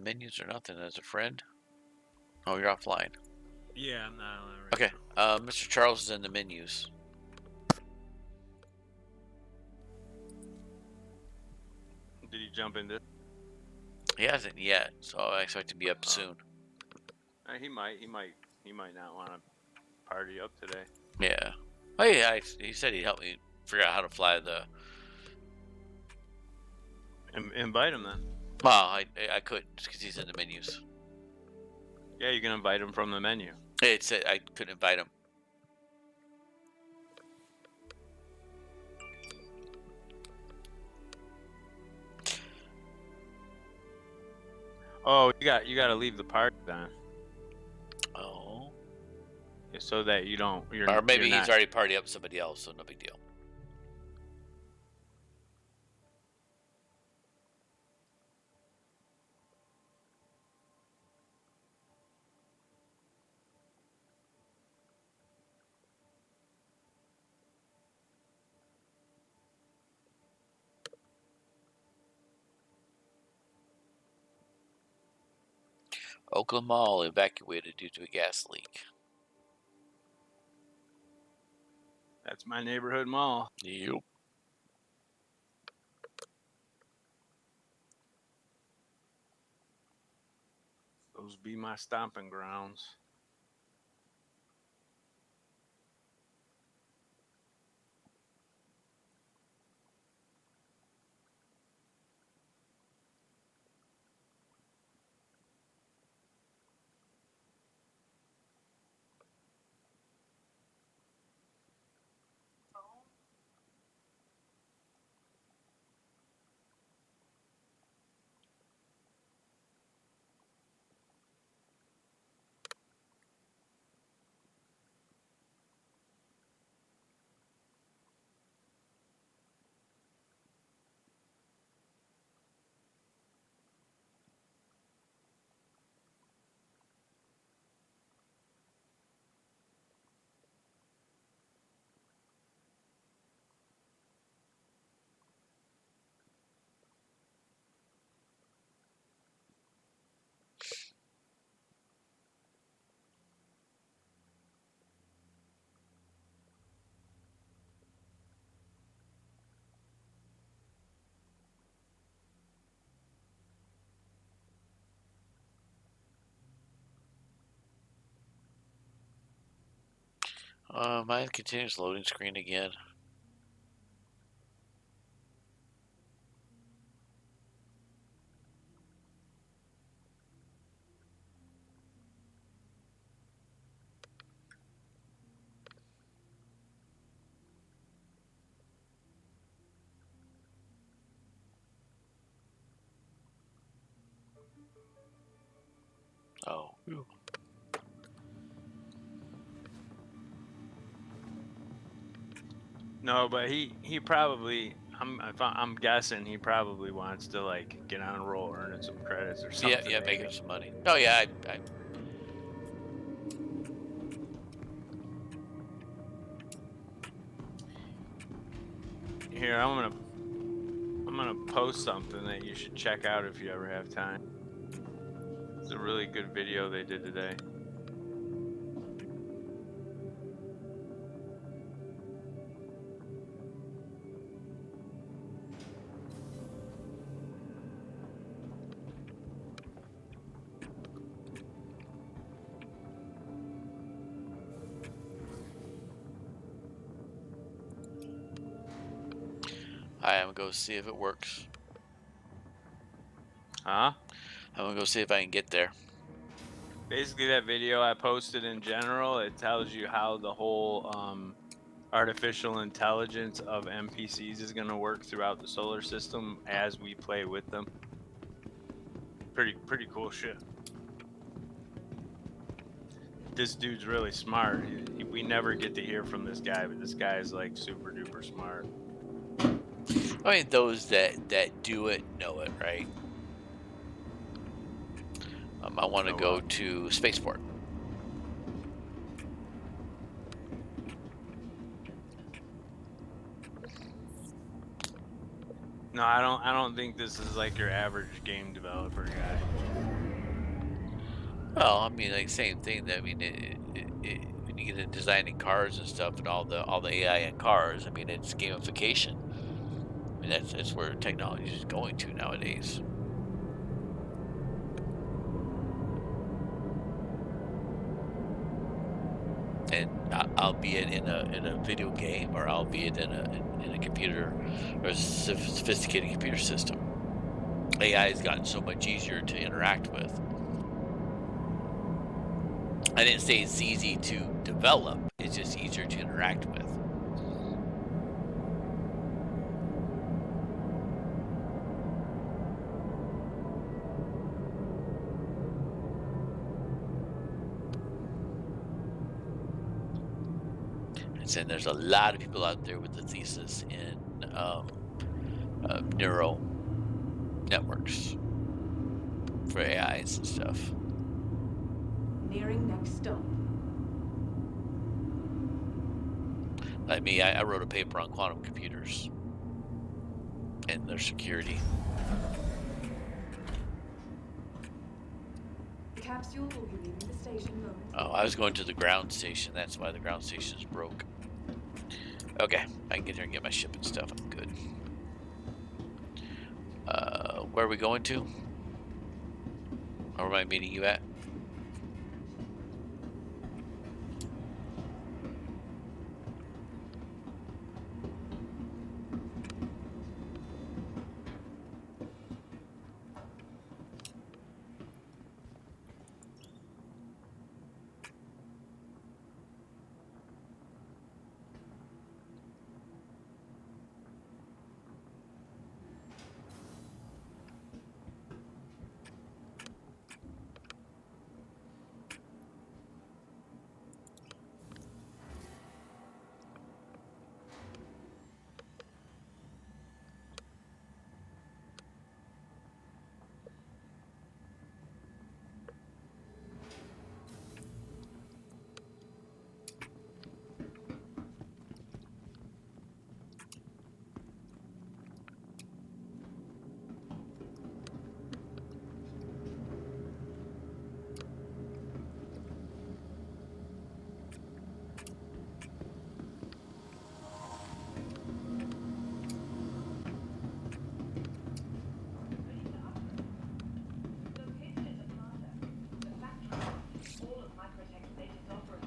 the menus or nothing as a friend. Oh, you're offline. Yeah, I'm not on it right Okay. now. Mr. Charles is in the menus. Did he jump in this? He hasn't yet, so I expect to be up soon. He might not want to party up today. Yeah. Oh yeah, he said he'd help me figure out how to fly the. Invite him then. Well, I couldn't because he's in the menus. Yeah, you can invite him from the menu. It said I couldn't invite him. Oh, you got to leave the party then. Oh. So that you don't. Or maybe he's already party up somebody else, so no big deal. Oakland Mall evacuated due to a gas leak. That's my neighborhood mall. Yep. Those be my stomping grounds. Mine continues loading screen again. Oh. No, but he probably. I'm guessing he probably wants to like get on a roll, earning some credits or something. Yeah, making some money. Oh yeah, Here, I'm gonna post something that you should check out if you ever have time. It's a really good video they did today. I'm gonna go see if it works. Huh? I'm gonna go see if I can get there. Basically, that video I posted in general, it tells you how the whole artificial intelligence of NPCs is going to work throughout the solar system as we play with them. Pretty cool shit. This dude's really smart. We never get to hear from this guy, but this guy is like super duper smart. I mean, those that do it know it, right? I want to go to Spaceport. No, I don't think this is like your average game developer guy. Well, I mean, like same thing. That I mean, when you get into designing cars and stuff, and all the AI in cars, I mean, it's gamification. I mean, that's where technology is going to nowadays. And albeit in a video game, or albeit in a computer or a sophisticated computer system, AI has gotten so much easier to interact with. I didn't say it's easy to develop; it's just easier to interact with. And saying there's a lot of people out there with the thesis in neural networks for AIs and stuff. Nearing next stop. Like me, I wrote a paper on quantum computers and their security. The capsule will be leaving the station momentarily. Oh, I was going to the ground station. That's why the ground station is broke. Okay, I can get here and get my ship and stuff. I'm good. Where are we going to? Or am I meeting you at? All of Microtech's latest offerings.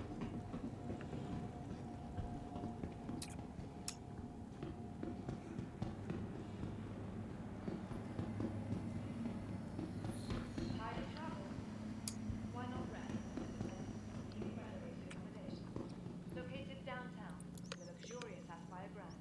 Tired of travel? Why not rest? Newly renovated accommodation. Located downtown, the luxurious Aspire Grand.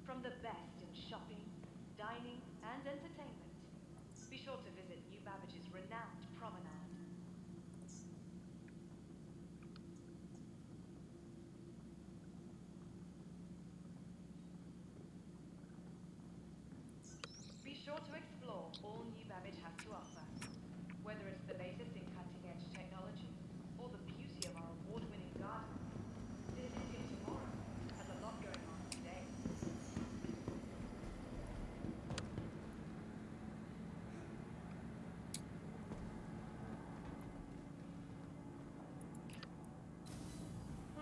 From the best in shopping, dining, and entertainment, be sure to visit New Babbage's renowned promenade. Be sure to explore all New Babbage has to offer. Whether it's the latest in cutting-edge technology or the beauty of our award-winning gardens, this city of tomorrow has a lot going on today.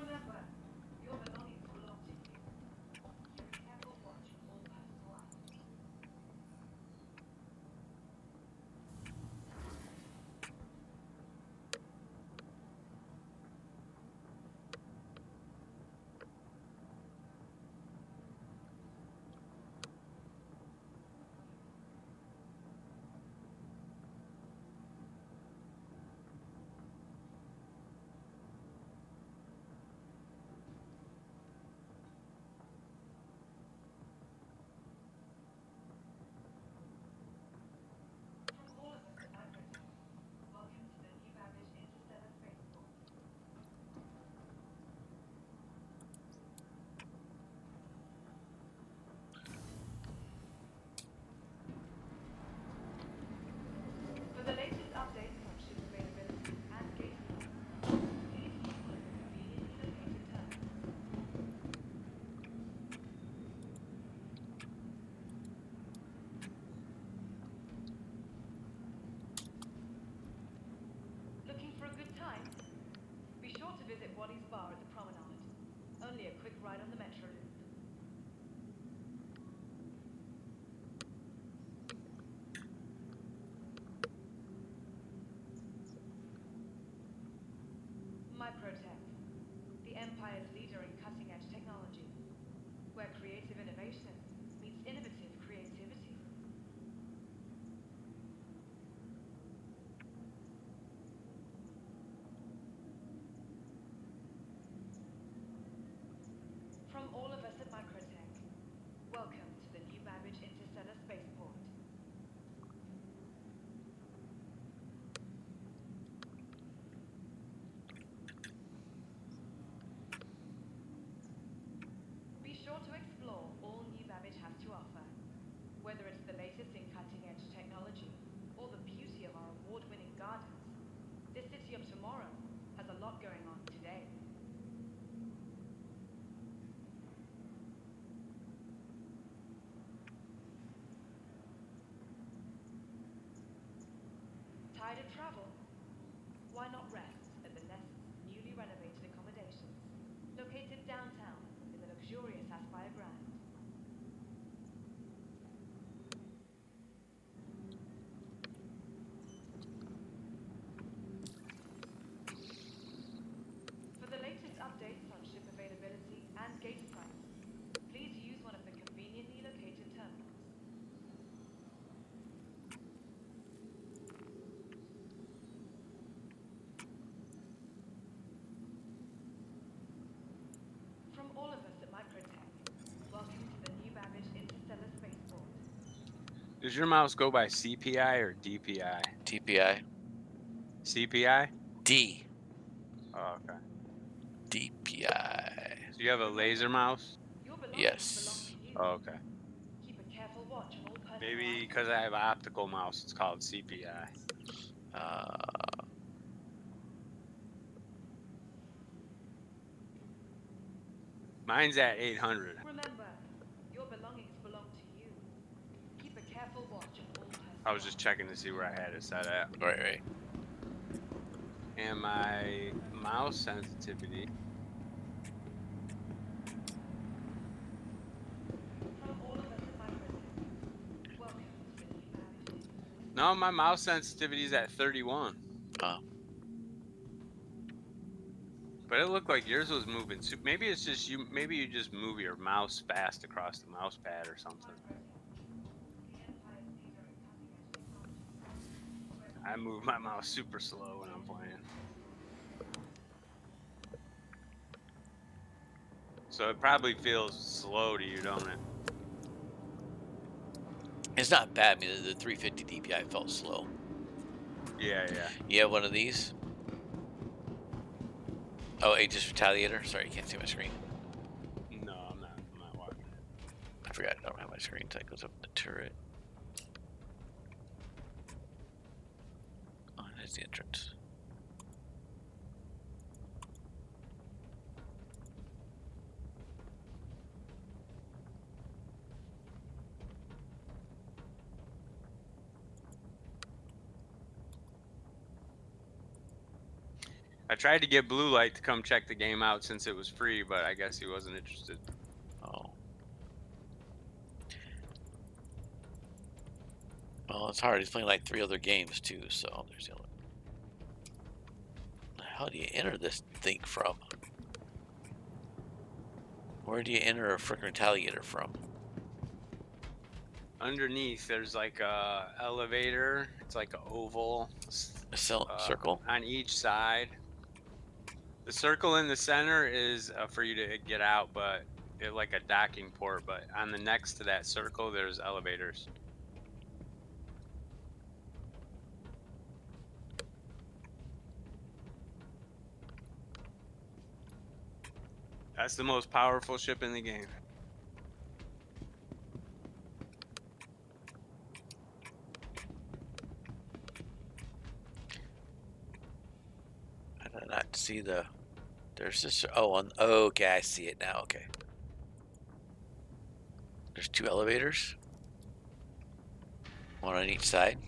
Remember, your belongings belong to you. Keep careful watch on all personal items. Wally's bar at the promenade. Only a quick ride on the metro loop. Microtech, the Empire's leader in cutting-edge technology, where creative innovation meets innovative creativity. From all of us at Microtech, welcome to the New Babbage Interstellar Spaceport. Be sure to explore all New Babbage has to offer. Whether it's the latest in cutting-edge technology or the beauty of our award-winning gardens, this city of tomorrow has a lot going on today. Tired of travel? Why not rest at the Nest's newly renovated accommodations, located downtown in the luxurious Aspire Grand. For the latest updates on ship availability and gate prices, please use one of the conveniently located terminals. From all of us at Microtech, welcome to the New Babbage Interstellar Spaceport. Does your mouse go by CPI or DPI? TPI. CPI? D. Oh, okay. DPI. So you have a laser mouse? Your belongings Yes. belong to you. Oh, okay. Keep a careful watch on all personal Maybe items. because I have an optical mouse, it's called CPI. Mine's at 800. Remember, your belongings belong to you. Keep a careful watch on all personal I was just checking to see where I had it set at. Right. And my mouse sensitivity. From all of us at Microtech, welcome to the New Babbage. No, my mouse sensitivity is at 31. But it looked like yours was moving. So maybe it's just you. Maybe you just move your mouse fast across the mouse pad or something. I move my mouse super slow when I'm playing. So it probably feels slow to you, don't it? It's not bad. I mean, the 350 DPI felt slow. Yeah. You have one of these? Oh, Aegis Retaliator? Sorry, you can't see my screen. No, I'm not watching it. I forgot I don't have my screen, so it goes up the turret. Oh, there's the entrance. I tried to get Blue Light to come check the game out since it was free, but I guess he wasn't interested. Oh. Well, it's hard. He's playing like 3 other games too, so there's the other. How do you enter this thing from? Where do you enter a frickin' Retaliator from? Underneath, there's like a elevator. It's like an oval. A circle? On each side. The circle in the center is for you to get out, but like a docking port. But on the next to that circle, there's elevators. That's the most powerful ship in the game. I did not see the. There's this. Oh, okay, I see it now. Okay. There's 2 elevators. One on each side.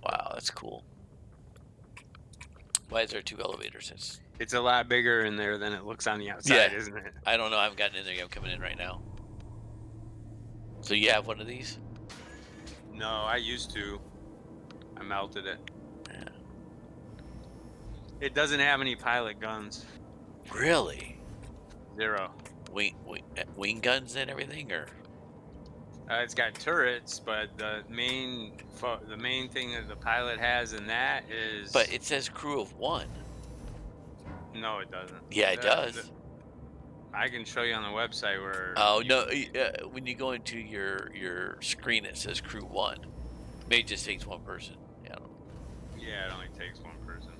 Wow, that's cool. Why is there 2 elevators? It's a lot bigger in there than it looks on the outside, Yeah. isn't it? I don't know. I haven't gotten in there yet. I'm coming in right now. So you have one of these? No, I used to. I melted it. Yeah. It doesn't have any pilot guns. Really? 0. Wing guns and everything, or? It's got turrets, but the main thing that the pilot has in that is. But it says crew of 1. No, it doesn't. Yeah, it does. I can show you on the website where. Oh no! When you go into your screen, it says crew 1. Maybe it just takes 1 person. Yeah. Yeah, it only takes 1 person.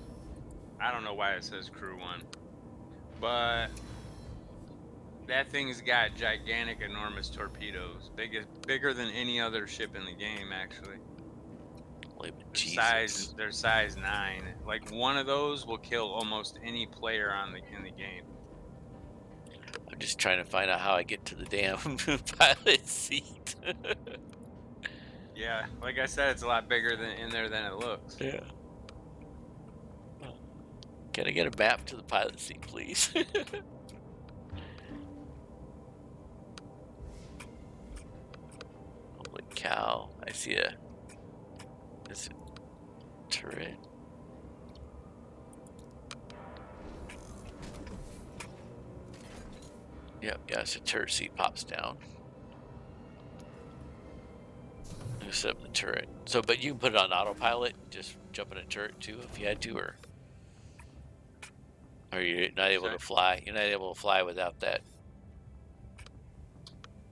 I don't know why it says crew 1, but that thing's got gigantic, enormous torpedoes, bigger than any other ship in the game, actually. They're size 9. Like one of those will kill almost any player in the game. I'm just trying to find out how I get to the damn pilot seat. Yeah, like I said, it's a lot bigger in there than it looks. Yeah. Can I get a map to the pilot seat, please? Holy cow! I see this turret. Yep, yeah, so turret seat pops down. I'm gonna set up the turret. So, but you can put it on autopilot, just jump in a turret too if you had to, or you're not able to fly. You're not able to fly without that.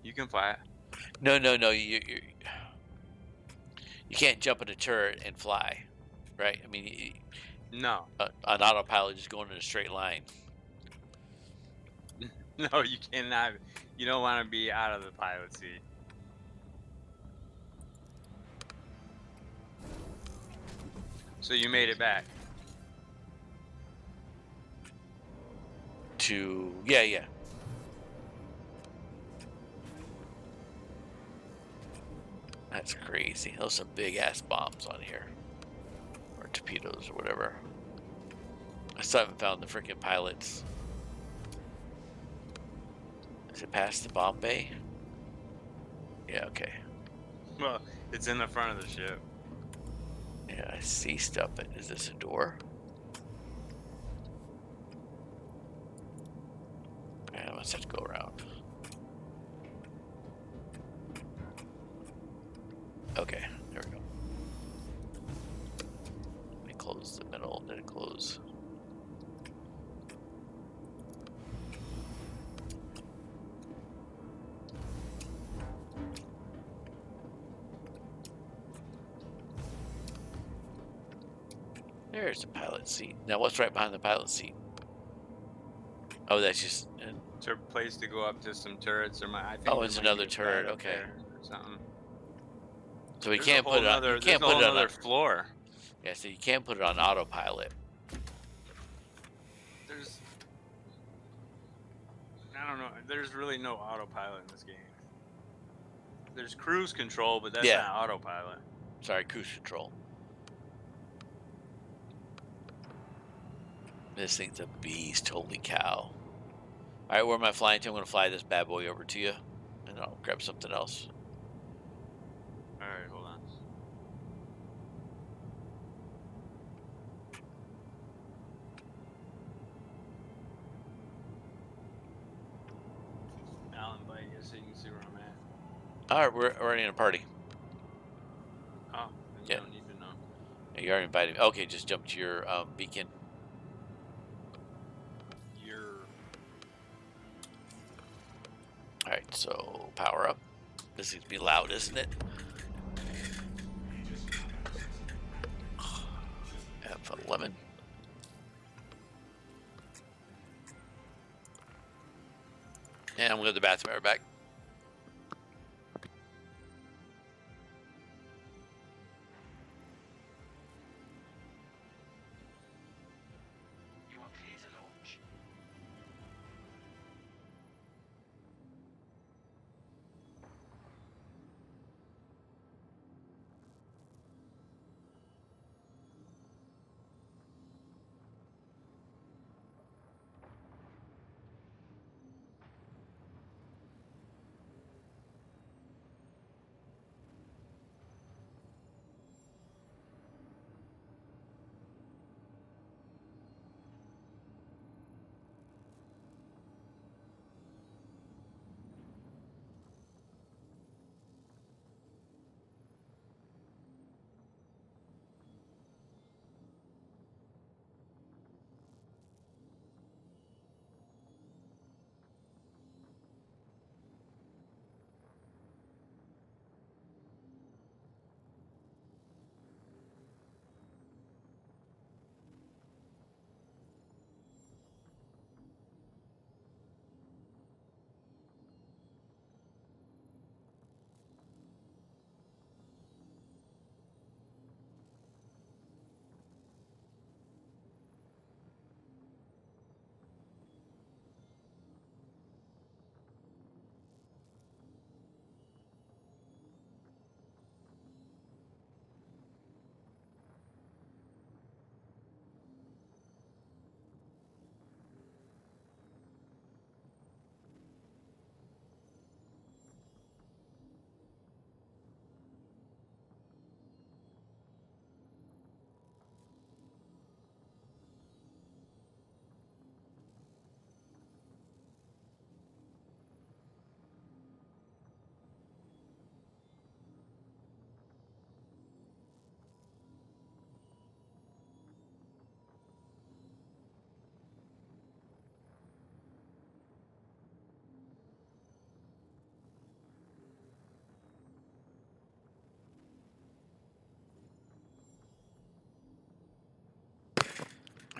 You can fly it. No. You can't jump in a turret and fly, right? I mean, no. On autopilot, just going in a straight line. No, you cannot. You don't want to be out of the pilot seat. So you made it back. Yeah. That's crazy. Those some big ass bombs on here, or torpedoes or whatever. I still haven't found the freaking pilots. Is it past the bomb bay? Yeah, okay. Well, it's in the front of the ship. Yeah, I see stuff. But is this a door? Yeah, I must have to go around. Okay, there we go. Let me close the middle. Did it close? There's the pilot seat. Now, what's right behind the pilot seat? Oh, that's just. It's a place to go up to some turrets, I think. Oh, it's another turret. Okay. Or something. So we can't put it on. You can't put it on another floor. Yeah, so you can't put it on autopilot. I don't know. There's really no autopilot in this game. There's cruise control, but that's not autopilot. Sorry, cruise control. This thing's a beast. Holy cow. All right, where am I flying to? I'm going to fly this bad boy over to you, and I'll grab something else. All right, hold on. I'll invite you so you can see where I'm at. All right, we're already in a party. Oh, you don't need to know. Yeah, you already invited me. Okay, just jump to your beacon. All right, so power up. This needs to be loud, isn't it? F11. And I'm going to the bathroom. Right back.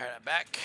All right, I'm back.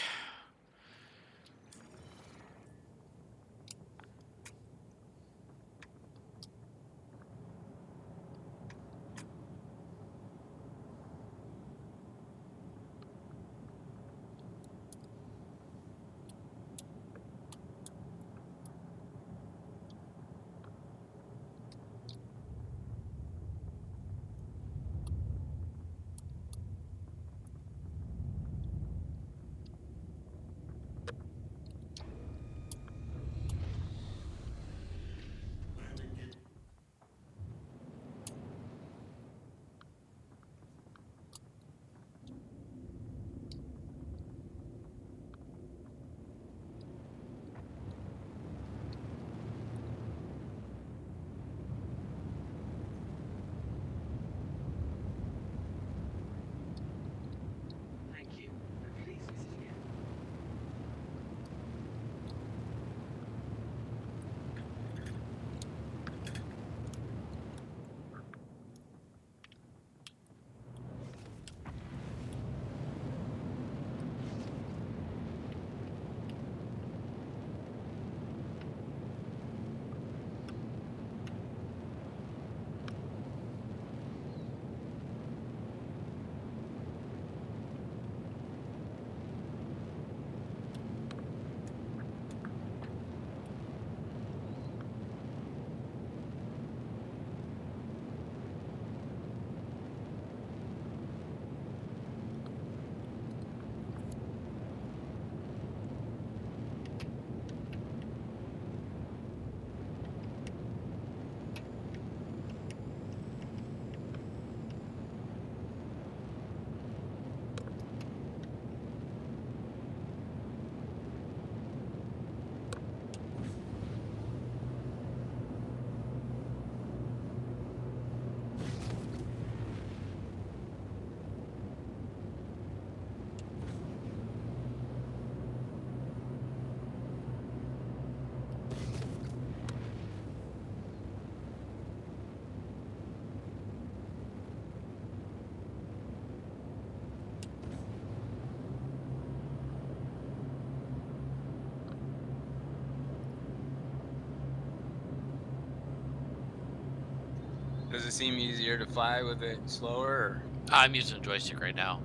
Does it seem easier to fly with it slower? Or? I'm using a joystick right now,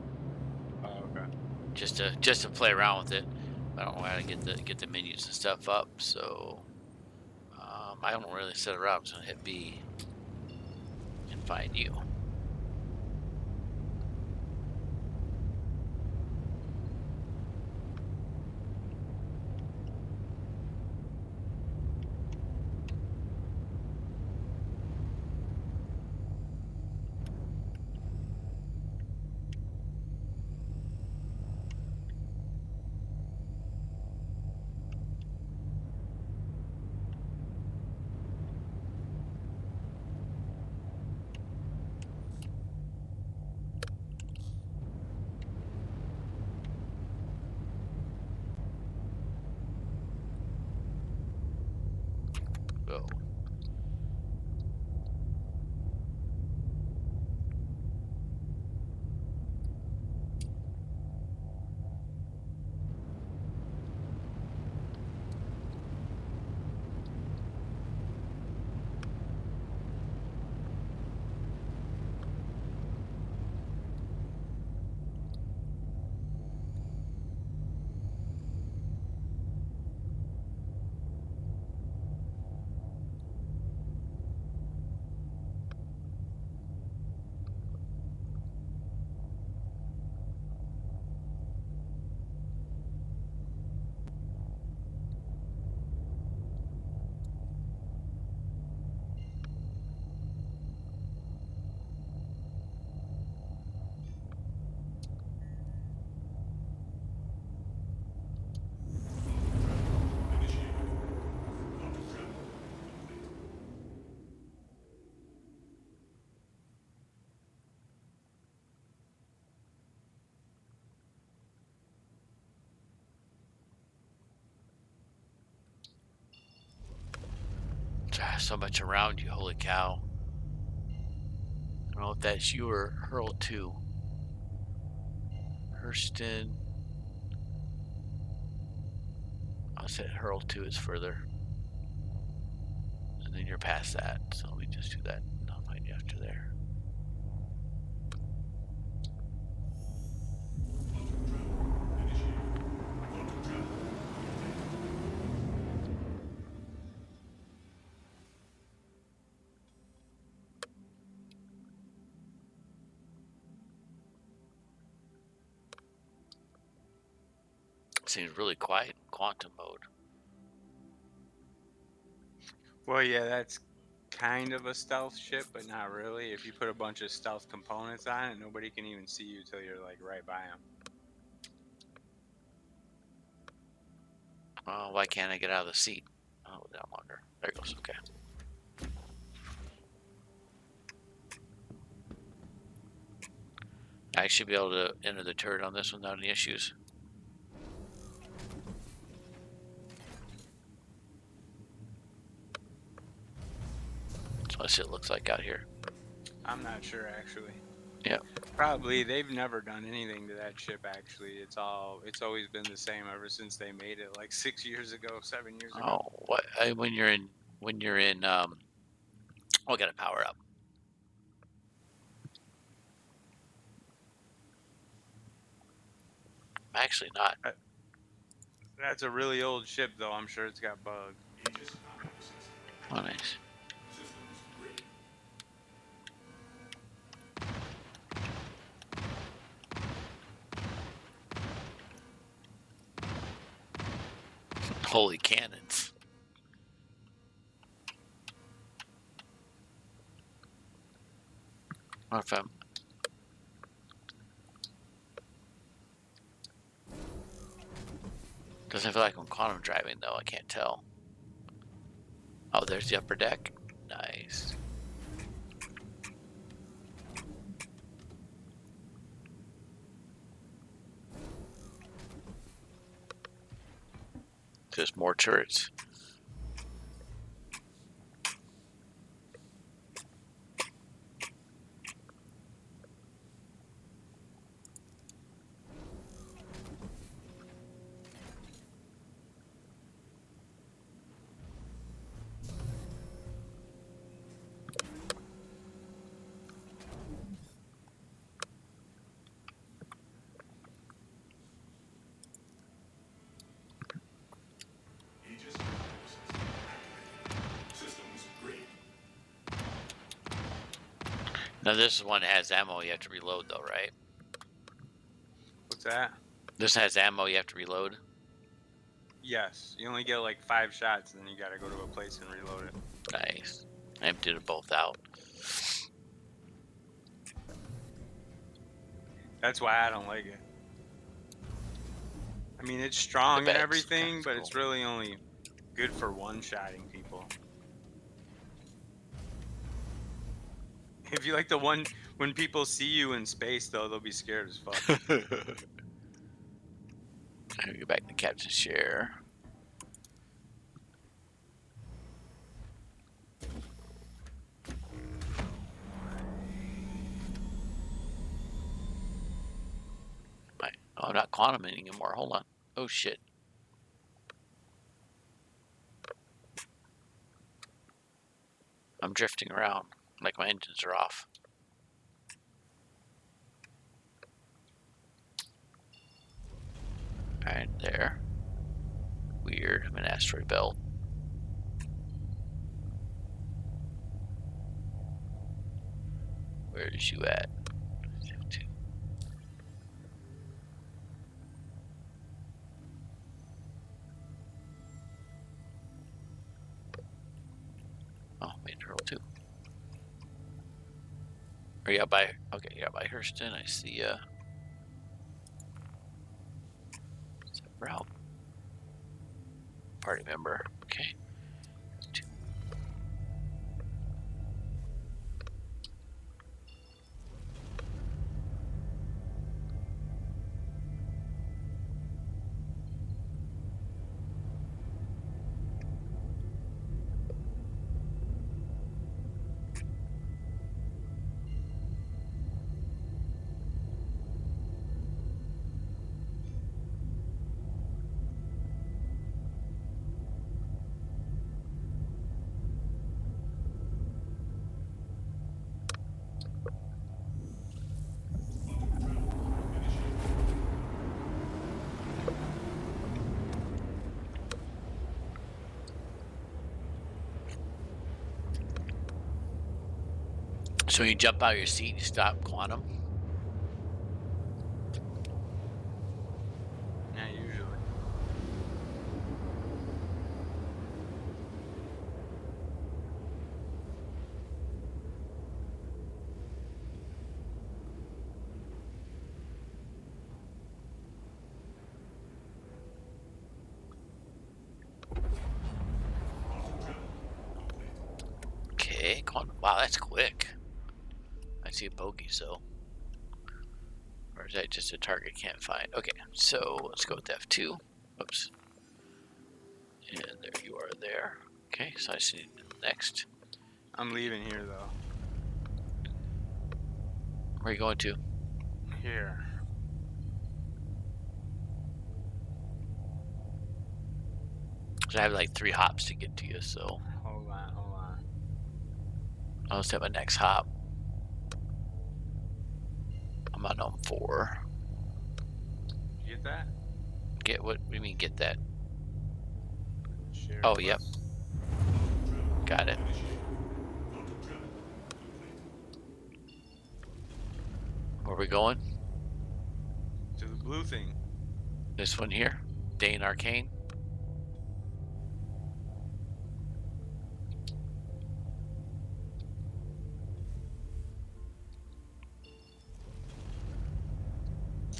Oh, okay. just to play around with it. I don't know how to get the menus and stuff up, so I don't really set it up. I'm just gonna hit B and find you. Go. So much around you, holy cow. I don't know if that's you or Hurl 2. Hurston. I said hurl 2 is further. And then you're past that. So let me just do that. And I'll find you after there. Seems really quiet in quantum mode. Well, yeah, that's kind of a stealth ship, but not really. If you put a bunch of stealth components on it, nobody can even see you till you're like right by them. Why can't I get out of the seat? Oh, down longer. There it goes. Okay. I should be able to enter the turret on this one without any issues. That's what it looks like out here. I'm not sure actually. Yeah. Probably they've never done anything to that ship actually. It's always been the same ever since they made it like 6 years ago, 7 years ago. Oh, what? When you're in oh, I gotta power up. Actually not. That's a really old ship though. I'm sure it's got bugs. Oh, nice. Holy cannons. What if I'm... Doesn't feel like I'm quantum driving though, I can't tell. Oh, there's the upper deck. Nice. Just more turrets. Now this one has ammo you have to reload though, right? What's that? This has ammo you have to reload? Yes. You only get like 5 shots, and then you gotta go to a place and reload it. Nice. I emptied it both out. That's why I don't like it. I mean, it's strong and everything, but it's really only good for one-shotting people. If you like the one when people see you in space, though, they'll be scared as fuck. I'm gonna go back to captain's chair. Oh, I'm not quantuming anymore. Hold on. Oh shit. I'm drifting around like my engines are off. Alright, there. Weird. I'm in asteroid belt. Where's you at? Oh, main hurl too. Are you out by? Okay, you're out by Hurston. I see. Route. Party member. Okay. So when you jump out of your seat, you stop quantum. Yeah, usually. Okay, quantum. Wow, that's quick. I see a bogey, so. Or is that just a target can't find? Okay, so let's go with F2. Oops. And there you are there. Okay, so I see next. I'm leaving here though. Where are you going to? Here. Because I have like 3 hops to get to you, so Hold on. I'll just have my next hop. I'm on Ohm 4. You get that? Get what do you mean get that? Share Oh, yep. request. Got it. Where are we going? To the blue thing. This one here? Dane Arcane?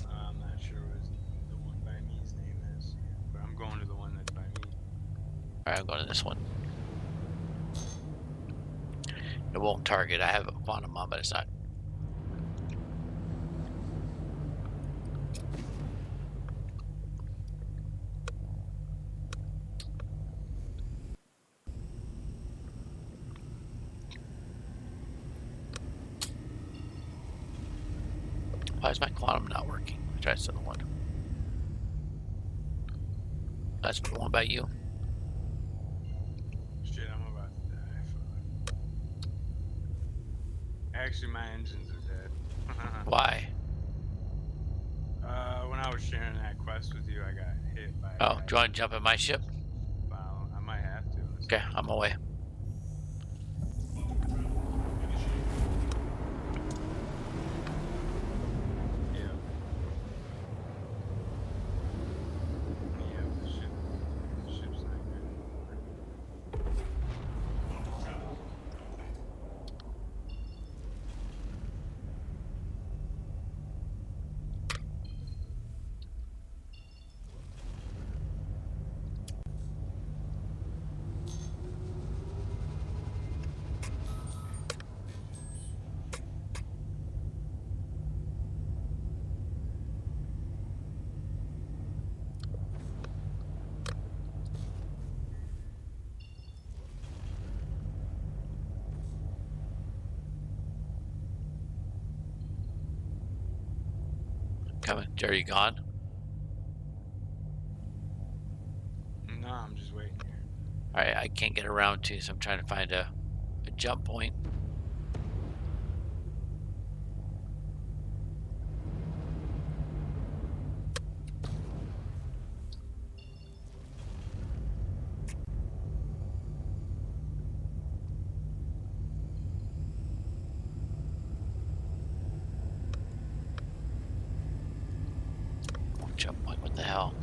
I'm not sure what the one by me's name is, but I'm going to the one that's by me. Alright, I'm going to this one. It won't target. I have a quantum on, but it's not. Why is my quantum not working? I'll try this other one. That's the one by you. Shit, I'm about to die. Fuck. Actually, my engines are dead. Why? When I was sharing that quest with you, I got hit by a Oh, guy. do you want to jump in my ship? Wow, I might have to. Okay, I'm away. Yeah. Yeah, the ship's not good anymore. Coming. Jerry, you gone? No, I'm just waiting here. Alright, I can't get around to you, so I'm trying to find a jump point. Jump point, what the hell?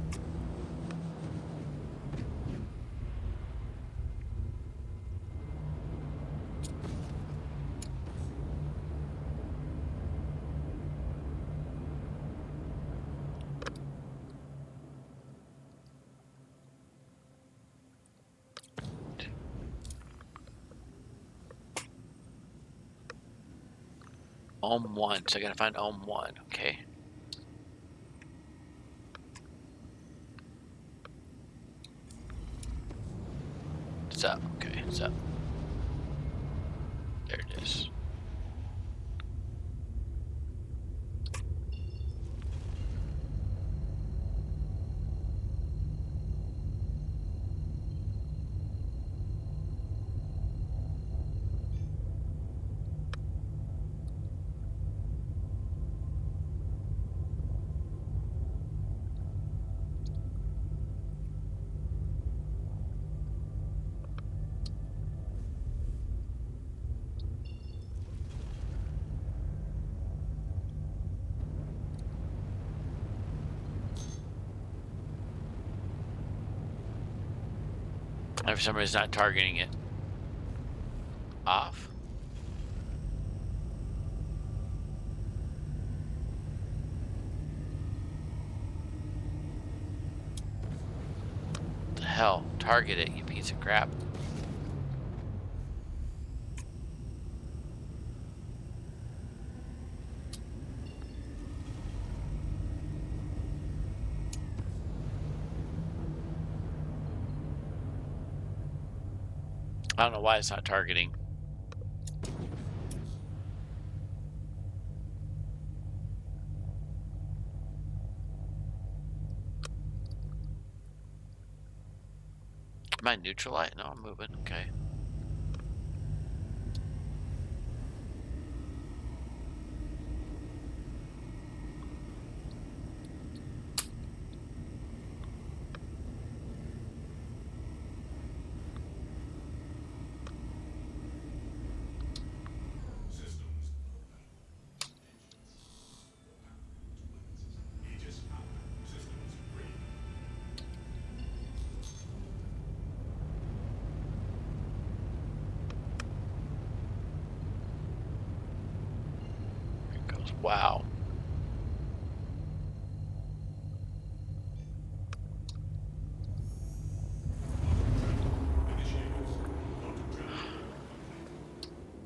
Ohm 1, so I gotta find Ohm 1, okay. It's up, okay, it's up. There it is. And for some reason, it's not targeting it. Off. What the hell? Target it, you piece of crap. I don't know why it's not targeting. Am I neutralized? No, I'm moving. Okay. Here it goes. Wow.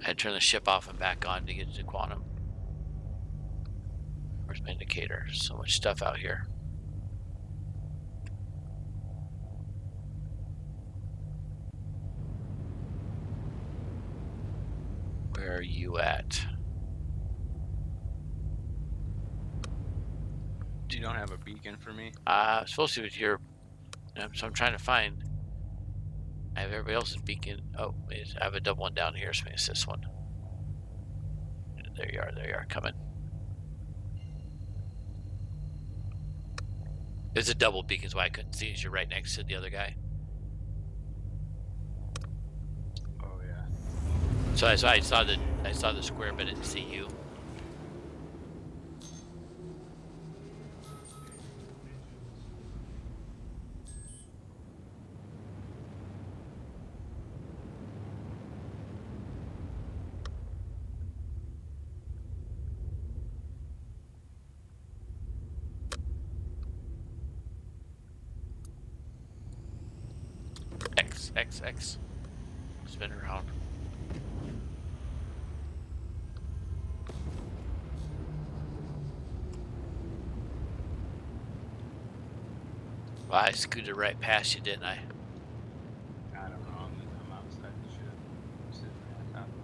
I had to turn the ship off and back on to get to quantum. Where's my indicator? So much stuff out here. Where are you at? You don't have a beacon for me? Supposed to be here. So I'm trying to find. I have everybody else's beacon. Oh, I have a double one down here, so maybe it's this one. There you are, coming. It's a double beacon, is why I couldn't see as you're right next to the other guy. Oh yeah. So I saw the square, but I didn't see you. X. Spin around. Well, I scooted right past you, didn't I? I don't know. I'm outside the ship. I'm sitting right on top of it.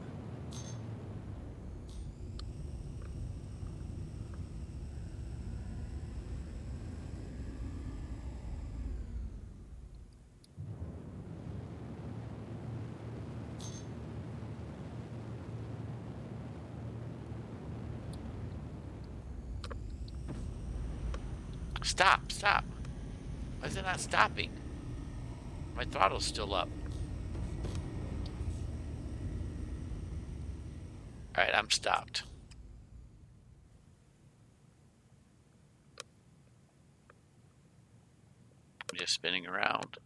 Stop. Why is it not stopping? My throttle's still up. Alright, I'm stopped. I'm just spinning around.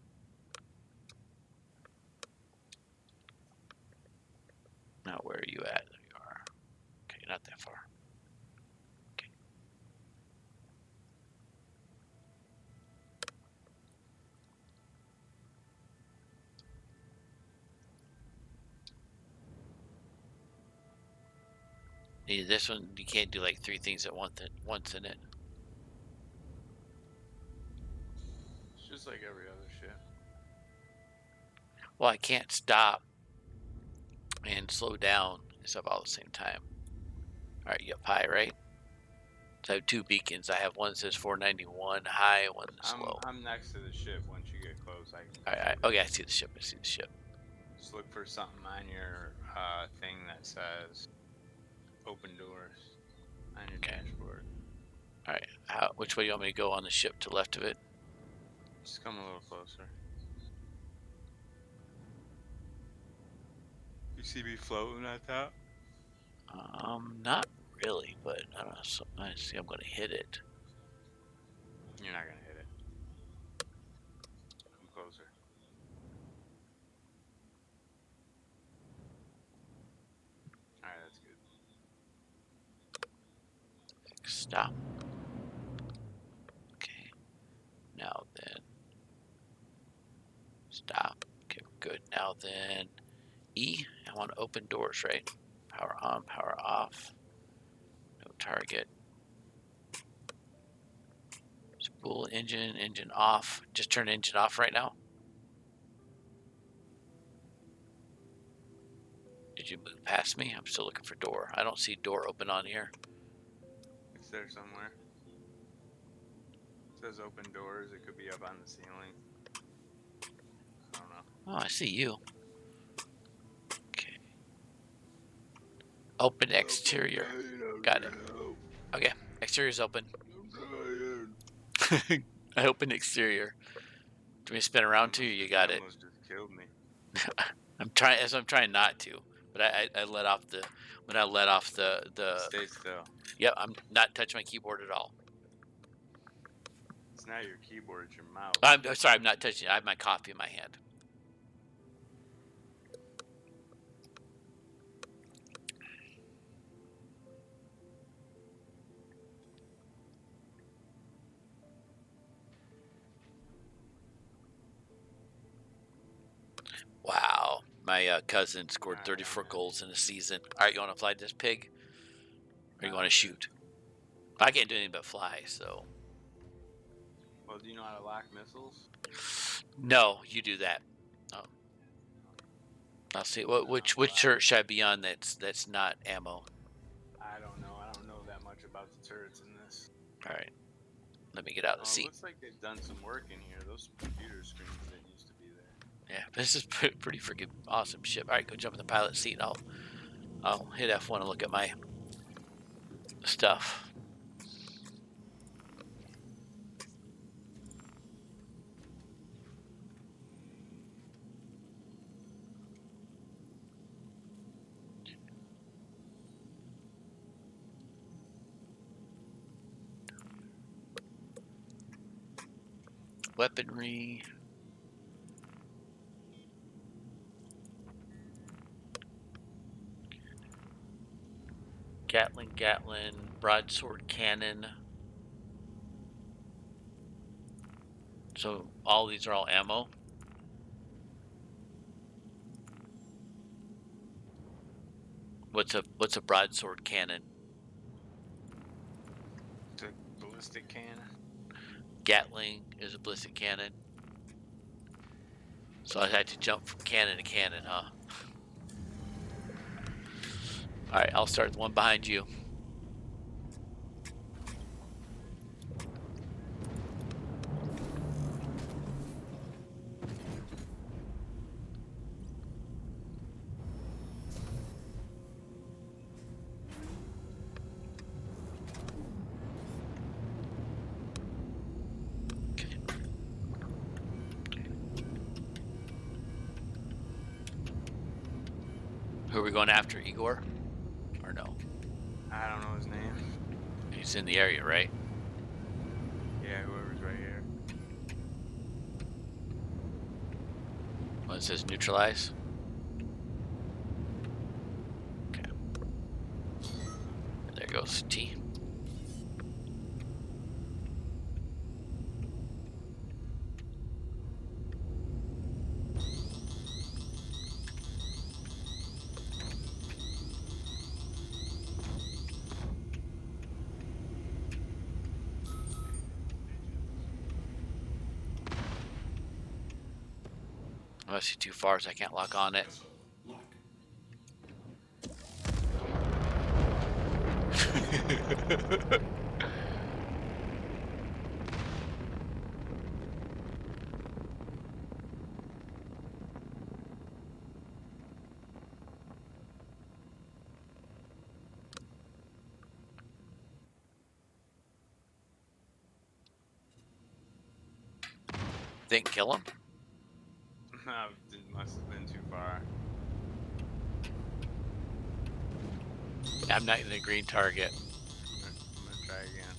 Now, where are you at? There you are. Okay, you're not that far. Okay. Yeah, this one, you can't do like 3 things at once in it. It's just like every other ship. Well, I can't stop and slow down and stuff all at the same time. Alright, you up high, right? So I have 2 beacons. I have one that says 491 high, one that's low. I'm next to the ship. Once you get close, I can. Alright, okay, I see the ship. Just look for something on your thing that says open doors on your dashboard. Alright, which way do you want me to go on the ship? To the left of it? Just come a little closer. You see me floating at top? Not really, but I don't know. So I see I'm gonna hit it. You're not gonna hit it. Come closer. Stop. Okay. Now then. Stop. Okay, we're good. Now then. E. I want to open doors, right? Power on, power off. No target. Spool engine, engine off. Just turn engine off right now. Did you move past me? I'm still looking for door. I don't see door open on here. It's there somewhere. It says open doors. It could be up on the ceiling. I don't know. Oh, I see you. Okay. Open exterior. Got it. Okay. Exterior's open. I open exterior. Do we spin around too? You got it. Almost just killed me. I'm trying not to, but I let off the when I let off the Stay still. Yep, I'm not touching my keyboard at all. It's not your keyboard, it's your mouse. I'm sorry, I'm not touching it. I have my coffee in my hand. Wow, my cousin scored 34 goals in a season. All right, you want to fly this pig, or you want to shoot? I can't do anything but fly, so. Well, do you know how to lock missiles? No, you do that. Oh. I'll see. Which turret should I be on? That's not ammo. I don't know. I don't know that much about the turrets in this. All right, let me get out of the It seat. looks like they've done some work in here. Those computer screens that used to be there. Yeah, this is pretty freaking awesome ship. All right, go jump in the pilot seat, and I'll hit F1 and look at my stuff. Weaponry. Gatling, broadsword cannon. So all these are all ammo. What's a broadsword cannon? The ballistic cannon. Gatling is a ballistic cannon. So I had to jump from cannon to cannon, huh? All right, I'll start the one behind you. Who are we going after, Igor? Or no? I don't know his name. He's in the area, right? Yeah, whoever's right here. Well, it says neutralize. Okay. And there goes T. Unless you're too far, so I can't lock on it. Think kill him? It must have been too far. I'm not in the green target. I'm gonna try again.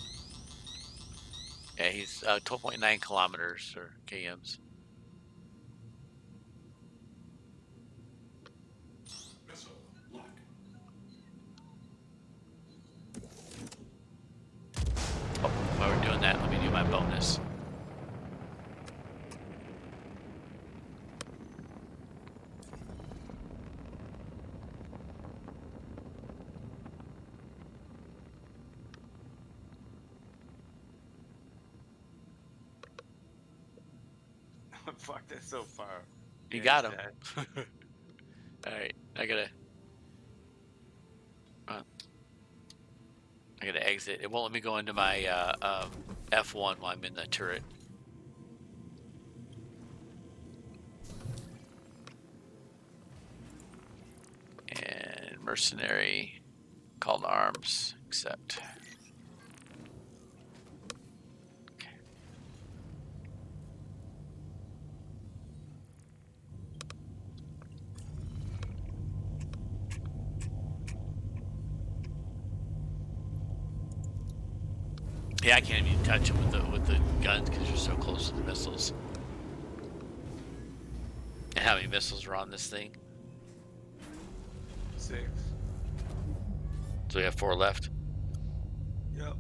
Yeah, he's 12.9 kilometers or kms. Fuck, that's so far. You Yeah, got he's him. dead. All right, I gotta exit. It won't let me go into my F1 while I'm in the turret. And mercenary, call to arms, accept. Okay. Yeah, I can't even touch them with the guns because you're so close to the missiles. And how many missiles are on this thing? 6. So we have 4 left. Yep.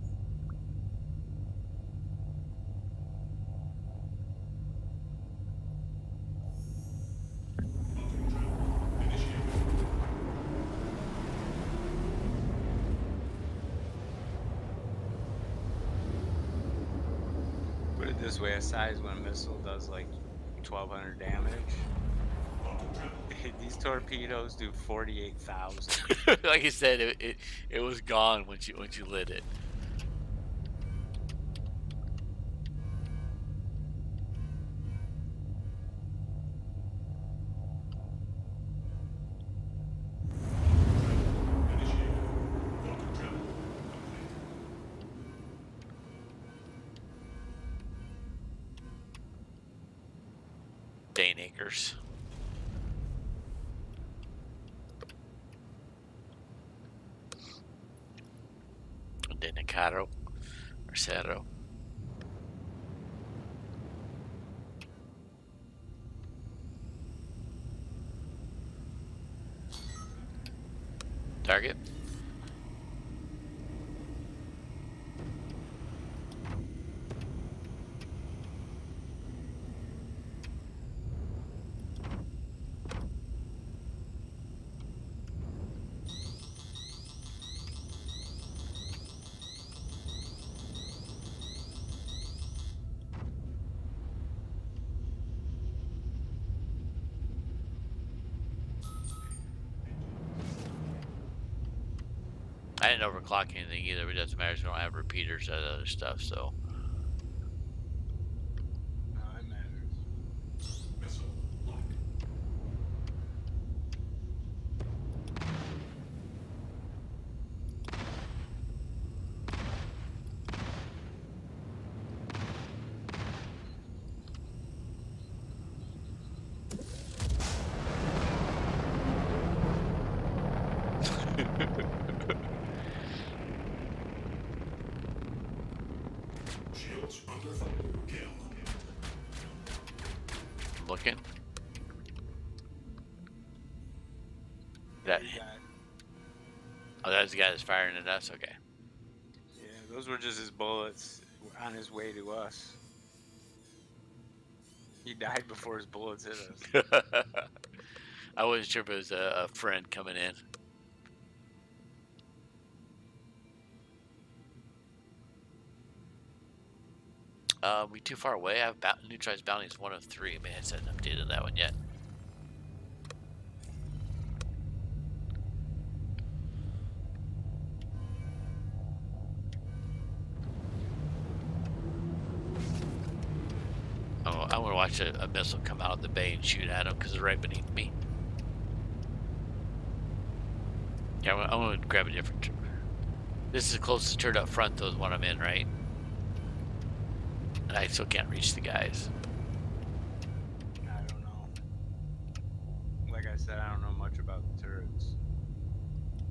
Put it this way, a size 1 missile does like 1,200 damage. These torpedoes do 48,000. Like I said, it was gone once you lit it. Dane Acres. Denicaro or Cerro. Target. I didn't overclock anything either, but it doesn't matter. So I don't have repeaters and other stuff. So No, it matters. Missile locked. Shields under fire. Kill. I'm looking. That You got- oh, that's the guy that's firing at us. Okay. Yeah, those were just his bullets on his way to us. He died before his bullets hit us. I wasn't sure if it was a friend coming in. We too far away. I have neutralized bounties 1 of 3. Man, I hasn't updated that one yet. Oh, I want to watch a missile come out of the bay and shoot at him because it's right beneath me. Yeah, I want to grab a different. This is the closest turret up front, though, is what I'm in, right? And I still can't reach the guys. I don't know. Like I said, I don't know much about the turrets.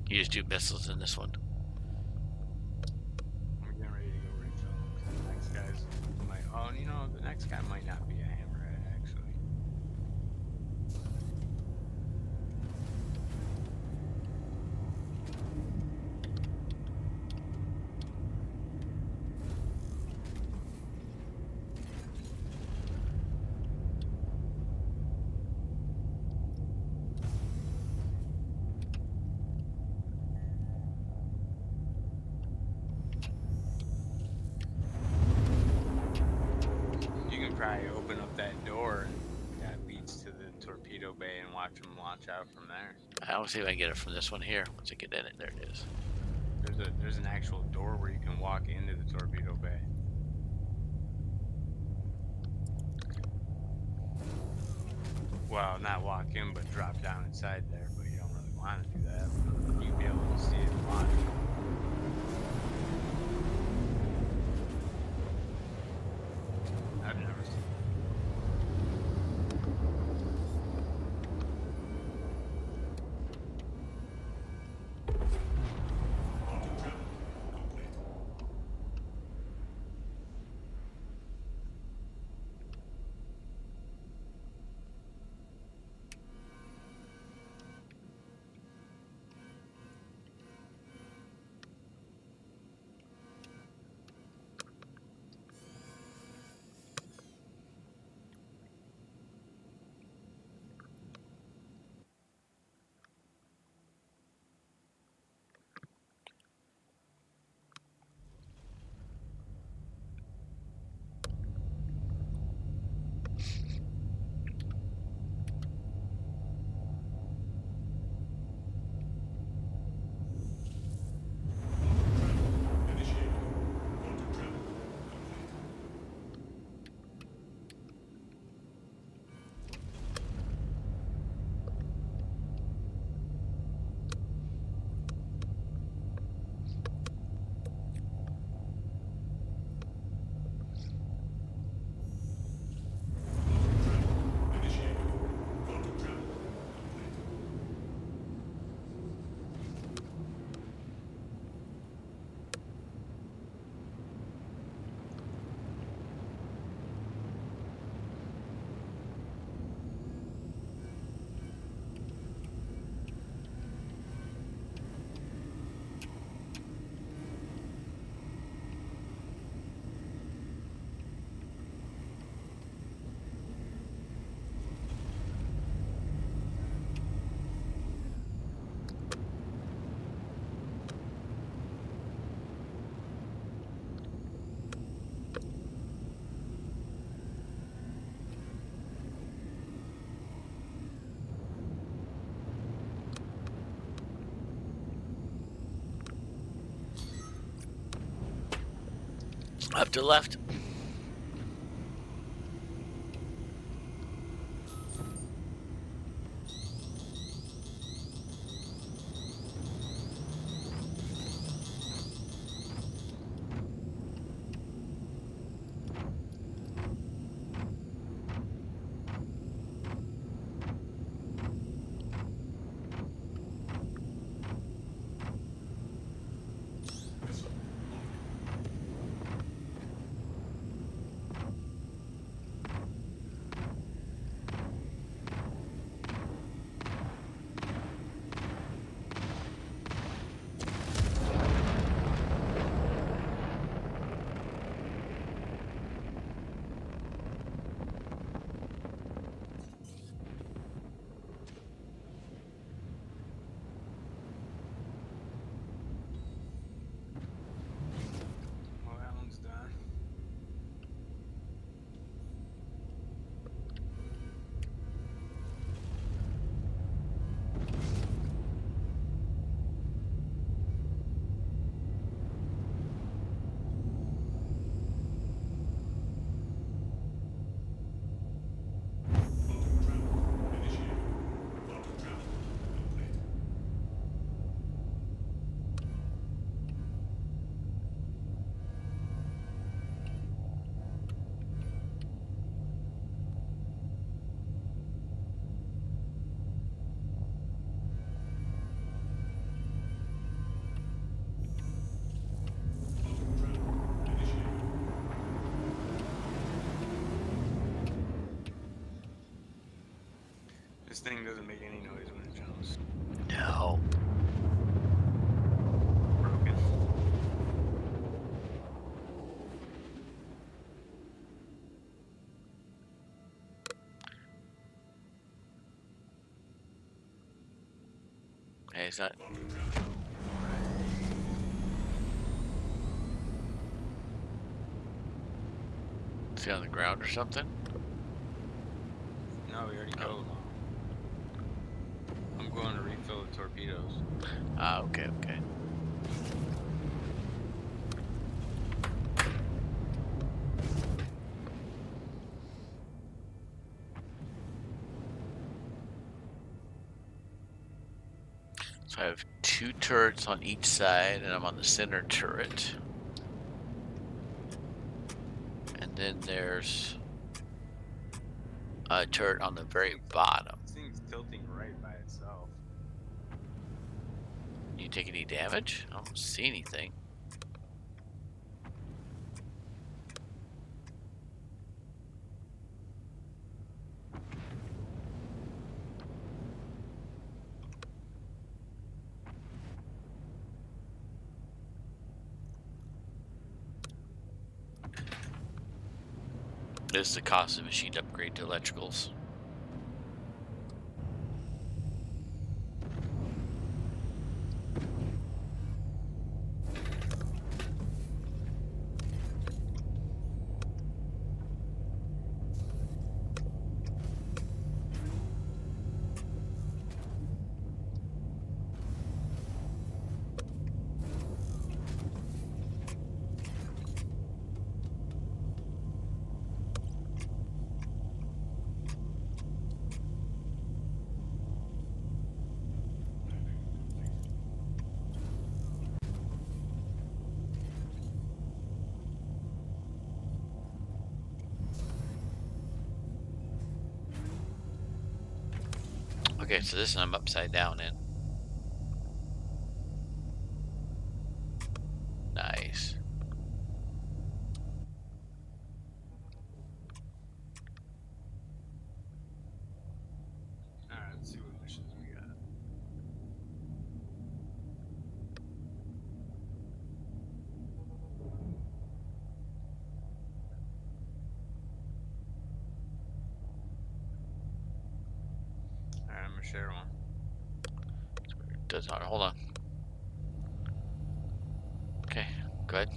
You just do missiles in this one. I'm getting ready to go refill them. 'Cause the next guys might. Oh, you know, the next guy might not be a hammerhead, actually. You can probably open up that door door that leads to the torpedo bay and watch them launch out from there. I'll see if I can get it from this one here. Once I get in it, there it is. There's an actual door where you can walk into the torpedo bay. Well, not walk in, but drop down inside there. But you don't really want to do that. You'd be able to see it launch. I've never seen it. Quantum travel complete. Initiated. Quantum travel complete. Initiated. Quantum travel complete. Up to left. Missile locked. Well, that one's done. Quantum travel initiated. Quantum travel complete. Quantum travel initiated. This thing doesn't make any noise when it jumps. No. Broken. Hey, it's not. Quantum travel. Is he on the ground or something? No, we already Oh. killed them. I'm going to refill the torpedoes. Ah, okay, okay. So I have 2 turrets on each side, and I'm on the center turret. And then there's a turret on the very bottom. This thing's tilting right by itself. You take any damage? I don't see anything. This is the cost of machine upgrade to electricals. Okay, so this I'm upside down in. Nice. Alright, let's see what missions we got. Alright, I'm gonna share one. Does not. Hold on. Okay, go ahead.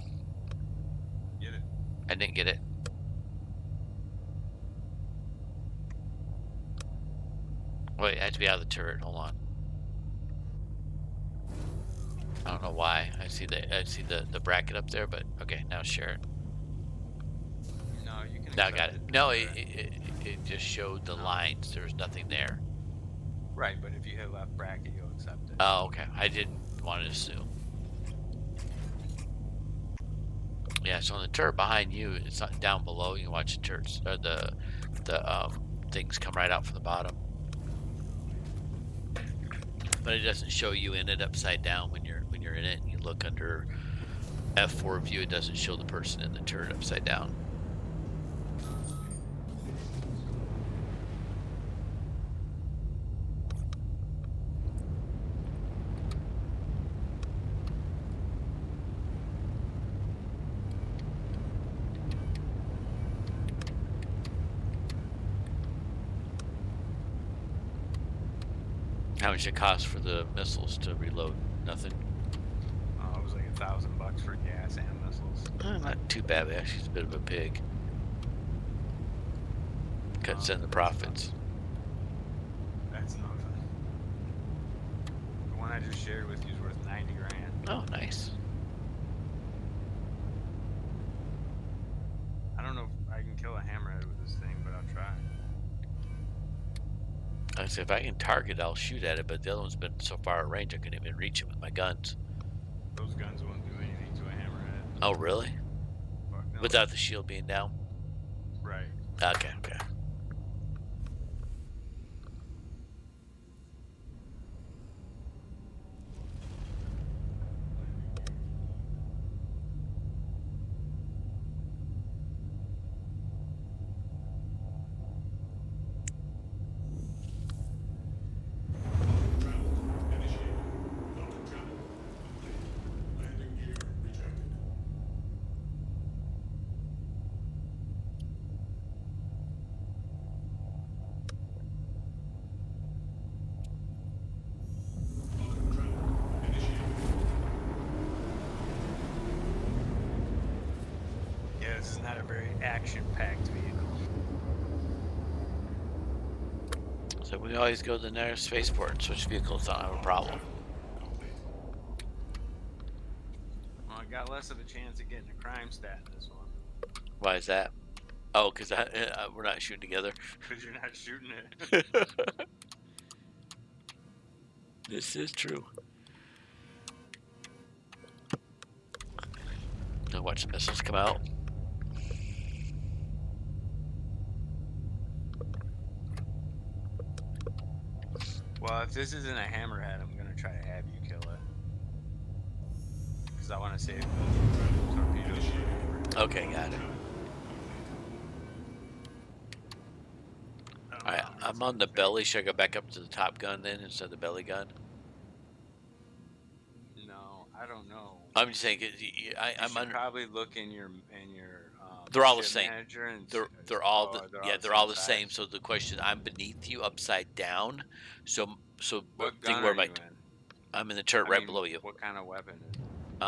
Get it. I didn't get it. Wait, I have to be out of the turret. Hold on. I don't know why. I see the bracket up there, but okay, now share it. No, you can. Now I accept got it. No, it just showed the lines. There was nothing there. Right, but if you hit left bracket, you'll accept it. Oh, okay. I didn't want to assume. Yeah, so on the turret behind you, it's not down below. You can watch the turrets or the things come right out from the bottom. But it doesn't show you in it upside down when you're in it. You look under F4 view, it doesn't show the person in the turret upside down. How much it costs for the missiles to reload? Nothing. It was like $1,000 for gas and missiles. Not too bad, but actually he's a bit of a pig. Cuts in the profits. That's nothing. The one I just shared with you is worth 90 grand. Oh, nice. I don't know if I can kill a hammerhead with this thing, but I'll try. I said if I can target, I'll shoot at it, but the other one's been so far at range I couldn't even reach it with my guns. Those guns won't do anything to a hammerhead. Oh, really? Fuck no. Without the shield being down? Right. Okay, okay. Travel initiated. Welcome travel complete. Landing gear rejected. Welcome travel initiated. Yeah, this is not a very action-packed vehicle. We always go to the nearest spaceport and switch vehicles. Don't have a problem. Well, I got less of a chance of getting a crime stat in this one. Why is that? Oh, because we're not shooting together. Because you're not shooting it. This is true. Now watch the missiles come out. Well, if this isn't a hammerhead, I'm gonna try to have you kill it. Because I want to save the torpedoes. Okay, got it. Alright, I'm on the belly. Should I go back up to the top gun then instead of the belly gun? No, I don't know. I'm just saying, I'm should under. probably look in your They're all the ship same. manager and They're all they're all the size. same. So the question, I'm beneath you, upside down. So What think gun where are my you in? I'm in the turret right below you. What kind of weapon is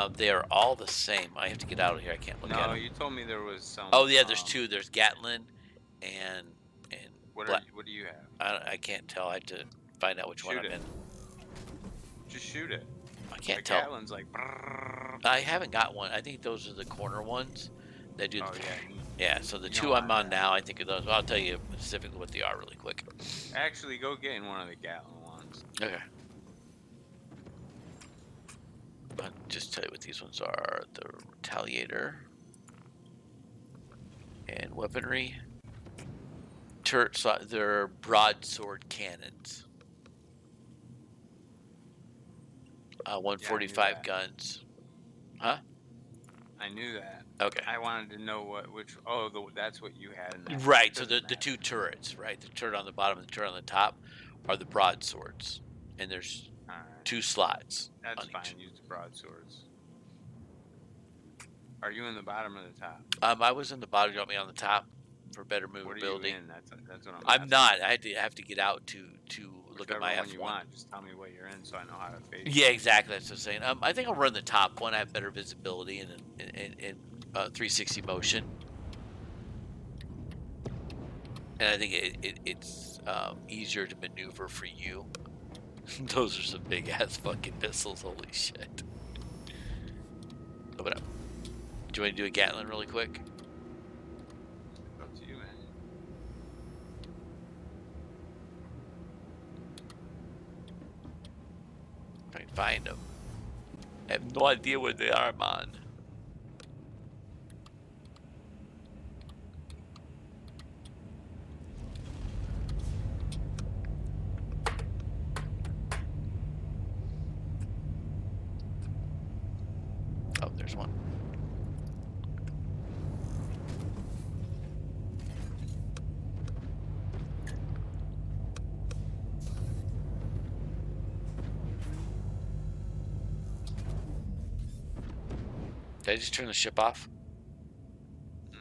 it? They are all the same. I have to get out of here. I can't look at No, them. you told me there was some. Oh yeah, there's two. There's Gatlin and What do you have? I can't tell. I have to find out which one I'm in. Just shoot it. I can't the tell. Gatlin's like. Brrr. I haven't got one. I think those are the corner ones. They do. Oh Yeah. So the You two know I'm I on have. now, I think of those. I'll tell you specifically what they are really quick. Actually, go get in one of the Gatlin ones. Okay. I'll just tell you what these ones are. The Retaliator and weaponry. Turret, they're broadsword cannons. 145 that. guns. Huh? I knew that. Okay. I wanted to know which. That's what you had in that. Right. So Doesn't the two matter. turrets, right? The turret on the bottom and the turret on the top are the broadswords, and there's Alright. 2 slots. That's on fine. each. Use the broadswords. Are you in the bottom or the top? I was in the bottom. You want me on the top for better What are you movability? in? That's what I'm. I'm asking. not. I have to get out to look at Whichever my one F1. you want. Just tell me what you're in, so I know how to face. Yeah, exactly. That's what I'm saying. I think I'll run the top one. I have better visibility and 360 motion, and I think it's easier to maneuver for you. Those are some big ass fucking missiles. Holy shit! Open up. Do you want to do a Gatlin really quick? Up to you, man. If I can find them. I have no idea where they are, man. Oh, there's one. Did I just turn the ship off? No.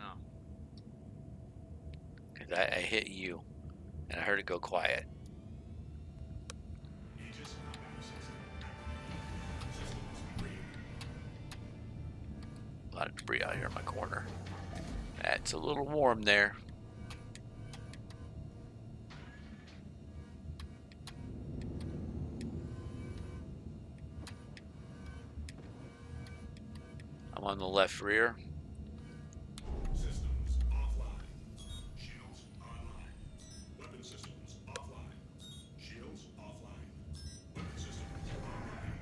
Cause I hit you, and I heard it go quiet. Aegis combat system activated. Systems green. A lot of debris out here in my corner. That's a little warm there. I'm on the left rear. Systems offline. Shields online. Weapon systems offline. Shields offline. Weapon systems online.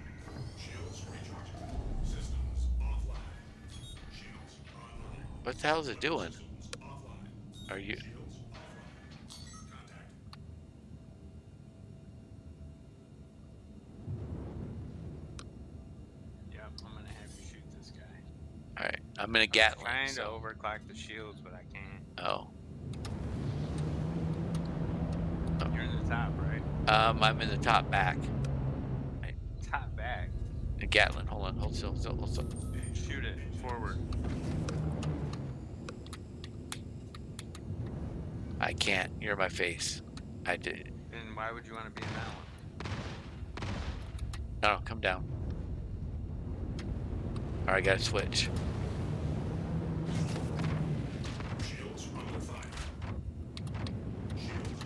Shields recharging. Systems offline. Shields online. What the hell is it doing? Systems offline. Are you? Shields offline. Contact. Yep. I'm gonna have you shoot this guy. All right, I'm in a Gatlin. Trying to so- overclock the shields, but I can't. Oh. You're in the top, right? I'm in the top back. Top back. A Gatlin. Hold on. Hold still. Hold still. Shoot it forward. I can't. You're in my face. I did. Then why would you want to be in that one? No, come down. All right, gotta switch. Shields under fire. Shields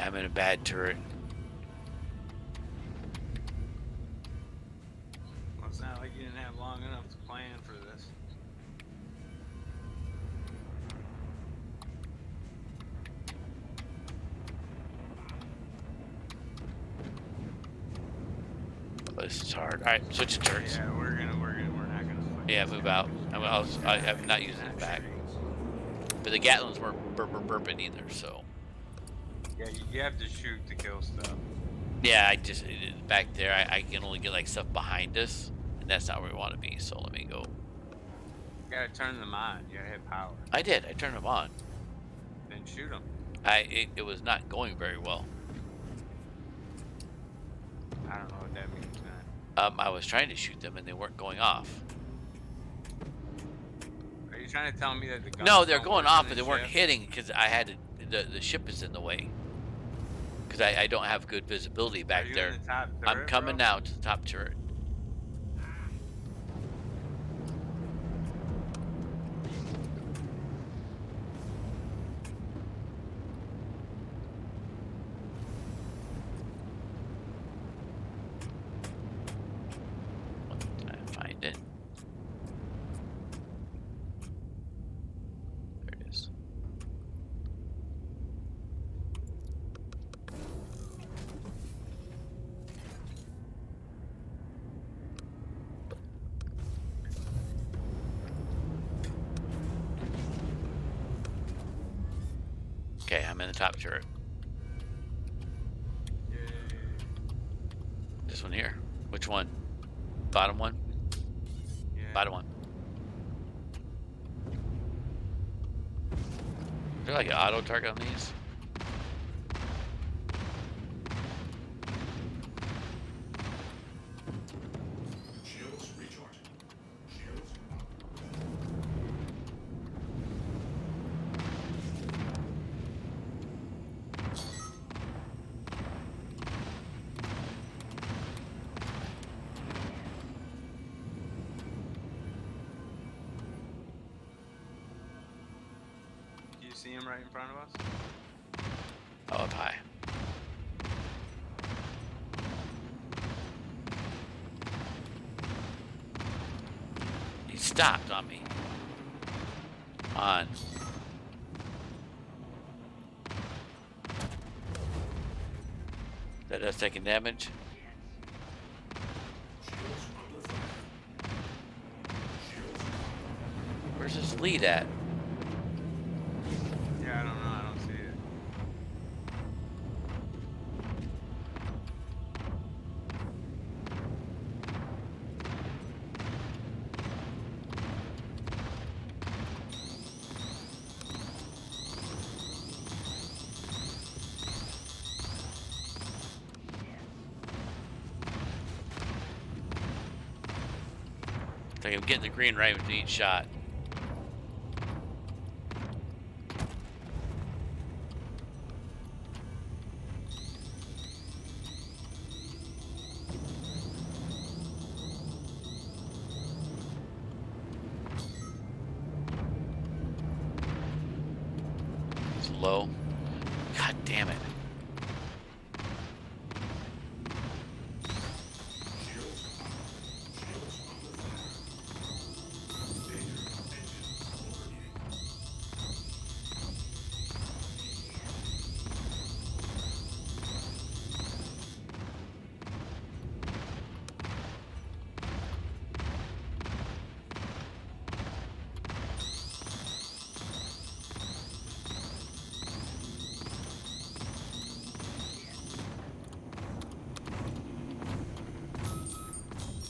I'm in a bad turret. Well, it's not like you didn't have long enough to plan for this. Oh, this is hard. All right, switch to turrets. Yeah, we're not gonna fight. Yeah, move out. I'm not using it back. But the Gatlins weren't burping either, so. Yeah, you have to shoot to kill stuff. Yeah, back there, I can only get like stuff behind us, and that's not where we want to be. So let me go. You gotta turn them on. You gotta hit power. I did. I turned them on. Then shoot them. It was not going very well. I don't know what that means, man. I was trying to shoot them, and they weren't going off. Are you trying to tell me that the guns No, they're don't going work off, on but they this weren't ship? hitting because I had the ship is in the way. Because I don't have good visibility back Are you there. in the top I'm turret, coming bro? now to the top turret. I find it. There it is. Okay, I'm in the top turret. This one here. Which one? Bottom one? Yeah. Bottom one. Is there like an auto target on these? Shields recharging. Shields up. Do you see him right in front of us? Oh, up high. He stopped on me. On. That does taking damage. Shields under fire. Shields Where's his lead at? Yeah, I don't know. I don't see it. Like I'm getting the green right with each shot. It's low. God damn it. Shields up. Shields under fire. Danger. Engines overheating.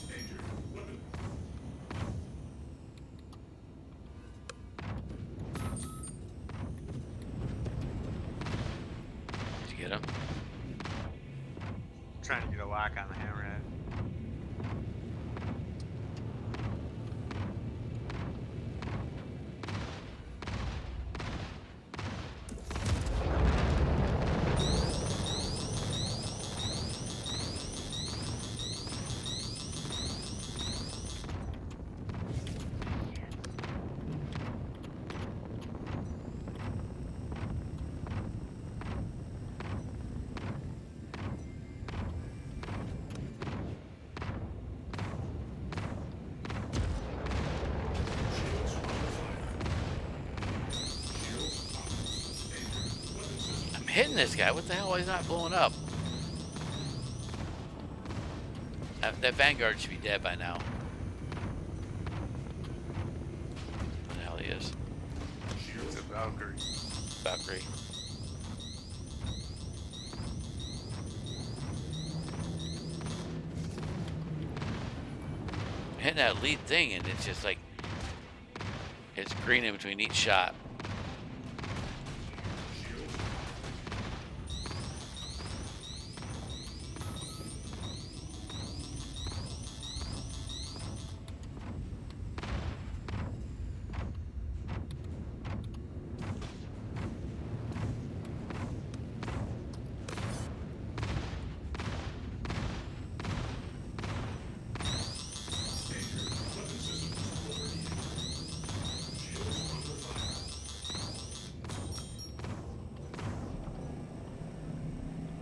Danger. Weapon. Did you get him? Trying to get a lock on the hammerhead. hitting this guy. What the hell? He's not blowing up. That Vanguard should be dead by now. What the hell he is? It's a Valkyrie. Valkyrie. Hitting that lead thing, and it's just like it's green in between each shot.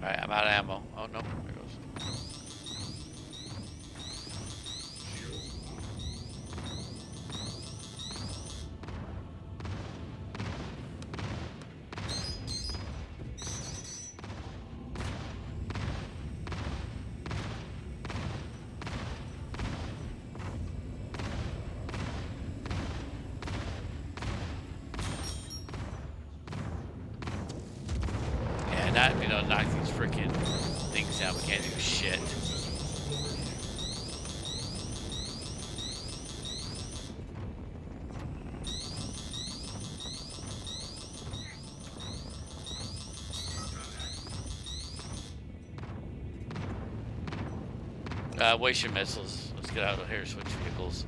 Alright, I'm out of ammo. Oh no, there it goes. Yeah, not, you know, knock these freaking things down. We can't do shit. Waste your missiles. Let's get out of here, switch vehicles.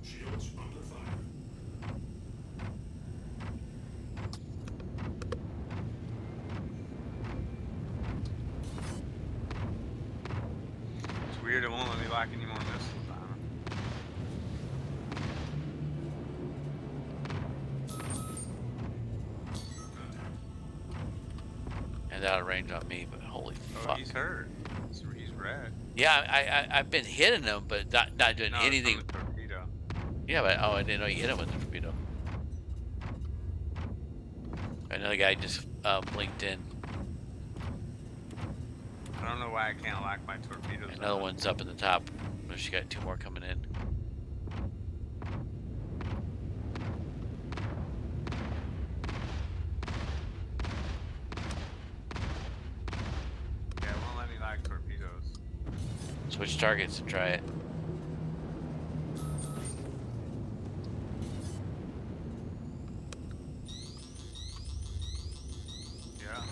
Shields under fire. It's weird. It won't let me lock any more missiles on him. And out of range on me, but holy Oh, fuck. he's hurt. He's red. Yeah, I've been hitting him, but not doing No, it's from anything. the torpedo. Yeah, but oh, I didn't know you hit him with the torpedo. Another guy just blinked in. I don't know why I can't lock my torpedoes. Another on. one's up in the top. Oh, she got two more coming in. Yeah, it won't let me lock torpedoes. Switch targets and try it. Yeah.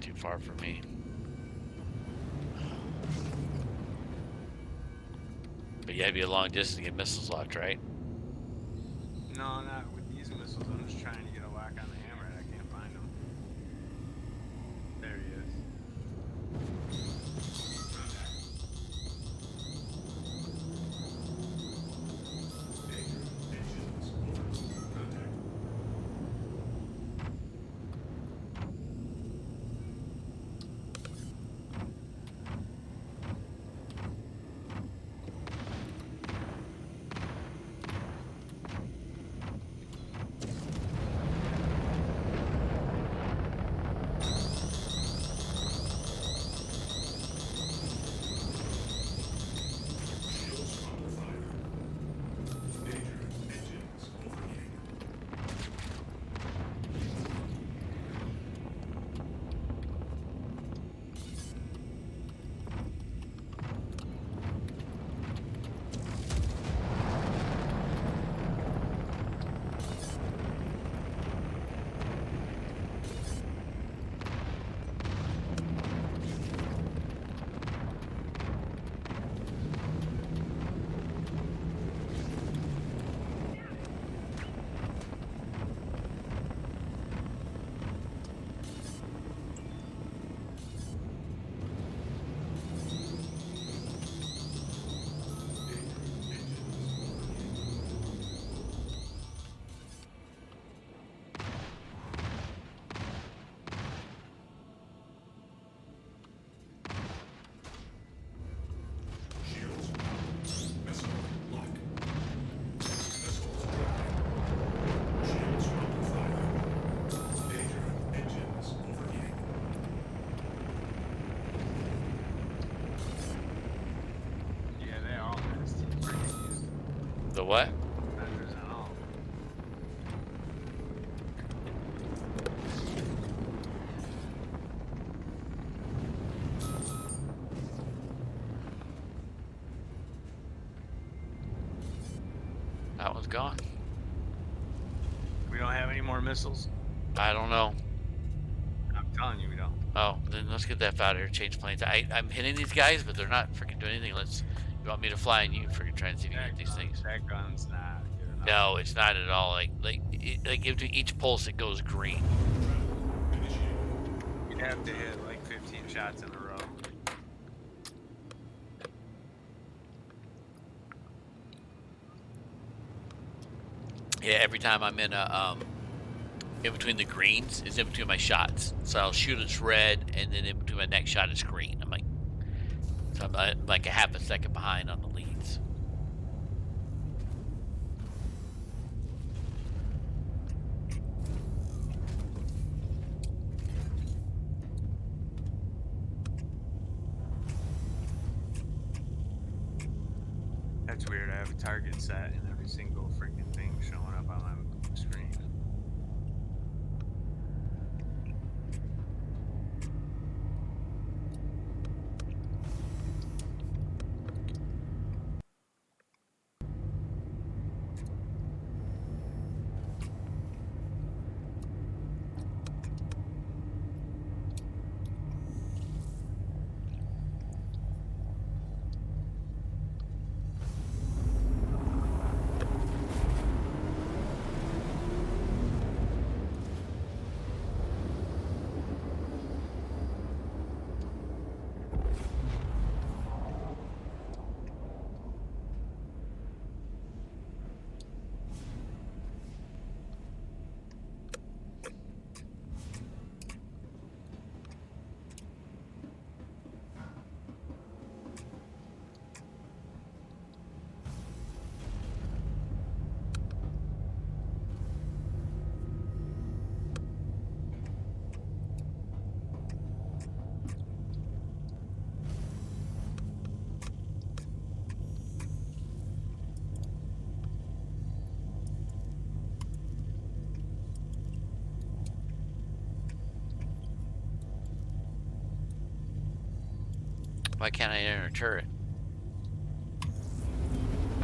Too far for me. But you had to be a long distance to get missiles locked, right? No, not with these missiles. I'm just trying to get a lock on the hammer and I can't find him. There he is. Engines over. Contact. The what? Vendors and all. That one's gone. We don't have any more missiles. I don't know. I'm telling you, we don't. Oh, then let's get that out of here. Change planes. I'm hitting these guys, but they're not freaking doing anything. You want me to fly and you freaking try and see if you can hit these things. That gun's not good enough. No, it's not at all. Like into each pulse it goes green. You'd have to hit like 15 shots in a row. Yeah, every time I'm in in between the greens, it's in between my shots. So I'll shoot it's red, and then in between my next shot it's green. I'm like a half a second behind on the leads. That's weird. I have a target set and every single freaking thing showing up on my screen. Why can't I enter a turret?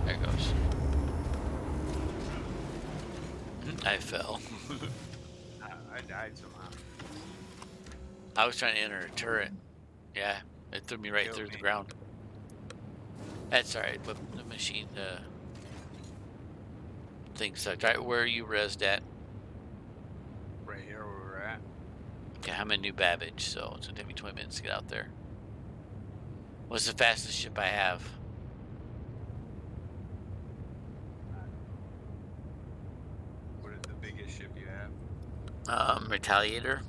There it goes. I fell. I died somehow. I was trying to enter a turret. Yeah, it threw me right Killed through the me. ground. That's alright, but the machine, thing sucked. Alright, where are you resed at? Right here where we're at. Okay, I'm in New Babbage, so it's gonna take me 20 minutes to get out there. What's the fastest ship I have? What is the biggest ship you have? Retaliator.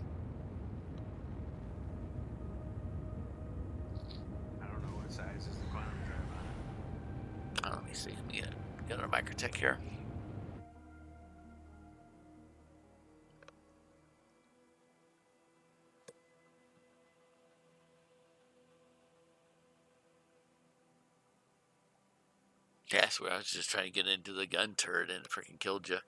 I don't know what size is the quantum drive on it. Oh, let me see. Let me get our Microtech here. Yeah, that's where I was just trying to get into the gun turret and it freaking killed you.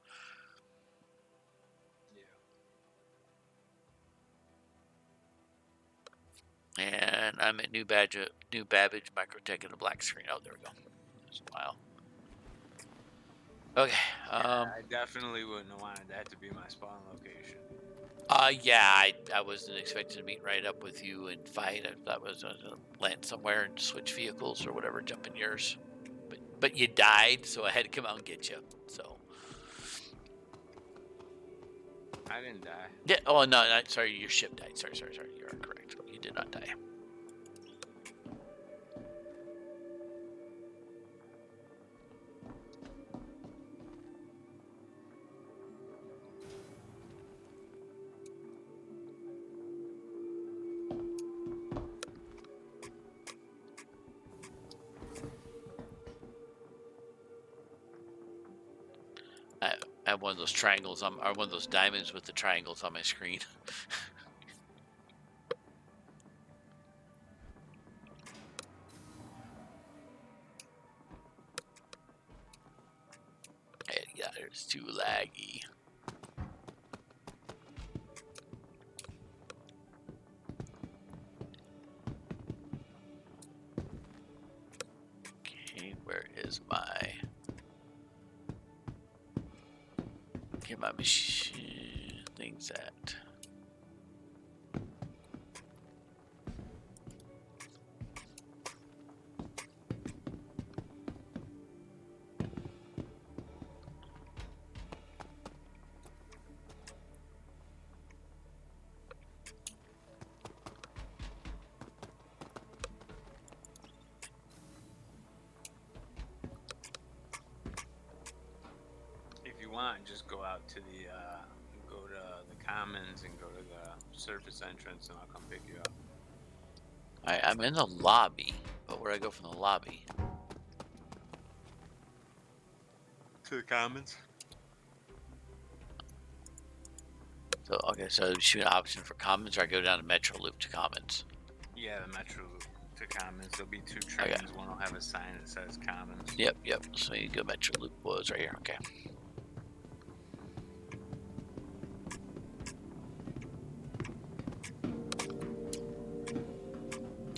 And I'm at New Babbage Microtech in a black screen. Oh, there we go. Just a while. Okay. I definitely wouldn't have wanted that to be my spawn location. Yeah, I wasn't expecting to meet right up with you and fight. I thought I was going to land somewhere and switch vehicles or whatever, jump in yours. But you died, so I had to come out and get you. So. I didn't die. Yeah. Oh no, sorry. Your ship died. Sorry. You are correct. You did not die. I have one of those triangles or one of those diamonds with the triangles on my screen. It's too laggy. Okay, where is my... Get my machine things at? Want, just go out to the go to the commons and go to the surface entrance, and I'll come pick you up. Alright, I'm in the lobby, but where do I go from the lobby? To the commons. So okay, so shoot an option for commons, or I go down to Metro Loop to commons. Yeah, the Metro Loop to commons. There'll be 2 trains. Okay. One will have a sign that says commons. Yep. So you go Metro Loop was right here. Okay.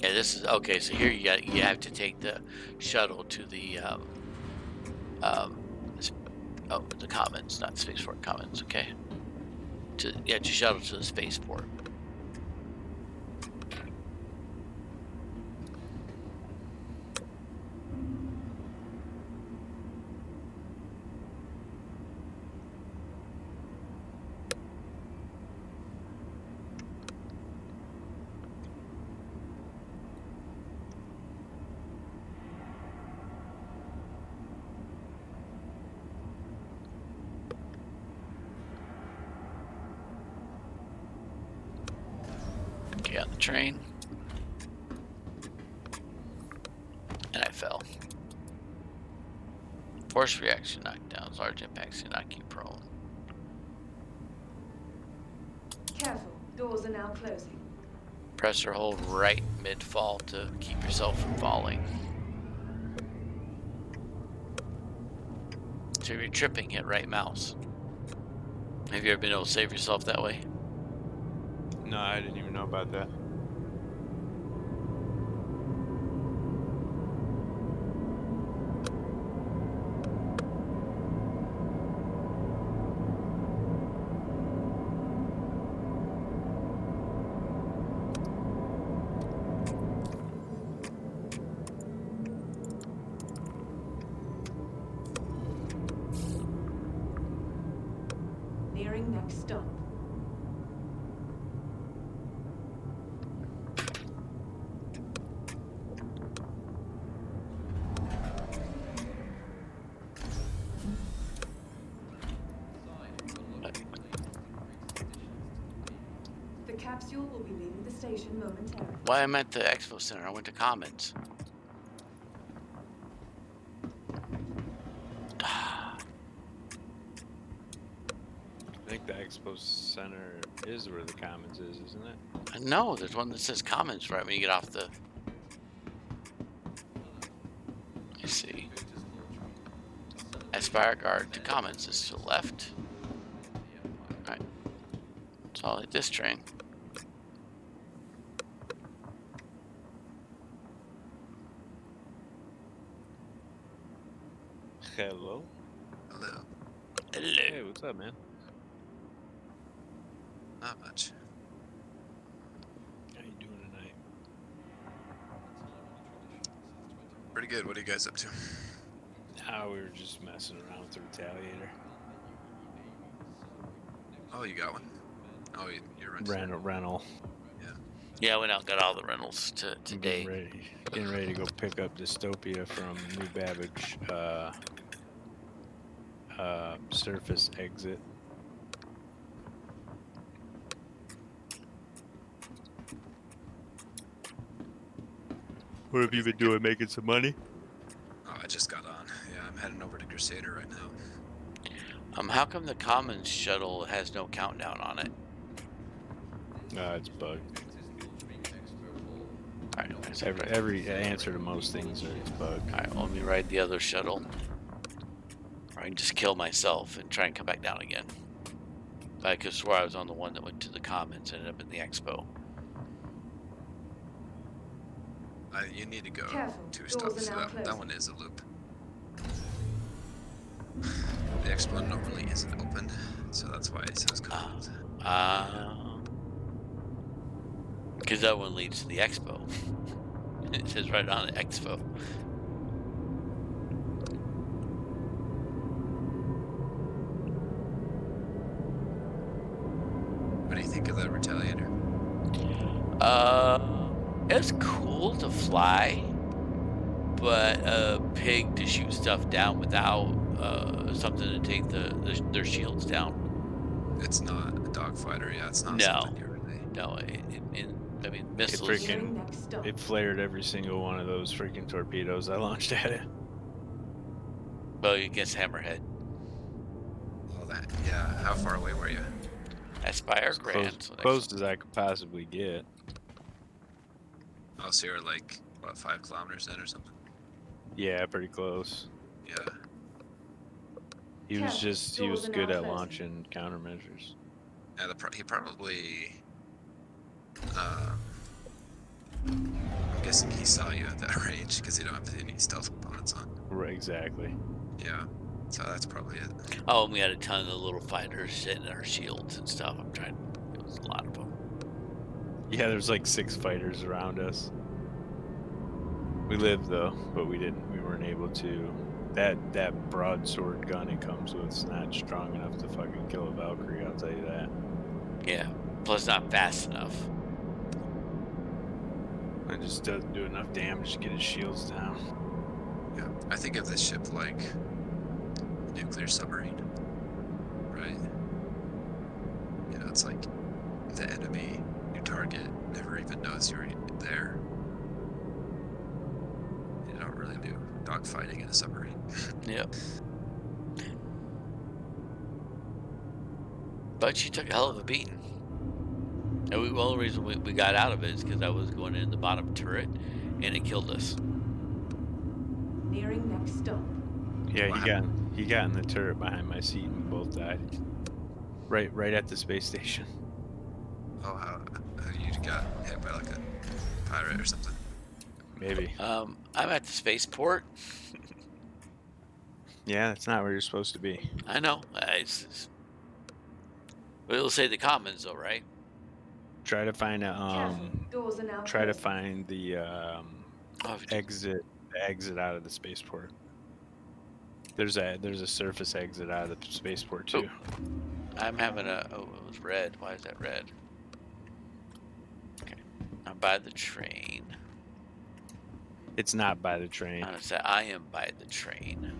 Yeah, this is okay. So here you have to take the shuttle to the the commons, not spaceport commons. Okay. To shuttle to the spaceport. Okay, on the train. And I fell. Force reaction knockdowns, large impacts can knock you prone. Careful, doors are now closing. Press or hold right mid-fall to keep yourself from falling. So if you're tripping, hit right mouse. Have you ever been able to save yourself that way? No, I didn't even know about that. Nearing next stop. The capsule will be leaving the station momentarily. Why I'm at the expo center? I went to Commons. I think the Expo Center is where the Commons is, isn't it? No, there's one that says Commons right when you get off the... Let's see. Aspire Guard to Commons is to the left. Alright. So I'll hit this train. Hello. Hello. Hello. Hey, what's up, man? Not much. How you doing tonight? Pretty good. What are you guys up to? Ah, we were just messing around with the Retaliator. Oh, you got one. Oh, you're renting. Rental. Yeah, I went out and got all the rentals today. Getting ready to go pick up Dystopia from New Babbage surface exit. What have you been doing? Making some money? Oh, I just got on. Yeah, I'm heading over to Crusader right now. How come the Commons shuttle has no countdown on it? It's bugged. Alright, Every answer to most things is bugged. Alright, let me ride the other shuttle. I can just kill myself and try and come back down again. I could swear I was on the one that went to the commons and ended up in the expo. You need to go Careful, to doors stuff. are So now that closing. one is a loop. The expo normally isn't open, so that's why it says commons. Because that one leads to the expo. It says right on the expo. What do you think of the Retaliator? It's cool to fly, but a pig to shoot stuff down without something to take their shields down. It's not a dogfighter, yeah. It's not No. something you really. No, I mean missiles. It flared every single one of those freaking torpedoes I launched at it. Well, against Hammerhead. All that. Yeah. How far away were you? That's by our As grand. So close as I could possibly get. Oh, so you're like what, 5 kilometers in or something? Yeah, pretty close. Yeah. He was Doors are good now at closing. launching countermeasures. Yeah. He probably. I'm guessing he saw you at that range because you don't have any stealth components on. Right, exactly. Yeah. So that's probably it. Oh, and we had a ton of the little fighters sitting in our shields and stuff. It was a lot of them. Yeah, there's like 6 fighters around us. We lived though, but we weren't able to. That broadsword gun it comes with is not strong enough to fucking kill a Valkyrie, I'll tell you that. Yeah. Plus, not fast enough. It just doesn't do enough damage to get his shields down. Yeah. I think of this ship like a nuclear submarine, right? You know, it's like the enemy, your target, never even knows you're there. You don't really do dogfighting in a submarine. Yep. But she took a hell of a beating. And the only reason we got out of it is because I was going in the bottom turret, and it killed us. Nearing next stop. Yeah, he got in the turret behind my seat and we both died. Right at the space station. Oh, how you got hit by like a pirate or something? Maybe. I'm at the spaceport. Yeah, that's not where you're supposed to be. I know. But it'll say the commons though, right? Try to find Doors are now try to closing. find the exit out of the spaceport. There's a surface exit out of the spaceport too. I'm having it was red. Why is that red? Okay. I'm by the train. It's not by the train. I am by the train.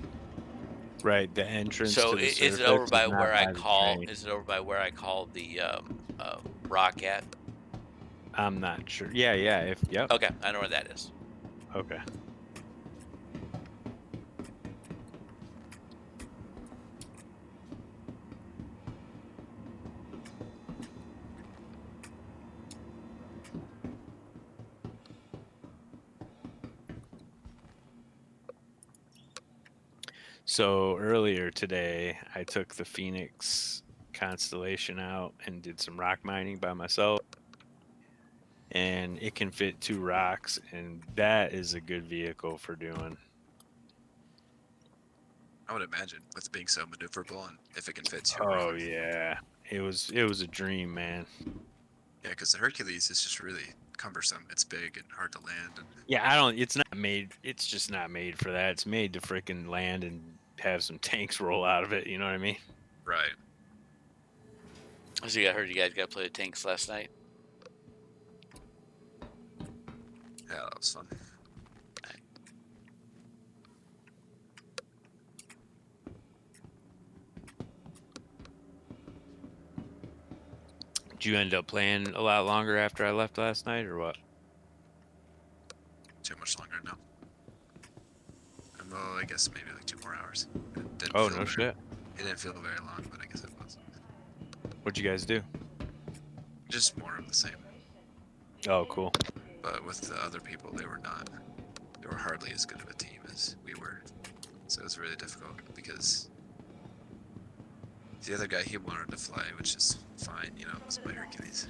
Right, the entrance So to the is surface it over by is not where I the call? train. Is it over by where I call the rock at? I'm not sure. Yeah, yep. Okay, I know where that is. Okay. So earlier today, I took the Phoenix constellation out and did some rock mining by myself. And it can fit 2 rocks, and that is a good vehicle for doing. I would imagine, with it being so maneuverable and if it can fit 2 Oh rocks. yeah, it was a dream, man. Yeah, because the Hercules is just really cumbersome. It's big and hard to land. And Yeah, it's just not made for that. It's made to freaking land and have some tanks roll out of it, you know what I mean? right. So I heard you guys got to play the tanks last night. Yeah, that was fun. Did you end up playing a lot longer after I left last night, or what? Too much longer now. Well, I guess maybe like 2 more hours. It didn't Oh, feel no very- shit. It didn't feel very long, but I guess it was. What'd you guys do? Just more of the same. Oh, cool. But with the other people, they were hardly as good of a team as we were. So it was really difficult because The other guy, he wanted to fly, which is fine, you know, it was my Hercules.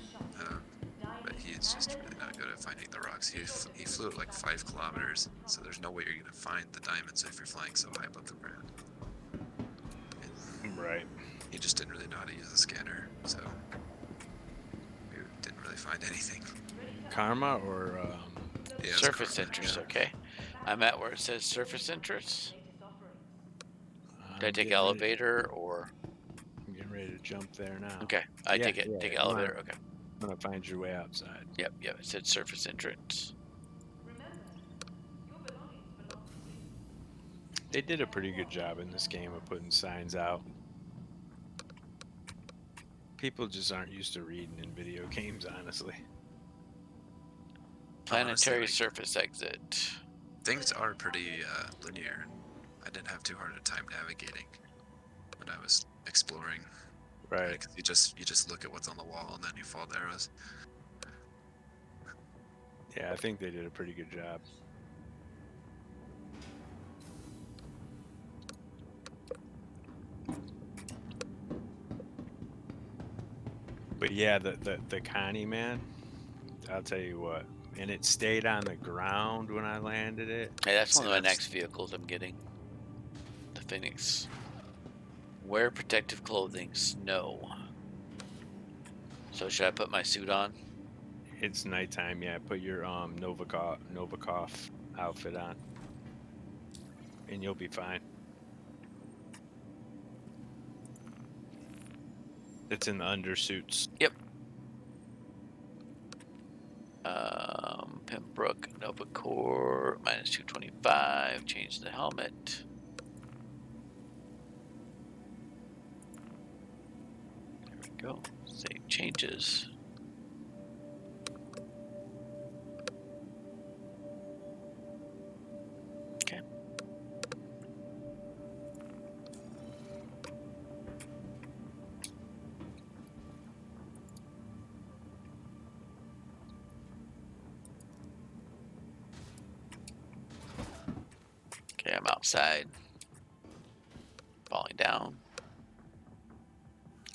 But he's just really not good at finding the rocks. He flew at like 5 kilometers, so there's no way you're gonna find the diamonds if you're flying so high above the ground. And Right. he just didn't really know how to use the scanner, so we didn't really find anything. Karma or Yeah, it's Surface Karma, interest, yeah. okay. I'm at where it says surface interest. I'm Did I take getting elevator or? I'm getting ready to jump there now. Okay, I Yeah, take it. yeah, Take come on. elevator. Okay. I'm gonna find your way outside. Yep. It said surface entrance. They did a pretty good job in this game of putting signs out. People just aren't used to reading in video games, honestly. Planetary like- surface exit. Things are pretty linear. I didn't have too hard a time navigating when I was exploring. Right. 'Cause you just look at what's on the wall and then you follow the arrows. Yeah, I think they did a pretty good job. But yeah, the Connie, man, I'll tell you what. And it stayed on the ground when I landed it. Hey, that's See, one of my that's- next vehicles I'm getting. The Phoenix. Wear protective clothing. Snow. So should I put my suit on? It's nighttime, yeah. Put your Novikov outfit on. And you'll be fine. It's in the undersuits. Yep. Pembroke, Nova Core, minus 225. Change the helmet. There we go. Save changes. Okay. Okay, I'm outside. Falling down.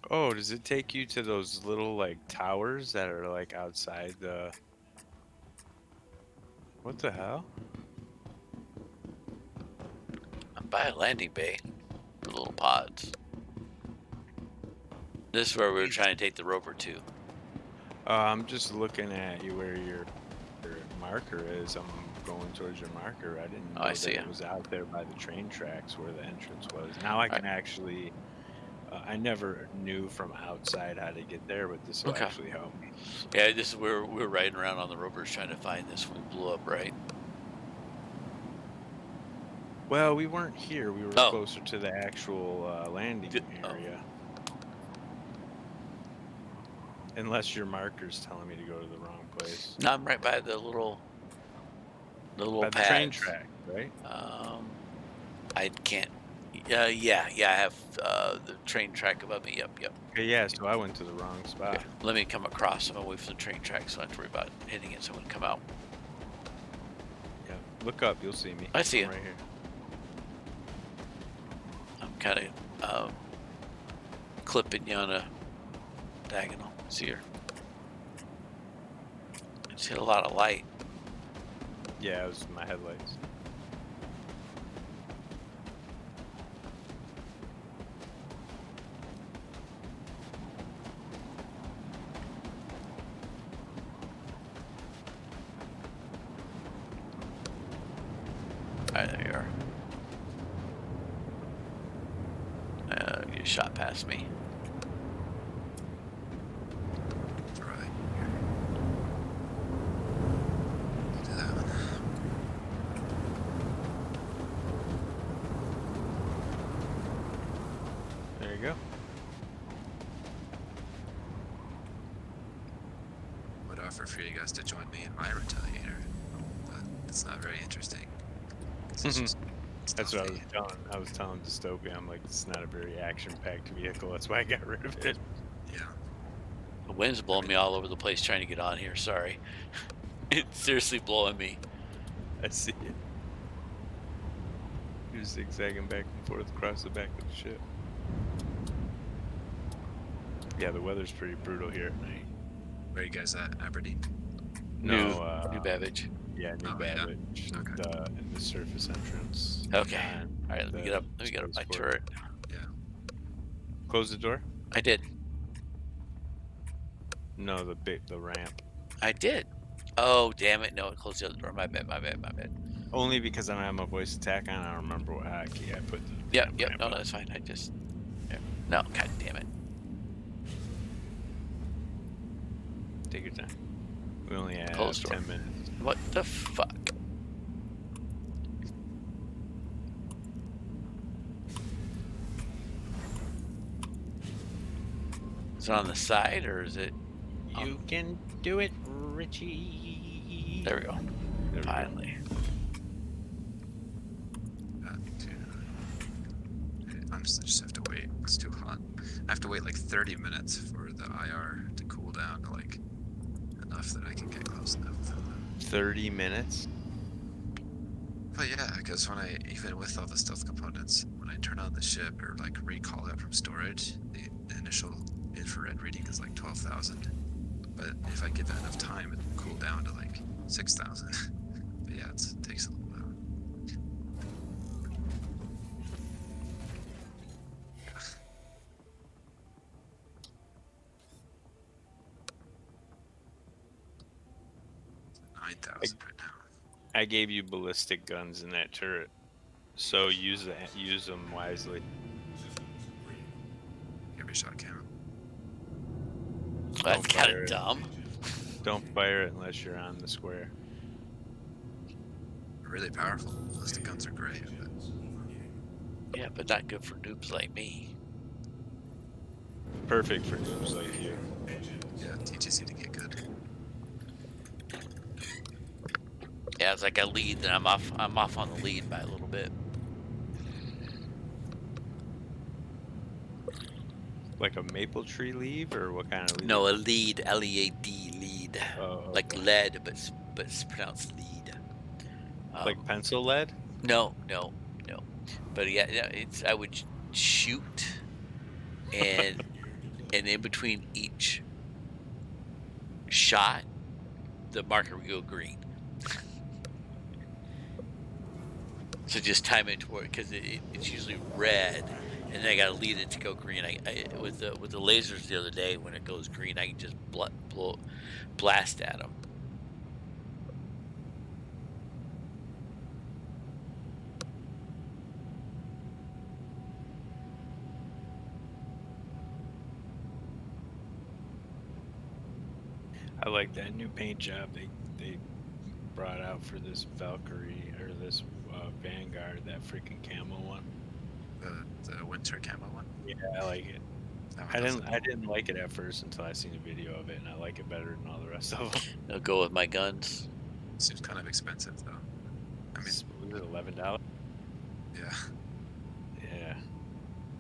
Oh, does it take you to those little like towers that are like outside the... What the hell? I'm by a landing bay. The little pods. This is where we were trying to take the rover to. I'm just looking at you where your marker is. I'm going towards your marker. I didn't know I that see it ya. was out there by the train tracks where the entrance was. Now I can actually... I never knew from outside how to get there, but this will Okay. actually help me. Yeah, this is where we were riding around on the rovers trying to find this when we blew up, right? Well, we weren't here. We were Oh. closer to the actual landing Oh. area. Unless your marker's telling me to go to the wrong place. No, I'm right by the little By the pads. train track, right? I can't. Yeah, I have the train track above me. Yep. Okay, yeah, so I went to the wrong spot. Okay. Let me come across. I'm away from the train track, so I don't have to worry about hitting it. So I'm gonna come out. Yeah, look up, you'll see me. I see I'm it. right here. I'm kind of clipping you on a diagonal. See here. I just hit a lot of light. Yeah, it was my headlights. Alright, there you are. You shot past me. Right. Do that one. There you go. Would offer for you guys to join me in my Retaliator, but it's not very interesting. 'Cause it's just That's what I was stuffy. telling. I was telling Dystopia. I'm like, it's not a very action-packed vehicle. That's why I got rid of it. Yeah. The wind's blowing me all over the place trying to get on here. Sorry. It's seriously blowing me. I see it. You're zigzagging back and forth across the back of the ship. Yeah, the weather's pretty brutal here at night. Where are you guys at? Aberdeen? No, New Babbage. yeah, New Oh, yeah. Babbage, Okay. the surface entrance. Okay. on All right, let me the get up. Let me get up my spaceport. turret. Yeah. Close the door. I did. No, the ramp. I did. Oh, damn it! No, it closed the other door. My bad. My bad. My bad. Only because I don't have my voice attack on. I don't remember what hotkey I put. The Yep. damn Yep. ramp No, on. no, that's fine. I just. Yeah. No, god damn it. Take your time. We only have Close door. 10 minutes. What the fuck? Is it on the side or is it? You can do it, Richie. There we go. There we go. Finally. I just have to wait. It's too hot. I have to wait like 30 minutes for the IR to cool down to like enough that I can get close enough. 30 minutes? But yeah, because when even with all the stealth components, when I turn on the ship or like recall it from storage, the initial infrared reading is like 12,000. But if I give it enough time, it will cool down to like 6,000. But yeah, it takes a little while. Yeah. 9,000 right now. I gave you ballistic guns in that turret, so use them wisely. Give me a shot cam. That's Don't kind fire of it. dumb. Don't fire it unless you're on the square. Really powerful. Ballistic guns are great. But Yeah, but not good for noobs like me. Perfect for noobs like you. yeah, it teaches you to get good. Yeah, it's like I lead, then I'm off on the lead by a little bit. Like a maple tree leaf, or what kind of leaf? No, a lead, L-E-A-D, lead. Oh, Like okay. lead, but it's pronounced lead. Like pencil lead? No. But yeah, it's I would shoot, and in between each shot, the marker would go green. So just time it toward, because it's usually red, and then I gotta lead it to go green. I with the lasers the other day, when it goes green, I can just blast at them. I like that new paint job they brought out for this Valkyrie or this Vanguard, that freaking camo one. The winter camo one. Yeah, I like it. That one I does didn't like it at first until I seen a video of it, and I like it better than all the rest of them. I'll go with my guns. Seems kind of expensive though. I mean, Was it $11? yeah.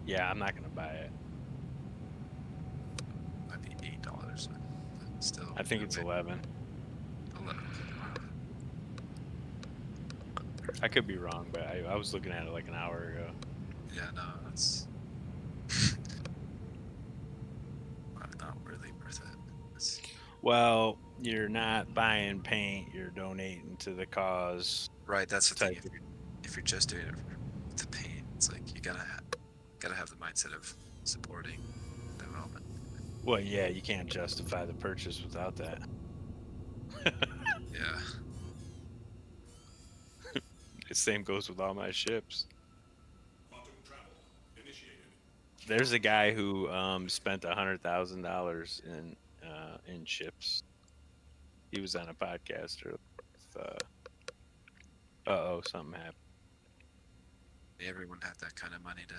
Yeah, I'm not gonna buy it. Might be $8, but still. I think it's 11. 11. I could be wrong, but I was looking at it like an hour ago. Yeah, no, that's not really worth it. Well, you're not buying paint; you're donating to the cause. Right, that's the thing. Type. If you're just doing it with the paint, it's like you gotta have the mindset of supporting development. Well, yeah, you can't justify the purchase without that. Yeah. The same goes with all my ships. Quantum travel initiated. There's a guy who spent $100,000 in ships. He was on a podcast with, something happened. Everyone had that kind of money to.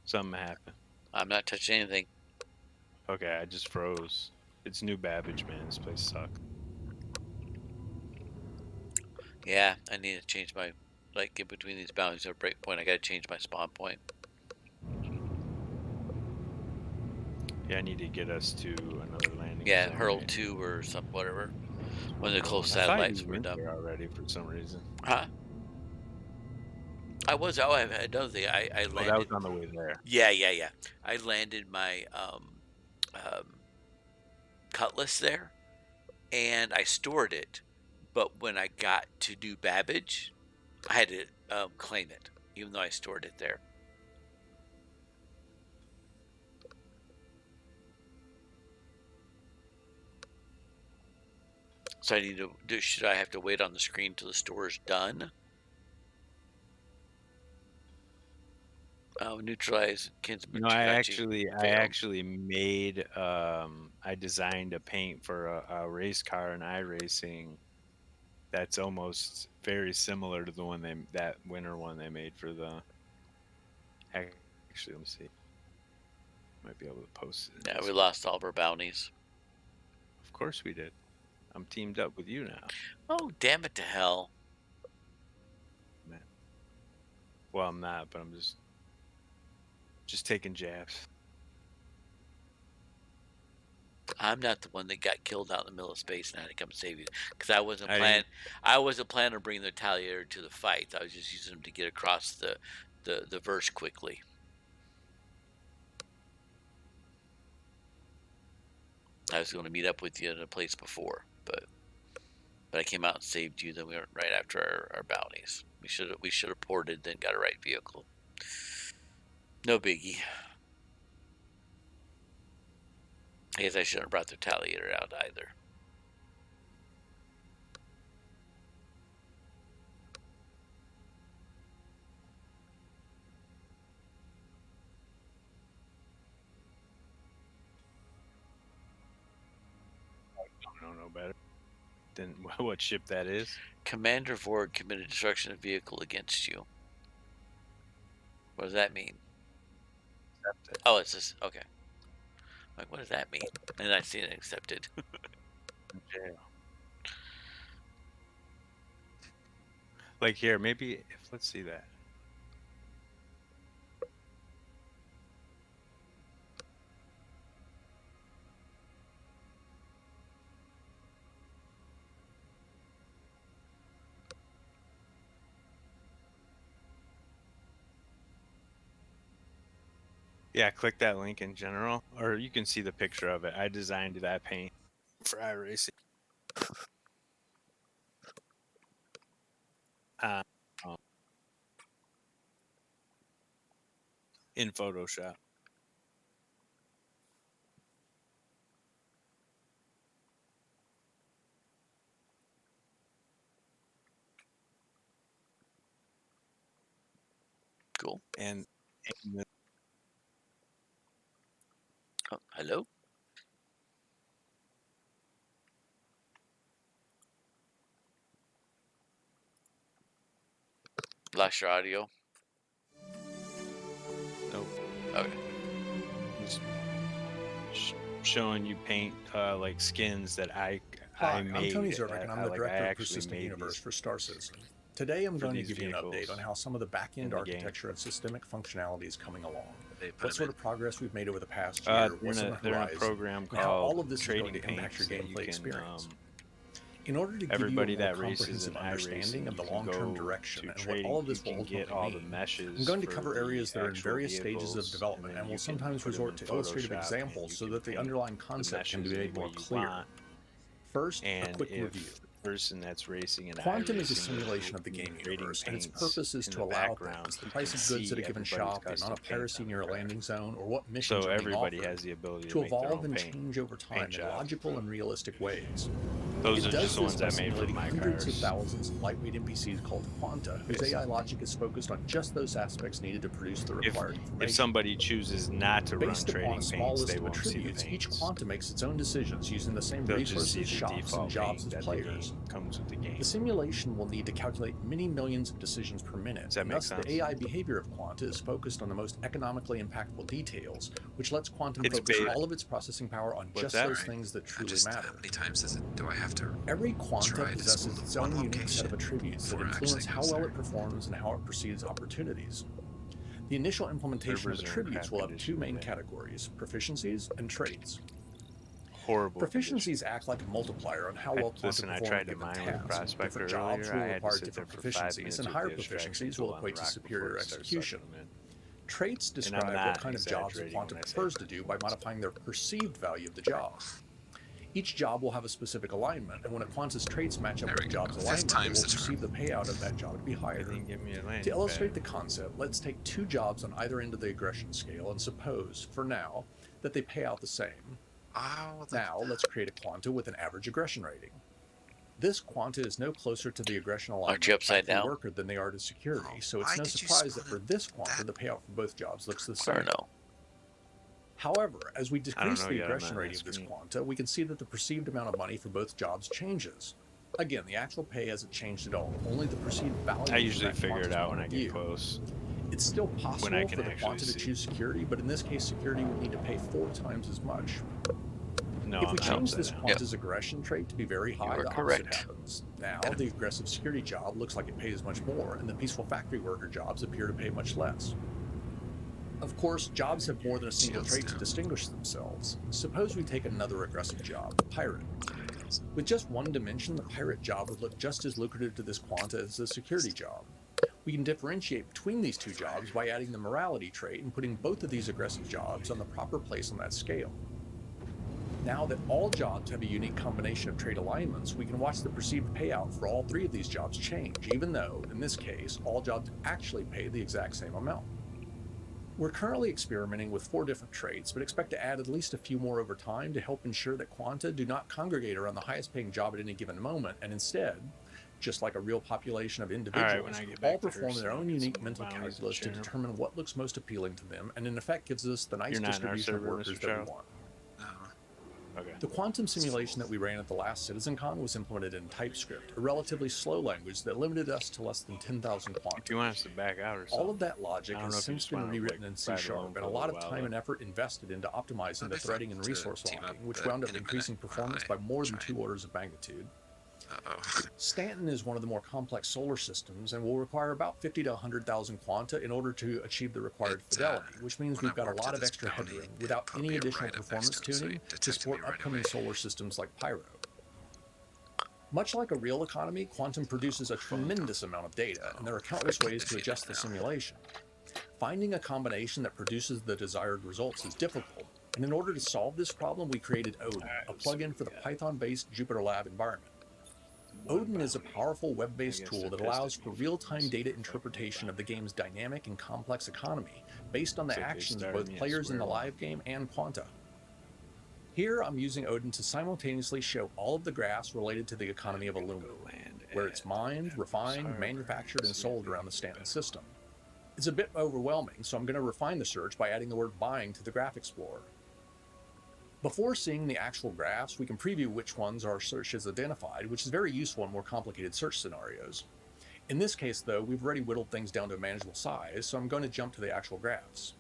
Something happened. I'm not touching anything. Okay, I just froze. It's New Babbage, man. This place sucks. Yeah, I need to change my, like, in between these boundaries or break point, I gotta change my spawn point. Yeah, I need to get us to another landing. Yeah, zone, hurl right? 2 or some whatever. When the close I thought satellites you were went done. there already for some reason. Huh? I was. Oh, I had another thing. I landed. Oh, that was on the way there. Yeah. I landed my cutlass there, and I stored it. But when I got to do Babbage, I had to claim it, even though I stored it there. So I need to do. Should I have to wait on the screen till the store is done? Neutralize Kinsman. No, I actually made I designed a paint for a race car in iRacing that's almost very similar to the one that winter one they made for the. Actually, let me see. Might be able to post it. Yeah, we lost all of our bounties. Of course we did. I'm teamed up with you now. Oh, damn it to hell. Man. Well, I'm not, but I'm just taking jabs. I'm not the one that got killed out in the middle of space and I had to come save you, because I wasn't planning on bringing the Retaliator to the fight. I was just using them to get across the verse quickly. I was going to meet up with you in a place before, but I came out and saved you. Then we went right after our bounties. We should have ported, then got a right vehicle. No biggie. I guess I shouldn't have brought the Retaliator out either. I don't know better than what ship that is. Commander Vord committed destruction of vehicle against you. What does that mean? Accepted. Oh, it's this. Okay. Like, what does that mean? And I see it accepted. Jail. Like here, maybe if let's see that. Yeah, click that link in general, or you can see the picture of it. I designed that paint for iRacing. In Photoshop. Cool. And oh, hello? Lost your audio? Nope. Okay. Just showing you paint like skins that I made. I'm Tony Zervik, and I'm the director of Persistent made Universe for Star Citizen. Today I'm going to give you an update on how some of the back-end architecture and systemic functionality is coming along, what sort of progress we've made over the past year, what's on the horizon, program and how all of this is going to impact your gameplay experience. In order to give you a more comprehensive understanding of the long-term direction and what all of this will ultimately mean, I'm going to cover areas that are in various stages of development and will sometimes resort to illustrative examples so that the underlying concept can be made more clear. First, a quick review. Person that's racing in Quantum is a simulation of the game universe, and its purpose is to allow things, the price of goods at a given shop, the amount of piracy near a landing zone, or what missions are being offered, has the ability to evolve and change over time in logical and realistic ways. Those it are does just the ones this by I made for simulating my hundreds cars. of thousands of lightweight NPCs called Quanta, whose AI logic is focused on just those aspects needed to produce the required information. If somebody chooses not to run Based upon trading a small paints, list they of won't see the attributes, each paints. Quanta makes its own decisions using the same They'll just see resources, the shops, and default jobs paint as that the players. game comes with the game. The simulation will need to calculate many millions of decisions per minute, Does that and make thus sense? the AI behavior of Quanta is focused on the most economically impactful details, which lets Quantum It's focus beta. all of its processing power on What's just that? those things that truly matter. How many times do I have to Every Quanta try to possesses school its to one own unique set of location attributes that before it influence actually how goes well there? it performs and how it perceives opportunities. The initial implementation of Rivers are in attributes crap will have two main condition today. categories, proficiencies and traits. Horrible. Proficiencies act like a multiplier on how well Quanta Listen, I performs tried a to given mine with task. Prospector Different jobs earlier. will I had to require sit there different for 5 proficiencies, minutes and with higher the extraction proficiencies tool will on equate the to rock superior before it started execution. sucking them in. Traits describe what kind of jobs a quanta prefers to do by modifying their perceived value of the job. Each job will have a specific alignment, and when a quanta's traits match up with the job's alignment, it will perceive the payout of that job to be higher. To illustrate the concept, let's take two jobs on either end of the aggression scale and suppose, for now, that they pay out the same. Now, let's create a quanta with an average aggression rating. This quanta is no closer to the aggression alignment of the worker than they are to security, so it's no surprise that for this quanta, the payout for both jobs looks the same. However, as we decrease the aggression rating of this quanta, we can see that the perceived amount of money for both jobs changes. Again, the actual pay hasn't changed at all, only the perceived value. I usually figure it out when I get close. It's still possible for the quanta to choose security, but in this case, security would need to pay 4 times as much. If we change this quanta's aggression trait to be very high, the opposite happens. Now, the aggressive security job looks like it pays much more, and the peaceful factory worker jobs appear to pay much less. Of course, jobs have more than a single trait to distinguish themselves. Suppose we take another aggressive job, pirate. With just one dimension, the pirate job would look just as lucrative to this quanta as the security job. We can differentiate between these two jobs by adding the morality trait and putting both of these aggressive jobs on the proper place on that scale. Now that all jobs have a unique combination of trait alignments, we can watch the perceived payout for all 3 of these jobs change, even though, in this case, all jobs actually pay the exact same amount. We're currently experimenting with 4 different traits, but expect to add at least a few more over time to help ensure that quanta do not congregate around the highest paying job at any given moment, and instead, just like a real population of individuals, all perform their own unique mental calculus to determine what looks most appealing to them, and in effect gives us the nice distribution of workers that we want. The quantum simulation that we ran at the last CitizenCon was implemented in TypeScript, a relatively slow language that limited us to less than 10,000 quanta. If you want us to back out or something. All of that logic has since been rewritten in C#, and a lot of time and effort invested into optimizing the threading and resource locking, which wound up increasing performance by more than 2 orders of magnitude. Stanton is one of the more complex solar systems and will require about 50 to 100,000 quanta in order to achieve the required fidelity, which means we've got a lot of extra headroom without any additional performance tuning to support upcoming solar systems like Pyro. Much like a real economy, quantum produces a tremendous amount of data, and there are countless ways to adjust the simulation. Finding a combination that produces the desired results is difficult, and in order to solve this problem, we created Odin, a plugin for the Python-based JupyterLab environment. Odin is a powerful web-based tool that allows for real-time data interpretation of the game's dynamic and complex economy based on the actions of both players in the live game and quanta. Here I'm using Odin to simultaneously show all of the graphs related to the economy of aluminum, where it's mined, refined, manufactured, and sold around the Stanton system. It's a bit overwhelming, so I'm going to refine the search by adding the word buying to the Graph Explorer. Before seeing the actual graphs, we can preview which ones our search has identified, which is very useful in more complicated search scenarios. In this case, though, we've already whittled things down to a manageable size, so I'm going to jump to the actual graphs.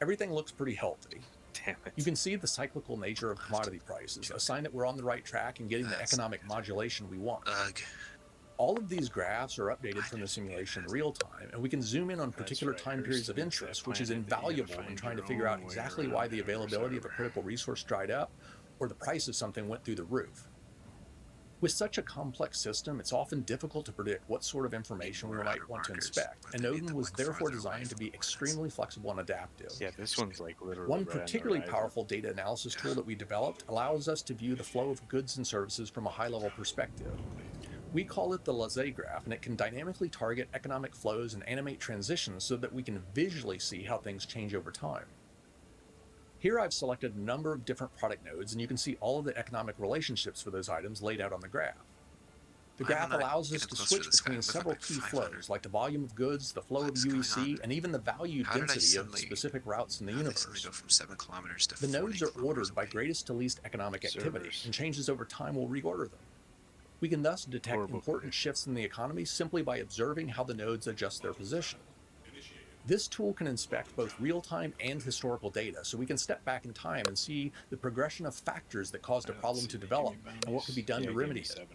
Everything looks pretty healthy. Damn it. You can see the cyclical nature of commodity prices, a sign that we're on the right track and getting the economic modulation we want. All of these graphs are updated from the simulation in real time, and we can zoom in on particular time periods of interest, which is invaluable when trying to figure out exactly why the availability of a critical resource dried up, or the price of something went through the roof. With such a complex system, it's often difficult to predict what sort of information we might want to inspect, and Odin was therefore designed to be extremely flexible and adaptive. Yeah, this one's like literally One particularly powerful data analysis tool that we developed allows us to view the flow of goods and services from a high-level perspective. We call it the Lazé graph, and it can dynamically target economic flows and animate transitions so that we can visually see how things change over time. Here I've selected a number of different product nodes, and you can see all of the economic relationships for those items laid out on the graph. The graph allows us to switch between several key flows, like the volume of goods, the flow of UEC, and even the value density of specific routes in the universe. The nodes are ordered by greatest to least economic activity, and changes over time will reorder them. We can thus detect important shifts in the economy simply by observing how the nodes adjust their position. This tool can inspect both real-time and historical data, so we can step back in time and see the progression of factors that caused a problem to develop and what could be done to remedy it.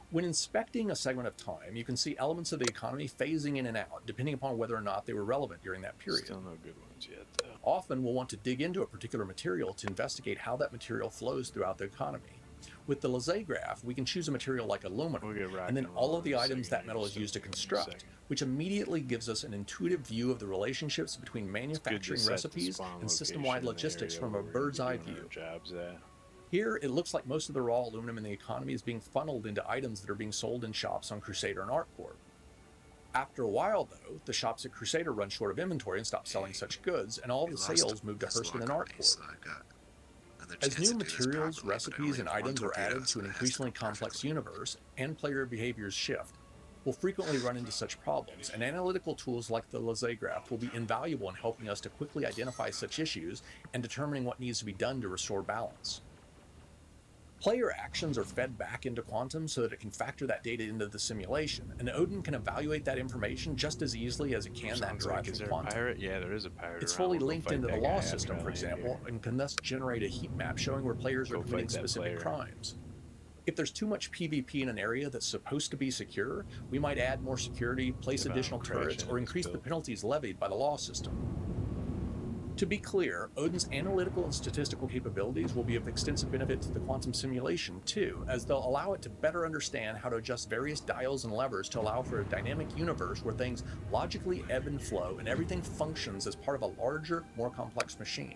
When inspecting a segment of time, you can see elements of the economy phasing in and out, depending upon whether or not they were relevant during that period. Still no good ones yet, though. Often we'll want to dig into a particular material to investigate how that material flows throughout the economy. With the Lazé graph, we can choose a material like aluminum, and then all of the items that metal is used to construct, which immediately gives us an intuitive view of the relationships between manufacturing recipes and system-wide logistics from a bird's-eye view. Here, it looks like most of the raw aluminum in the economy is being funneled into items that are being sold in shops on Crusader and ArcCorp. After a while, though, the shops at Crusader run short of inventory and stop selling such goods, and all of the sales move to Hurston and ArcCorp. As new materials, recipes, and items are added to an increasingly complex universe, and player behaviors shift, we'll frequently run into such problems, and analytical tools like the Lazé graph will be invaluable in helping us to quickly identify such issues and determining what needs to be done to restore balance. Player actions are fed back into Quantum so that it can factor that data into the simulation, and Odin can evaluate that information just as easily as it can that derived from Quantum. Pirate? Yeah, there is a pirate. It's fully linked into the law system, for example, and can thus generate a heat map showing where players are committing specific crimes. If there's too much PvP in an area that's supposed to be secure, we might add more security, place additional turrets, or increase the penalties levied by the law system. To be clear, Odin's analytical and statistical capabilities will be of extensive benefit to the quantum simulation too, as they'll allow it to better understand how to adjust various dials and levers to allow for a dynamic universe where things logically ebb and flow and everything functions as part of a larger, more complex machine.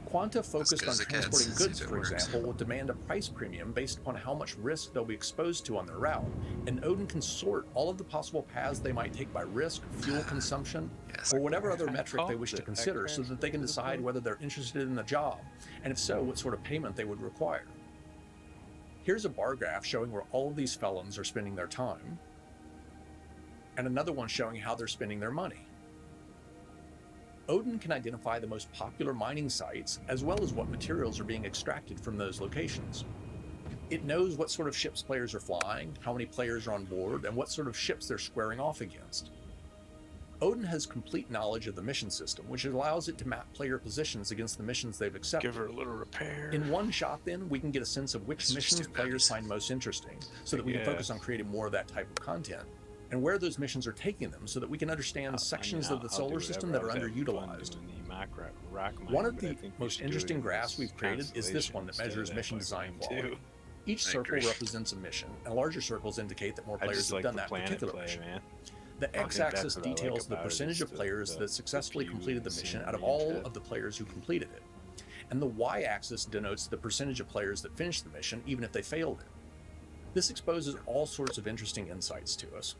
Quanta focused on transporting goods, for example, will demand a price premium based upon how much risk they'll be exposed to on their route, and Odin can sort all of the possible paths they might take by risk, fuel consumption, or whatever other metric they wish to consider so that they can decide whether they're interested in the job, and if so, what sort of payment they would require. Here's a bar graph showing where all of these felons are spending their time, and another one showing how they're spending their money. Odin can identify the most popular mining sites, as well as what materials are being extracted from those locations. It knows what sort of ships players are flying, how many players are on board, and what sort of ships they're squaring off against. Odin has complete knowledge of the mission system, which allows it to map player positions against the missions they've accepted. Give her a little repair. In one shot, then, we can get a sense of which missions players find most interesting, so that we can focus on creating more of that type of content, and where those missions are taking them so that we can understand sections of the solar system that are underutilized. One of the most interesting graphs we've created is this one that measures mission design quality. Each circle represents a mission, and larger circles indicate that more players have done that particular mission. The x-axis details the percentage of players that successfully completed the mission out of all of the players who completed it. And the y-axis denotes the percentage of players that finished the mission even if they failed it. This exposes all sorts of interesting insights to us.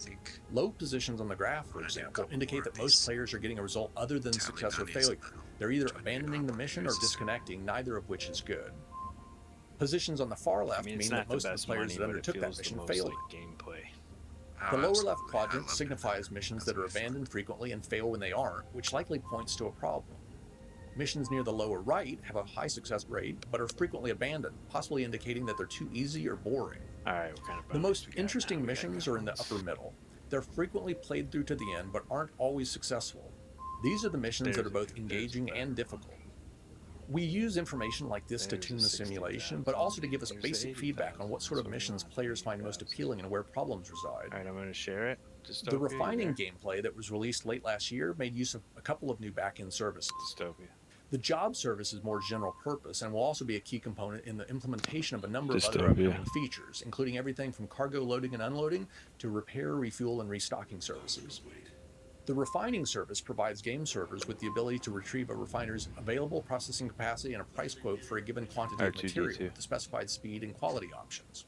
Low positions on the graph, for example, indicate that most players are getting a result other than success or failure. They're either abandoning the mission or disconnecting, neither of which is good. Positions on the far left mean that most of the players that undertook that mission failed it. The lower left quadrant signifies missions that are abandoned frequently and fail when they aren't, which likely points to a problem. Missions near the lower right have a high success rate, but are frequently abandoned, possibly indicating that they're too easy or boring. The most interesting missions are in the upper middle. They're frequently played through to the end, but aren't always successful. These are the missions that are both engaging and difficult. We use information like this to tune the simulation, but also to give us basic feedback on what sort of missions players find most appealing and where problems reside. Alright, I'm going to share it. The refining gameplay that was released late last year made use of a couple of new back-end services. The job service is more general purpose and will also be a key component in the implementation of a number of other upcoming features, including everything from cargo loading and unloading to repair, refuel, and restocking services. The refining service provides game servers with the ability to retrieve a refiner's available processing capacity and a price quote for a given quantity of material with the specified speed and quality options.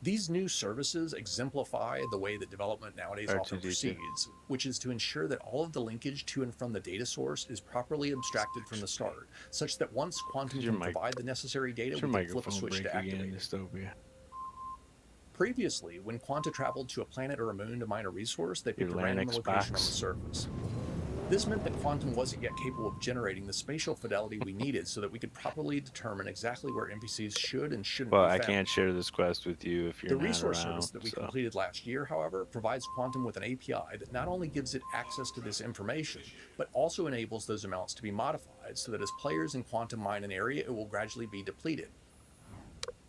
These new services exemplify the way that development nowadays often proceeds, which is to ensure that all of the linkage to and from the data source is properly abstracted from the start, such that once Quantum can provide the necessary data, we can flip a switch to activate it. Previously, when Quanta traveled to a planet or a moon to mine a resource, they picked a random location on the surface. This meant that Quantum wasn't yet capable of generating the spatial fidelity we needed so that we could properly determine exactly where NPCs should and shouldn't be found. I can't share this quest with you if you're not around. The resource service that we completed last year, however, provides Quantum with an API that not only gives it access to this information, but also enables those amounts to be modified so that as players in Quantum mine an area, it will gradually be depleted.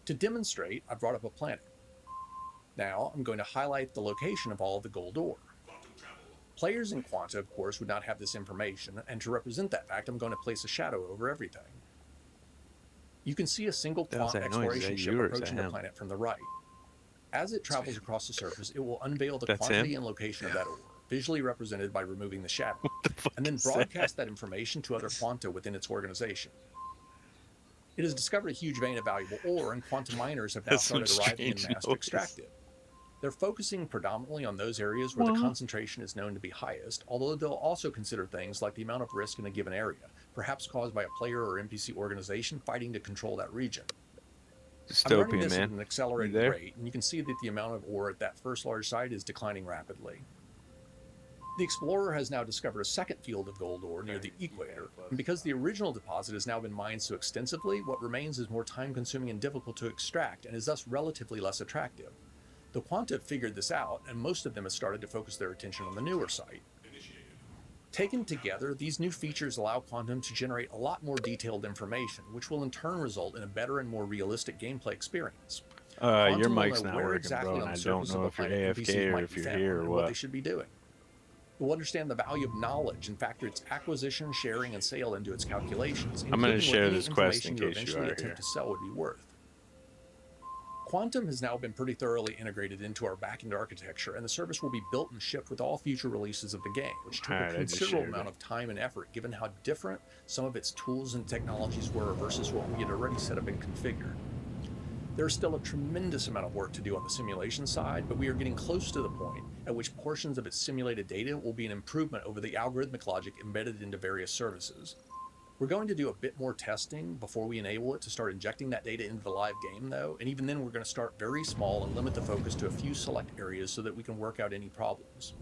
To demonstrate, I brought up a planet. Now, I'm going to highlight the location of all of the gold ore. Players in Quanta, of course, would not have this information, and to represent that fact, I'm going to place a shadow over everything. You can see a single Quanta exploration ship approaching the planet from the right. As it travels across the surface, it will unveil the quantity and location of that ore, visually represented by removing the shadow, and then broadcast that information to other quanta within its organization. It has discovered a huge vein of valuable ore, and quantum miners have now started arriving in mass to extract it. They're focusing predominantly on those areas where the concentration is known to be highest, although they'll also consider things like the amount of risk in a given area, perhaps caused by a player or NPC organization fighting to control that region. I'm running this at an accelerated rate, and you can see that the amount of ore at that first large site is declining rapidly. The explorer has now discovered a second field of gold ore near the equator, and because the original deposit has now been mined so extensively, what remains is more time-consuming and difficult to extract, and is thus relatively less attractive. The quanta have figured this out, and most of them have started to focus their attention on the newer site. Taken together, these new features allow Quantum to generate a lot more detailed information, which will in turn result in a better and more realistic gameplay experience. Your mic's not working, bro, and I don't know if you're AFK or if you're here or what they should be doing. It will understand the value of knowledge and factor its acquisition, sharing, and sale into its calculations. I'm going to share this quest in case you eventually are attempt here. to sell would be worth. Quantum has now been pretty thoroughly integrated into our backend architecture, and the service will be built and shipped with all future releases of the game, which took a considerable amount of time and effort given how different some of its tools and technologies were versus what we had already set up and configured. There is still a tremendous amount of work to do on the simulation side, but we are getting close to the point at which portions of its simulated data will be an improvement over the algorithmic logic embedded into various services. We're going to do a bit more testing before we enable it to start injecting that data into the live game, though, and even then we're going to start very small and limit the focus to a few select areas so that we can work out any problems.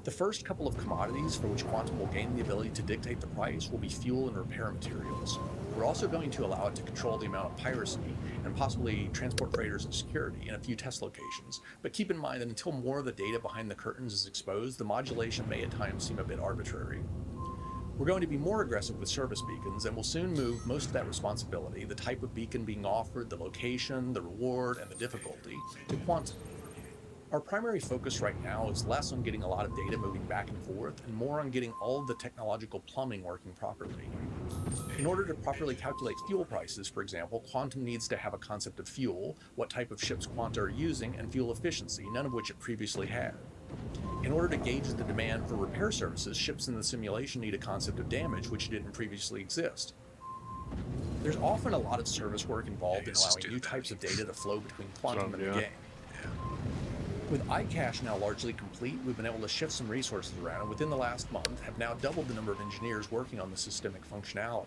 The first couple of commodities for which Quantum will gain the ability to dictate the price will be fuel and repair materials. We're also going to allow it to control the amount of piracy and possibly transport freighters and security in a few test locations, but keep in mind that until more of the data behind the curtains is exposed, the modulation may at times seem a bit arbitrary. We're going to be more aggressive with service beacons, and we'll soon move most of that responsibility, the type of beacon being offered, the location, the reward, and the difficulty, to Quantum. Our primary focus right now is less on getting a lot of data moving back and forth, and more on getting all of the technological plumbing working properly. In order to properly calculate fuel prices, for example, Quantum needs to have a concept of fuel, what type of ships Quanta are using, and fuel efficiency, none of which it previously had. In order to gauge the demand for repair services, ships in the simulation need a concept of damage, which didn't previously exist. There's often a lot of service work involved in allowing new types of data to flow between Quantum and the game. With iCache now largely complete, we've been able to shift some resources around, and within the last month have now doubled the number of engineers working on the systemic functionality.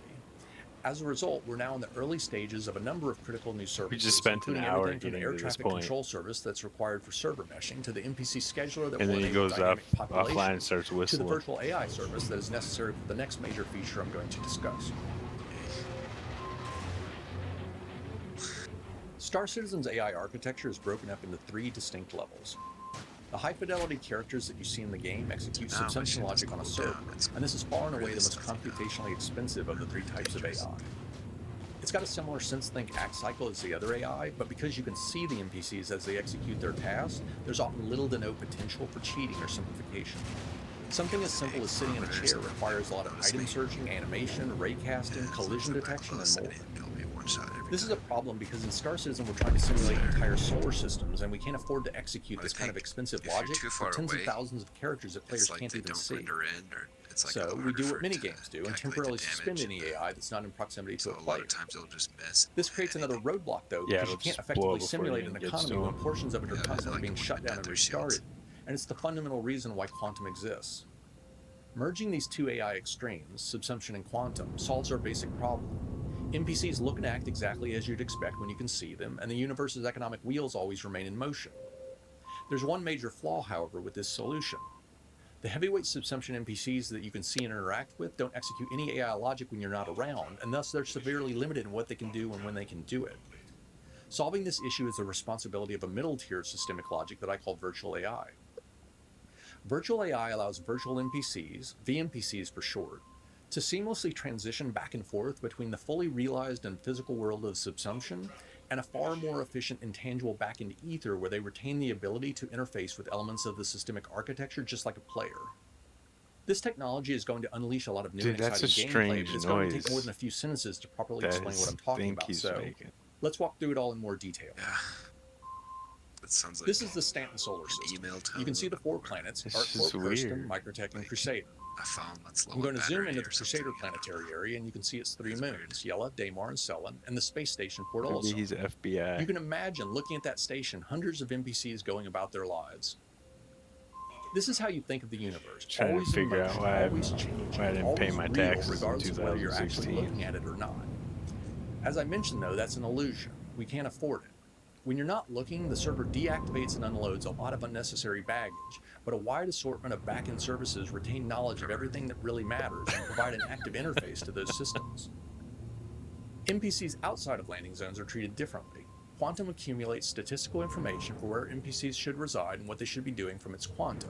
As a result, we're now in the early stages of a number of critical new services. We just spent an hour from the getting air to this traffic point. control service that's required for server meshing, to the NPC scheduler that And will then he enable goes dynamic offline population, and starts to the whistling. virtual AI service that is necessary for the next major feature I'm going to discuss. Star Citizen's AI architecture is broken up into 3 distinct levels. The high-fidelity characters that you see in the game execute subsumption logic on a server, and this is far and away the most computationally expensive of the 3 types of AI. It's got a similar sense-think-act cycle as the other AI, but because you can see the NPCs as they execute their tasks, there's often little to no potential for cheating or simplification. Something as simple as sitting in a chair requires a lot of item searching, animation, raycasting, collision detection, and more. This is a problem because in Star Citizen we're trying to simulate entire solar systems, and we can't afford to execute this kind of expensive logic for tens of thousands of characters that players can't even see. So we do what minigames do and temporarily suspend any AI that's not in proximity to a player. This creates another roadblock though, because you can't effectively simulate an economy when portions of it are constantly being shut down and restarted, and it's the fundamental reason why Quantum exists. Merging these 2 AI extremes, subsumption and Quantum, solves our basic problem. NPCs look and act exactly as you'd expect when you can see them, and the universe's economic wheels always remain in motion. There's one major flaw, however, with this solution. The heavyweight subsumption NPCs that you can see and interact with don't execute any AI logic when you're not around, and thus they're severely limited in what they can do and when they can do it. Solving this issue is the responsibility of a middle tier of systemic logic that I call virtual AI. Virtual AI allows virtual NPCs, VNPCs for short, to seamlessly transition back and forth between the fully realized and physical world of subsumption and a far more efficient intangible back-end ether where they retain the ability to interface with elements of the systemic architecture just like a player. This technology is going to unleash a lot of new and exciting gameplay, but it's going to take more than a few sentences to properly explain what I'm talking about, so let's walk through it all in more detail. That sounds like This is the Stanton solar system. You can see the 4 planets, Artport, Kirsten, Microtech, and Crusader. I'm going to zoom into the Crusader planetary area, and you can see its 3 moons, Yela, Daymar, and Cellin, and the space station Port Olisar. Maybe he's FBI. You can imagine looking at that station, hundreds of NPCs going about their lives. This is how you think of the universe. Trying always to figure out why always changing, I didn't pay my taxes in regardless of whether you're actually 2016. looking at it or not. As I mentioned, though, that's an illusion. We can't afford it. When you're not looking, the server deactivates and unloads a lot of unnecessary baggage, but a wide assortment of backend services retain knowledge of everything that really matters and provide an active interface to those systems. NPCs outside of landing zones are treated differently. Quantum accumulates statistical information for where NPCs should reside and what they should be doing from its quanta,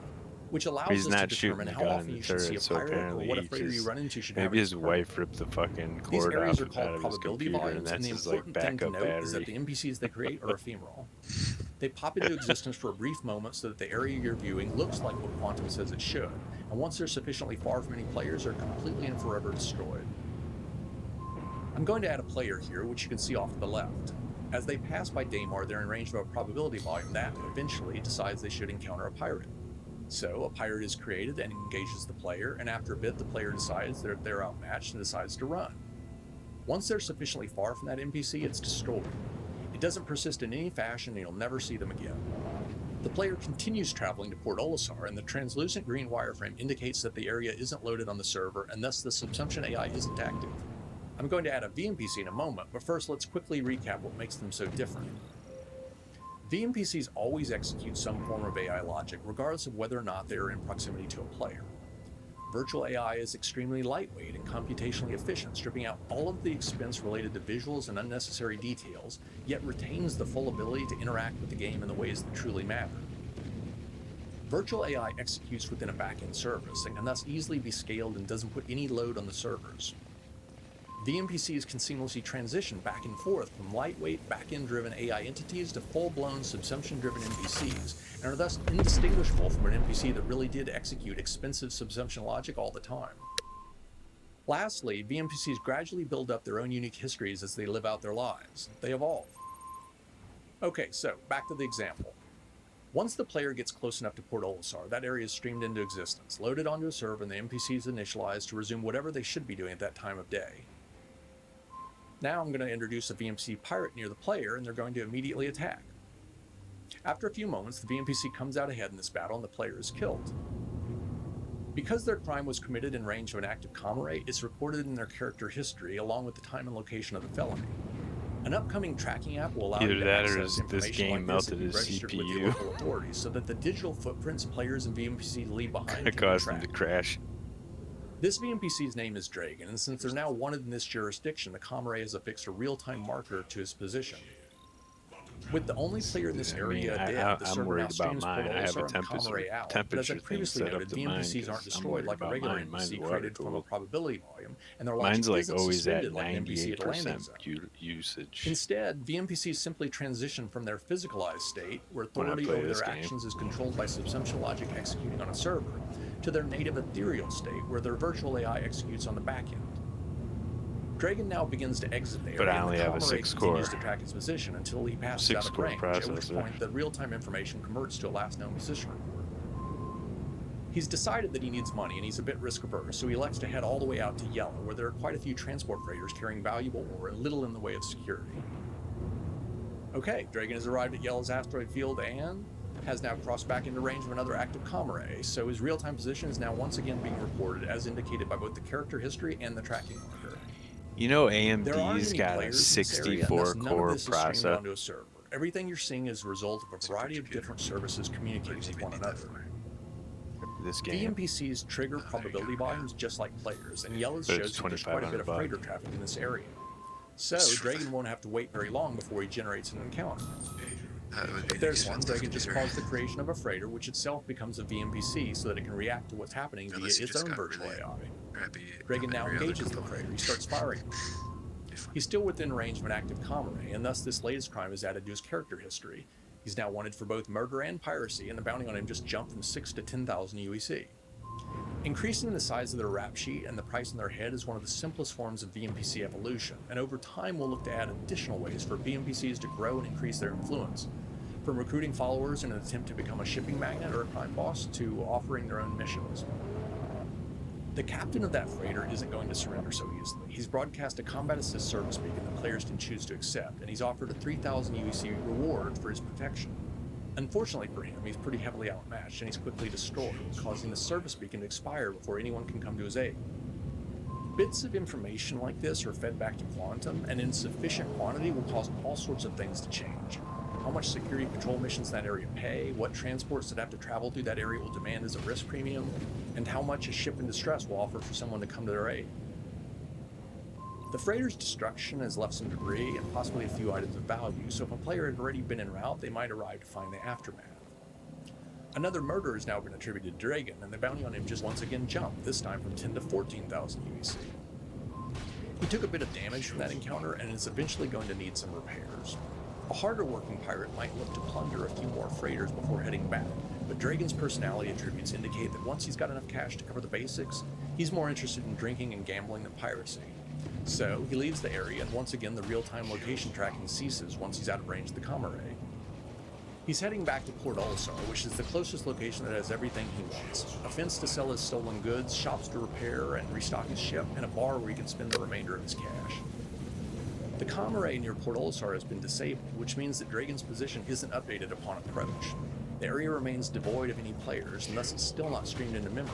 which allows us to determine how often you should see a pirate or what a freighter you run into should have. Maybe his wife ripped the fucking cord out of his computer, and that's his like backup battery. Is that the NPCs they create are ephemeral. They pop into existence for a brief moment so that the area you're viewing looks like what Quantum says it should, and once they're sufficiently far from any players, they're completely and forever destroyed. I'm going to add a player here, which you can see off to the left. As they pass by Daymar, they're in range of a probability volume that eventually decides they should encounter a pirate. So, a pirate is created and engages the player, and after a bit, the player decides that they're outmatched and decides to run. Once they're sufficiently far from that NPC, it's destroyed. It doesn't persist in any fashion, and you'll never see them again. The player continues traveling to Port Olisar, and the translucent green wireframe indicates that the area isn't loaded on the server, and thus the subsumption AI isn't active. I'm going to add a VNPC in a moment, but first let's quickly recap what makes them so different. VNPCs always execute some form of AI logic, regardless of whether or not they are in proximity to a player. Virtual AI is extremely lightweight and computationally efficient, stripping out all of the expense related to visuals and unnecessary details, yet retains the full ability to interact with the game in the ways that truly matter. Virtual AI executes within a backend service and can thus easily be scaled and doesn't put any load on the servers. VNPCs can seamlessly transition back and forth from lightweight, back-end-driven AI entities to full-blown, subsumption-driven NPCs, and are thus indistinguishable from an NPC that really did execute expensive subsumption logic all the time. Lastly, VNPCs gradually build up their own unique histories as they live out their lives. They evolve. Okay, so back to the example. Once the player gets close enough to Port Olisar, that area is streamed into existence, loaded onto a server, and the NPCs initialized to resume whatever they should be doing at that time of day. Now I'm going to introduce a VNPC pirate near the player, and they're going to immediately attack. After a few moments, the VNPC comes out ahead in this battle, and the player is killed. Because their crime was committed in range of an active comrade, it's recorded in their character history, along with the time and location of the felony. An upcoming tracking app will allow you to access information like this if you registered with your local authorities, so that the digital footprints players and VNPCs leave behind can be cause them tracked. to crash. This VNPC's name is Dragon, and since they're now wanted in this jurisdiction, the comrade has affixed a real-time marker to his position. With the only player in this area dead, the server now streams Port Olisar and comrade out. But as I previously noted, VNPCs aren't destroyed like a regular NPC created from a probability volume, and their logic isn't suspended like an NPC at a landing zone. Usage. Instead, VNPCs simply transition from their physicalized state, where authority over their actions is controlled by subsumption logic executing on a server, to their native ethereal state, where their virtual AI executes on the back end. Dragon now begins to exit the area, But I only and the have a comrade 6 continues core. to track his position until he passes 6 out of core range, at which processor. point the real-time information converts to a last known position report. He's decided that he needs money and he's a bit risk-averse, so he elects to head all the way out to Yela, where there are quite a few transport freighters carrying valuable ore and little in the way of security. Okay, Dragon has arrived at Yela's asteroid field and has now crossed back into range of another active comrade, so his real-time position is now once again being reported as indicated by both the character history and the tracking marker. You know There aren't AMD's any got a players in this area, and 64 thus none of core this is streamed processor. onto a server. Everything you're seeing is a result of a variety of different services communicating with one another. This game. VNPCs trigger probability volumes just like players, and Yellow But it's shows that there's quite a bit of $2,500 freighter traffic in this area. So, Dragon won't have to wait very long before he generates an encounter. If there's one, Dragon just calls the creation of a freighter, which itself becomes a VNPC so that it can react to what's happening via its own virtual AI. Dragon now engages the freighter. He starts firing. He's still within range of an active comrade, and thus this latest crime is added to his character history. He's now wanted for both murder and piracy, and the bounty on him just jumped from 6 to 10,000 UEC. Increasing the size of their rap sheet and the price on their head is one of the simplest forms of VNPC evolution, and over time we'll look to add additional ways for VNPCs to grow and increase their influence. from recruiting followers in an attempt to become a shipping magnate or a crime boss to offering their own missions. The captain of that freighter isn't going to surrender so easily. He's broadcast a combat assist service beacon that players can choose to accept, and he's offered a 3,000 UEC reward for his protection. Unfortunately for him, he's pretty heavily outmatched, and he's quickly destroyed, causing the service beacon to expire before anyone can come to his aid. Bits of information like this are fed back to Quantum, and in sufficient quantity will cause all sorts of things to change. How much security patrol missions in that area pay, what transports that have to travel through that area will demand as a risk premium, and how much a ship in distress will offer for someone to come to their aid. The freighter's destruction has left some debris and possibly a few items of value, so if a player had already been en route, they might arrive to find the aftermath. Another murder has now been attributed to Dragon, and the bounty on him just once again jumped, this time from 10 to 14,000 UEC. He took a bit of damage from that encounter and is eventually going to need some repairs. A harder working pirate might look to plunder a few more freighters before heading back, but Dragon's personality attributes indicate that once he's got enough cash to cover the basics, he's more interested in drinking and gambling than piracy. So he leaves the area, and once again the real-time location tracking ceases once he's out of range of the comm array. He's heading back to Port Olisar, which is the closest location that has everything he wants: a fence to sell his stolen goods, shops to repair and restock his ship, and a bar where he can spend the remainder of his cash. The comm array near Port Olisar has been disabled, which means that Dragon's position isn't updated upon approach. The area remains devoid of any players, and thus it's still not streamed into memory.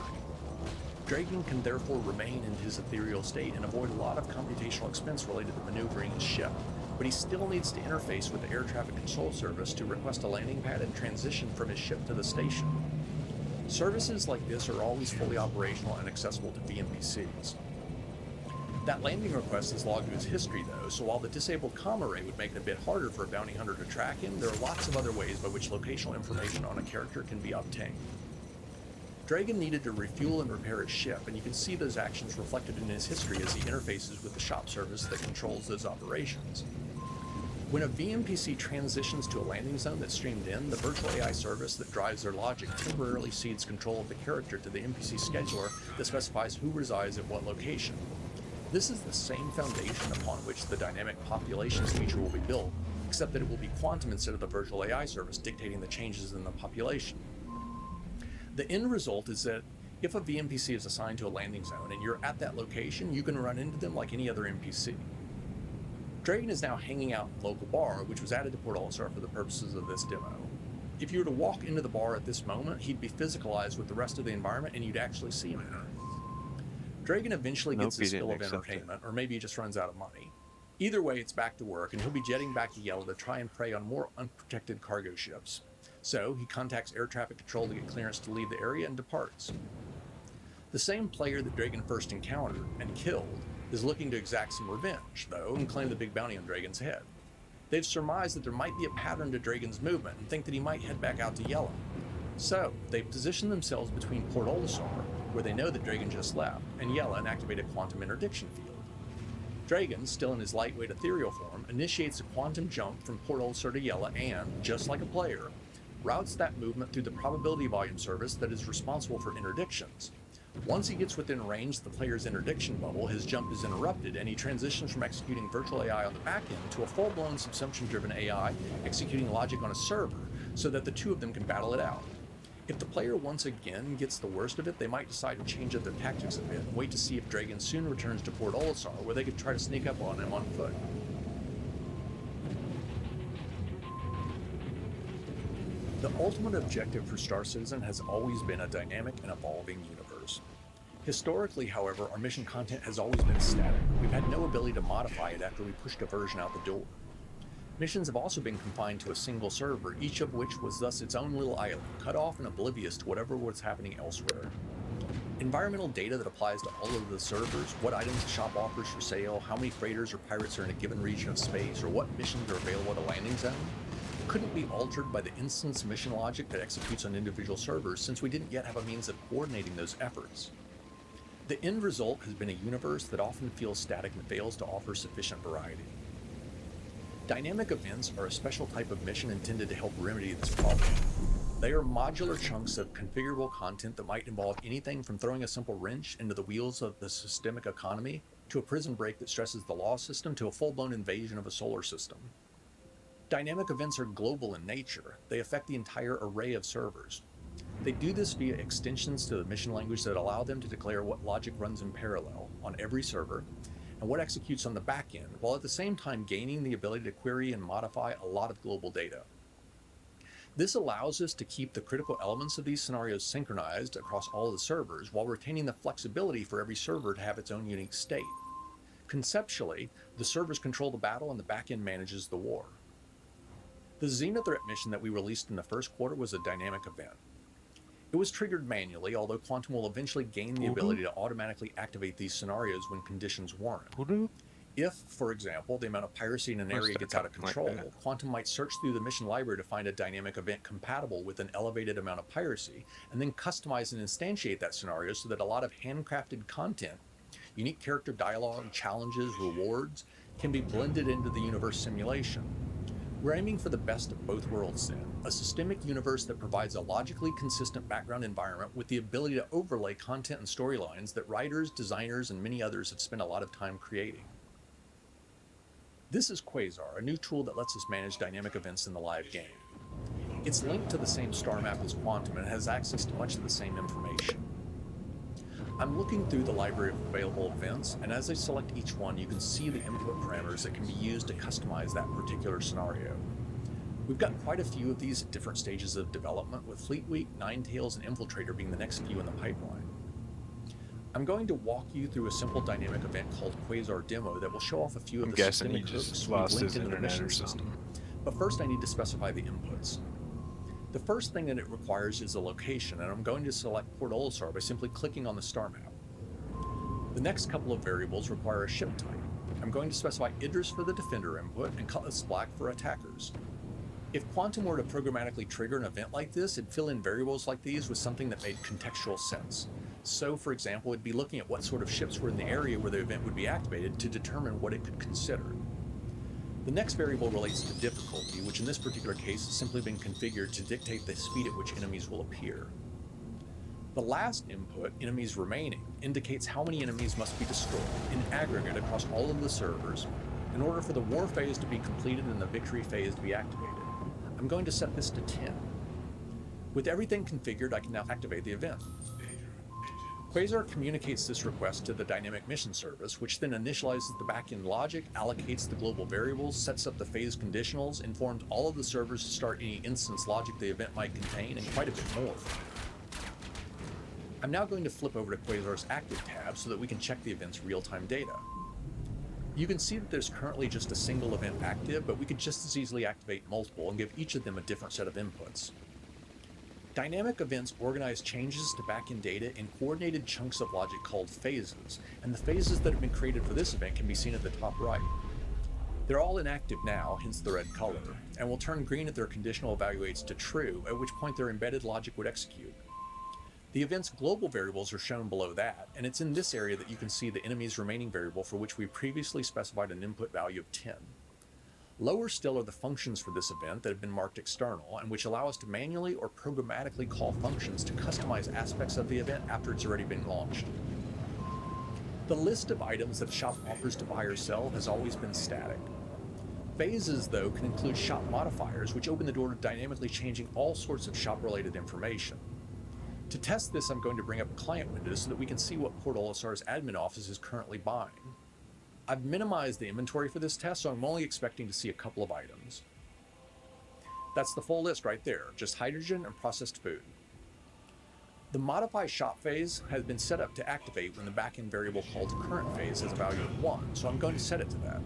Dragon can therefore remain in his ethereal state and avoid a lot of computational expense related to maneuvering his ship, but he still needs to interface with the air traffic control service to request a landing pad and transition from his ship to the station. Services like this are always fully operational and accessible to VNPCs. That landing request is logged to his history though, so while the disabled comm array would make it a bit harder for a bounty hunter to track him, there are lots of other ways by which locational information on a character can be obtained. Dragon needed to refuel and repair his ship, and you can see those actions reflected in his history as he interfaces with the shop service that controls those operations. When a VNPC transitions to a landing zone that's streamed in, the virtual AI service that drives their logic temporarily cedes control of the character to the NPC scheduler that specifies who resides at what location. This is the same foundation upon which the dynamic populations feature will be built, except that it will be Quantum instead of the virtual AI service dictating the changes in the population. The end result is that if a VNPC is assigned to a landing zone and you're at that location, you can run into them like any other NPC. Dragon is now hanging out in the local bar, which was added to Port Olisar for the purposes of this demo. If you were to walk into the bar at this moment, he'd be physicalized with the rest of the environment and you'd actually see him in it. Dragon eventually gets his fill of entertainment, or maybe he just runs out of money. Either way, it's back to work, and he'll be jetting back to Yellow to try and prey on more unprotected cargo ships. So he contacts air traffic control to get clearance to leave the area and departs. The same player that Dragon first encountered and killed is looking to exact some revenge, though, and claim the big bounty on Dragon's head. They've surmised that there might be a pattern to Dragon's movement and think that he might head back out to Yellow. So they position themselves between Port Olisar, where they know that Dragon just left, and Yellow, and activate a quantum interdiction field. Dragon, still in his lightweight ethereal form, initiates a quantum jump from Port Olisar to Yellow and, just like a player, routes that movement through the probability volume service that is responsible for interdictions. Once he gets within range of the player's interdiction bubble, his jump is interrupted, and he transitions from executing virtual AI on the back end to a full-blown subsumption-driven AI executing logic on a server, so that the two of them can battle it out. If the player once again gets the worst of it, they might decide to change up their tactics a bit and wait to see if Dragon soon returns to Port Olisar, where they could try to sneak up on him on foot. The ultimate objective for Star Citizen has always been a dynamic and evolving universe. Historically, however, our mission content has always been static. We've had no ability to modify it after we pushed a version out the door. Missions have also been confined to a single server, each of which was thus its own little island, cut off and oblivious to whatever was happening elsewhere. Environmental data that applies to all of the servers, what items the shop offers for sale, how many freighters or pirates are in a given region of space, or what missions are available at a landing zone, couldn't be altered by the instance mission logic that executes on individual servers, since we didn't yet have a means of coordinating those efforts. The end result has been a universe that often feels static and fails to offer sufficient variety. Dynamic events are a special type of mission intended to help remedy this problem. They are modular chunks of configurable content that might involve anything from throwing a simple wrench into the wheels of the systemic economy, to a prison break that stresses the law system, to a full-blown invasion of a solar system. Dynamic events are global in nature. They affect the entire array of servers. They do this via extensions to the mission language that allow them to declare what logic runs in parallel on every server and what executes on the back end, while at the same time gaining the ability to query and modify a lot of global data. This allows us to keep the critical elements of these scenarios synchronized across all of the servers while retaining the flexibility for every server to have its own unique state. Conceptually, the servers control the battle and the back end manages the war. The Xena threat mission that we released in the first quarter was a dynamic event. It was triggered manually, although Quantum will eventually gain the ability to automatically activate these scenarios when conditions warrant. If, for example, the amount of piracy in an area gets out of control, Quantum might search through the mission library to find a dynamic event compatible with an elevated amount of piracy, and then customize and instantiate that scenario so that a lot of handcrafted content, unique character dialogue, challenges, rewards, can be blended into the universe simulation. We're aiming for the best of both worlds then, a systemic universe that provides a logically consistent background environment with the ability to overlay content and storylines that writers, designers, and many others have spent a lot of time creating. This is Quasar, a new tool that lets us manage dynamic events in the live game. It's linked to the same star map as Quantum and has access to much of the same information. I'm looking through the library of available events, and as I select each one, you can see the input parameters that can be used to customize that particular scenario. We've got quite a few of these at different stages of development, with Fleet Week, Ninetales, and Infiltrator being the next few in the pipeline. I'm going to walk you through a simple dynamic event called Quasar Demo that will show off a few of the systemic hooks we've linked into the mission system. But first I need to specify the inputs. The first thing that it requires is a location, and I'm going to select Port Olisar by simply clicking on the star map. The next couple of variables require a ship type. I'm going to specify Idris for the Defender input and Cutlass Black for attackers. If Quantum were to programmatically trigger an event like this, it'd fill in variables like these with something that made contextual sense. So, for example, it'd be looking at what sort of ships were in the area where the event would be activated to determine what it could consider. The next variable relates to difficulty, which in this particular case has simply been configured to dictate the speed at which enemies will appear. The last input, enemies remaining, indicates how many enemies must be destroyed in aggregate across all of the servers in order for the war phase to be completed and the victory phase to be activated. I'm going to set this to 10. With everything configured, I can now activate the event. Quasar communicates this request to the Dynamic Mission Service, which then initializes the backend logic, allocates the global variables, sets up the phase conditionals, informs all of the servers to start any instance logic the event might contain, and quite a bit more. I'm now going to flip over to Quasar's Active tab so that we can check the event's real-time data. You can see that there's currently just a single event active, but we could just as easily activate multiple and give each of them a different set of inputs. Dynamic events organize changes to backend data in coordinated chunks of logic called phases, and the phases that have been created for this event can be seen at the top right. They're all inactive now, hence the red color, and will turn green if their conditional evaluates to true, at which point their embedded logic would execute. The event's global variables are shown below that, and it's in this area that you can see the enemy's remaining variable for which we previously specified an input value of 10. Lower still are the functions for this event that have been marked external and which allow us to manually or programmatically call functions to customize aspects of the event after it's already been launched. The list of items that a shop offers to buy or sell has always been static. Phases, though, can include shop modifiers, which open the door to dynamically changing all sorts of shop-related information. To test this, I'm going to bring up a client window so that we can see what Port Olisar's admin office is currently buying. I've minimized the inventory for this test, so I'm only expecting to see a couple of items. That's the full list right there, just hydrogen and processed food. The modify shop phase has been set up to activate when the backend variable called current phase has a value of 1, so I'm going to set it to that.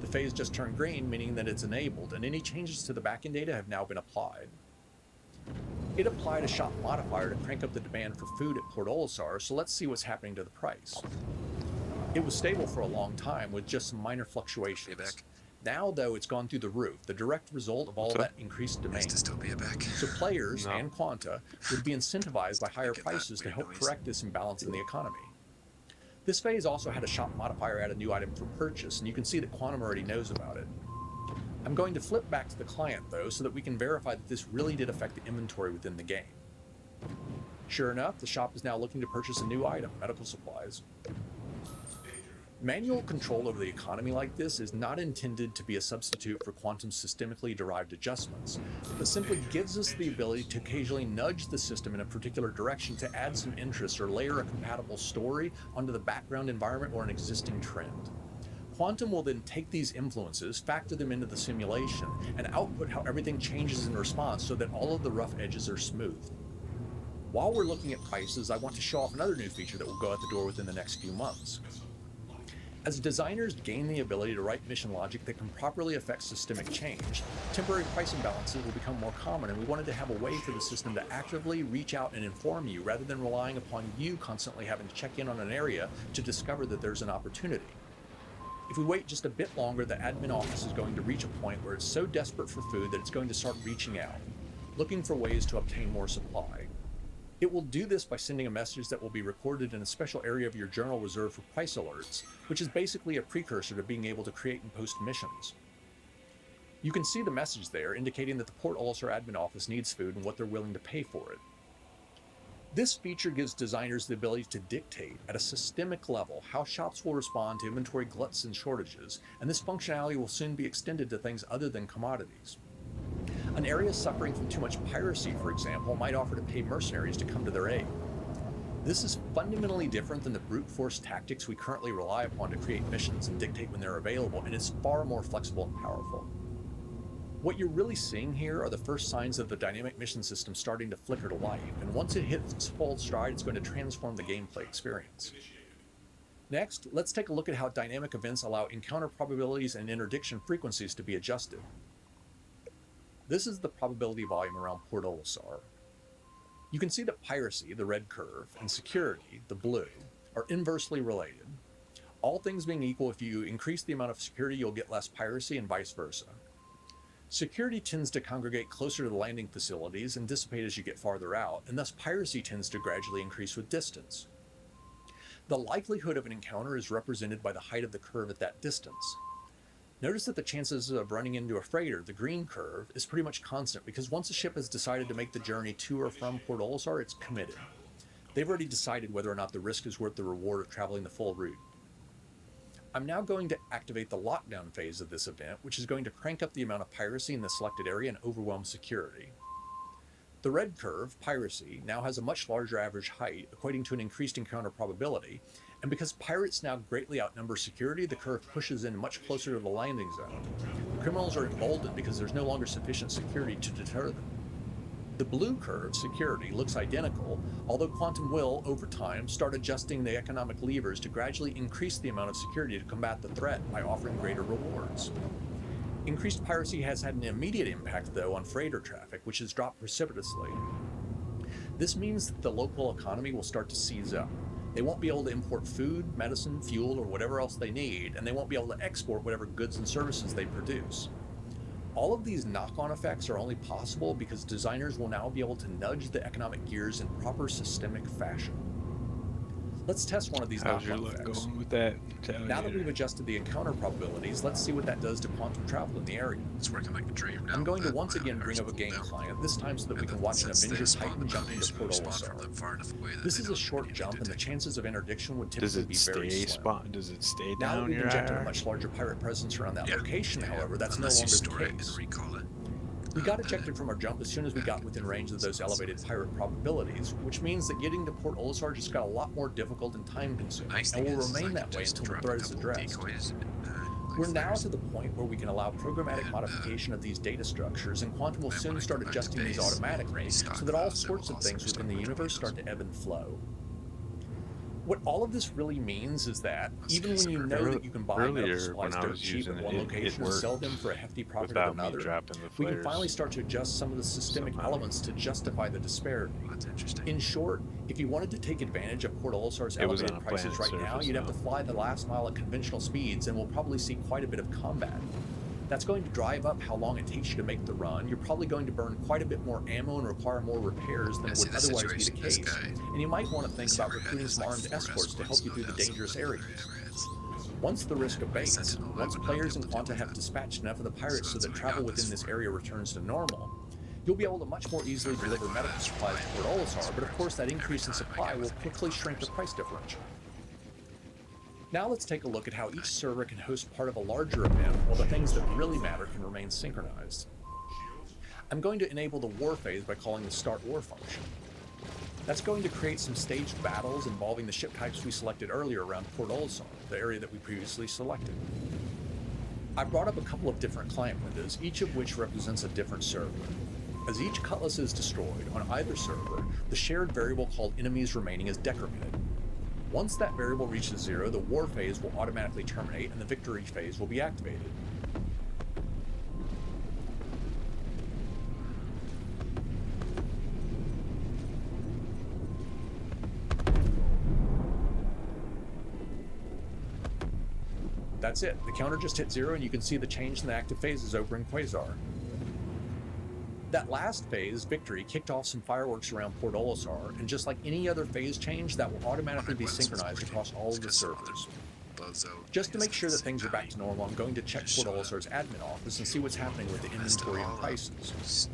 The phase just turned green, meaning that it's enabled, and any changes to the backend data have now been applied. It applied a shop modifier to crank up the demand for food at Port Olisar, so let's see what's happening to the price. It was stable for a long time with just some minor fluctuations. Now, though, it's gone through the roof, the direct result of all that increased demand. So players and Quanta would be incentivized by higher prices to help correct this imbalance in the economy. This phase also had a shop modifier add a new item for purchase, and you can see that Quantum already knows about it. I'm going to flip back to the client, though, so that we can verify that this really did affect the inventory within the game. Sure enough, the shop is now looking to purchase a new item, medical supplies. Manual control over the economy like this is not intended to be a substitute for quantum systemically derived adjustments, but simply gives us the ability to occasionally nudge the system in a particular direction to add some interest or layer a compatible story onto the background environment or an existing trend. Quantum will then take these influences, factor them into the simulation, and output how everything changes in response so that all of the rough edges are smooth. While we're looking at prices, I want to show off another new feature that will go out the door within the next few months. As designers gain the ability to write mission logic that can properly affect systemic change, temporary price imbalances will become more common, and we wanted to have a way for the system to actively reach out and inform you rather than relying upon you constantly having to check in on an area to discover that there's an opportunity. If we wait just a bit longer, the admin office is going to reach a point where it's so desperate for food that it's going to start reaching out, looking for ways to obtain more supply. It will do this by sending a message that will be recorded in a special area of your journal reserved for price alerts, which is basically a precursor to being able to create and post missions. You can see the message there indicating that the Port Olisar admin office needs food and what they're willing to pay for it. This feature gives designers the ability to dictate at a systemic level how shops will respond to inventory gluts and shortages, and this functionality will soon be extended to things other than commodities. An area suffering from too much piracy, for example, might offer to pay mercenaries to come to their aid. This is fundamentally different than the brute force tactics we currently rely upon to create missions and dictate when they're available, and it's far more flexible and powerful. What you're really seeing here are the first signs of the dynamic mission system starting to flicker to life, and once it hits its full stride, it's going to transform the gameplay experience. Next, let's take a look at how dynamic events allow encounter probabilities and interdiction frequencies to be adjusted. This is the probability volume around Port Olisar. You can see that piracy, the red curve, and security, the blue, are inversely related. All things being equal, if you increase the amount of security, you'll get less piracy and vice versa. Security tends to congregate closer to the landing facilities and dissipate as you get farther out, and thus piracy tends to gradually increase with distance. The likelihood of an encounter is represented by the height of the curve at that distance. Notice that the chances of running into a freighter, the green curve, is pretty much constant because once a ship has decided to make the journey to or from Port Olisar, it's committed. They've already decided whether or not the risk is worth the reward of traveling the full route. I'm now going to activate the lockdown phase of this event, which is going to crank up the amount of piracy in the selected area and overwhelm security. The red curve, piracy, now has a much larger average height, equating to an increased encounter probability, and because pirates now greatly outnumber security, the curve pushes in much closer to the landing zone. Criminals are emboldened because there's no longer sufficient security to deter them. The blue curve, security, looks identical, although Quantum will, over time, start adjusting the economic levers to gradually increase the amount of security to combat the threat by offering greater rewards. Increased piracy has had an immediate impact, though, on freighter traffic, which has dropped precipitously. This means that the local economy will start to seize up. They won't be able to import food, medicine, fuel, or whatever else they need, and they won't be able to export whatever goods and services they produce. All of these knock-on effects are only possible because designers will now be able to nudge the economic gears in proper systemic fashion. Let's test one of these knock-on effects. Going with that? Now that we've adjusted the encounter probabilities, let's see what that does to quantum travel in the area. It's working like a dream now. I'm going to once again bring up a game client, this time so that we can watch an Avenger Titan jump into Port Olisar. This is a short jump, and the chances of interdiction would typically be very slim. Does it stay Now down that we've your injected a IR? much larger pirate presence around that location, however, that's no longer the case. We got ejected from our jump as soon as we got within range of those elevated pirate probabilities, which means that getting to Port Olisar just got a lot more difficult and time-consuming, and will remain that way until the threat is addressed. We're now to the point where we can allow programmatic modification of these data structures, and Quantum will soon start adjusting these automatically, so that all sorts of things within the universe start to ebb and flow. What all of this really means is that, even when you know that you can buy medical supplies dirt cheap at one location and sell them for a hefty profit at another, we can finally start to adjust some of the systemic elements to justify the disparity. In short, if you wanted to take advantage of Port Olisar's elevated prices right now, you'd have to fly the last mile at conventional speeds, and we'll probably see quite a bit of combat. That's going to drive up how long it takes you to make the run. You're probably going to burn quite a bit more ammo and require more repairs than would otherwise be the case. And you might want to think about recruiting some armed escorts to help you through the dangerous areas. Once the risk abates, once players in Quanta have dispatched enough of the pirates so that travel within this area returns to normal, you'll be able to much more easily deliver medical supplies to Port Olisar, but of course that increase in supply will quickly shrink the price differential. Now let's take a look at how each server can host part of a larger event while the things that really matter can remain synchronized. I'm going to enable the war phase by calling the start war function. That's going to create some staged battles involving the ship types we selected earlier around Port Olisar, the area that we previously selected. I brought up a couple of different client windows, each of which represents a different server. As each cutlass is destroyed on either server, the shared variable called enemies remaining is decremented. Once that variable reaches 0, the war phase will automatically terminate and the victory phase will be activated. That's it. The counter just hit 0 and you can see the change in the active phases over in Quasar. That last phase, Victory, kicked off some fireworks around Port Olisar, and just like any other phase change, that will automatically be synchronized across all of the servers. Just to make sure that things are back to normal, I'm going to check Port Olisar's admin office and see what's happening with the inventory and prices.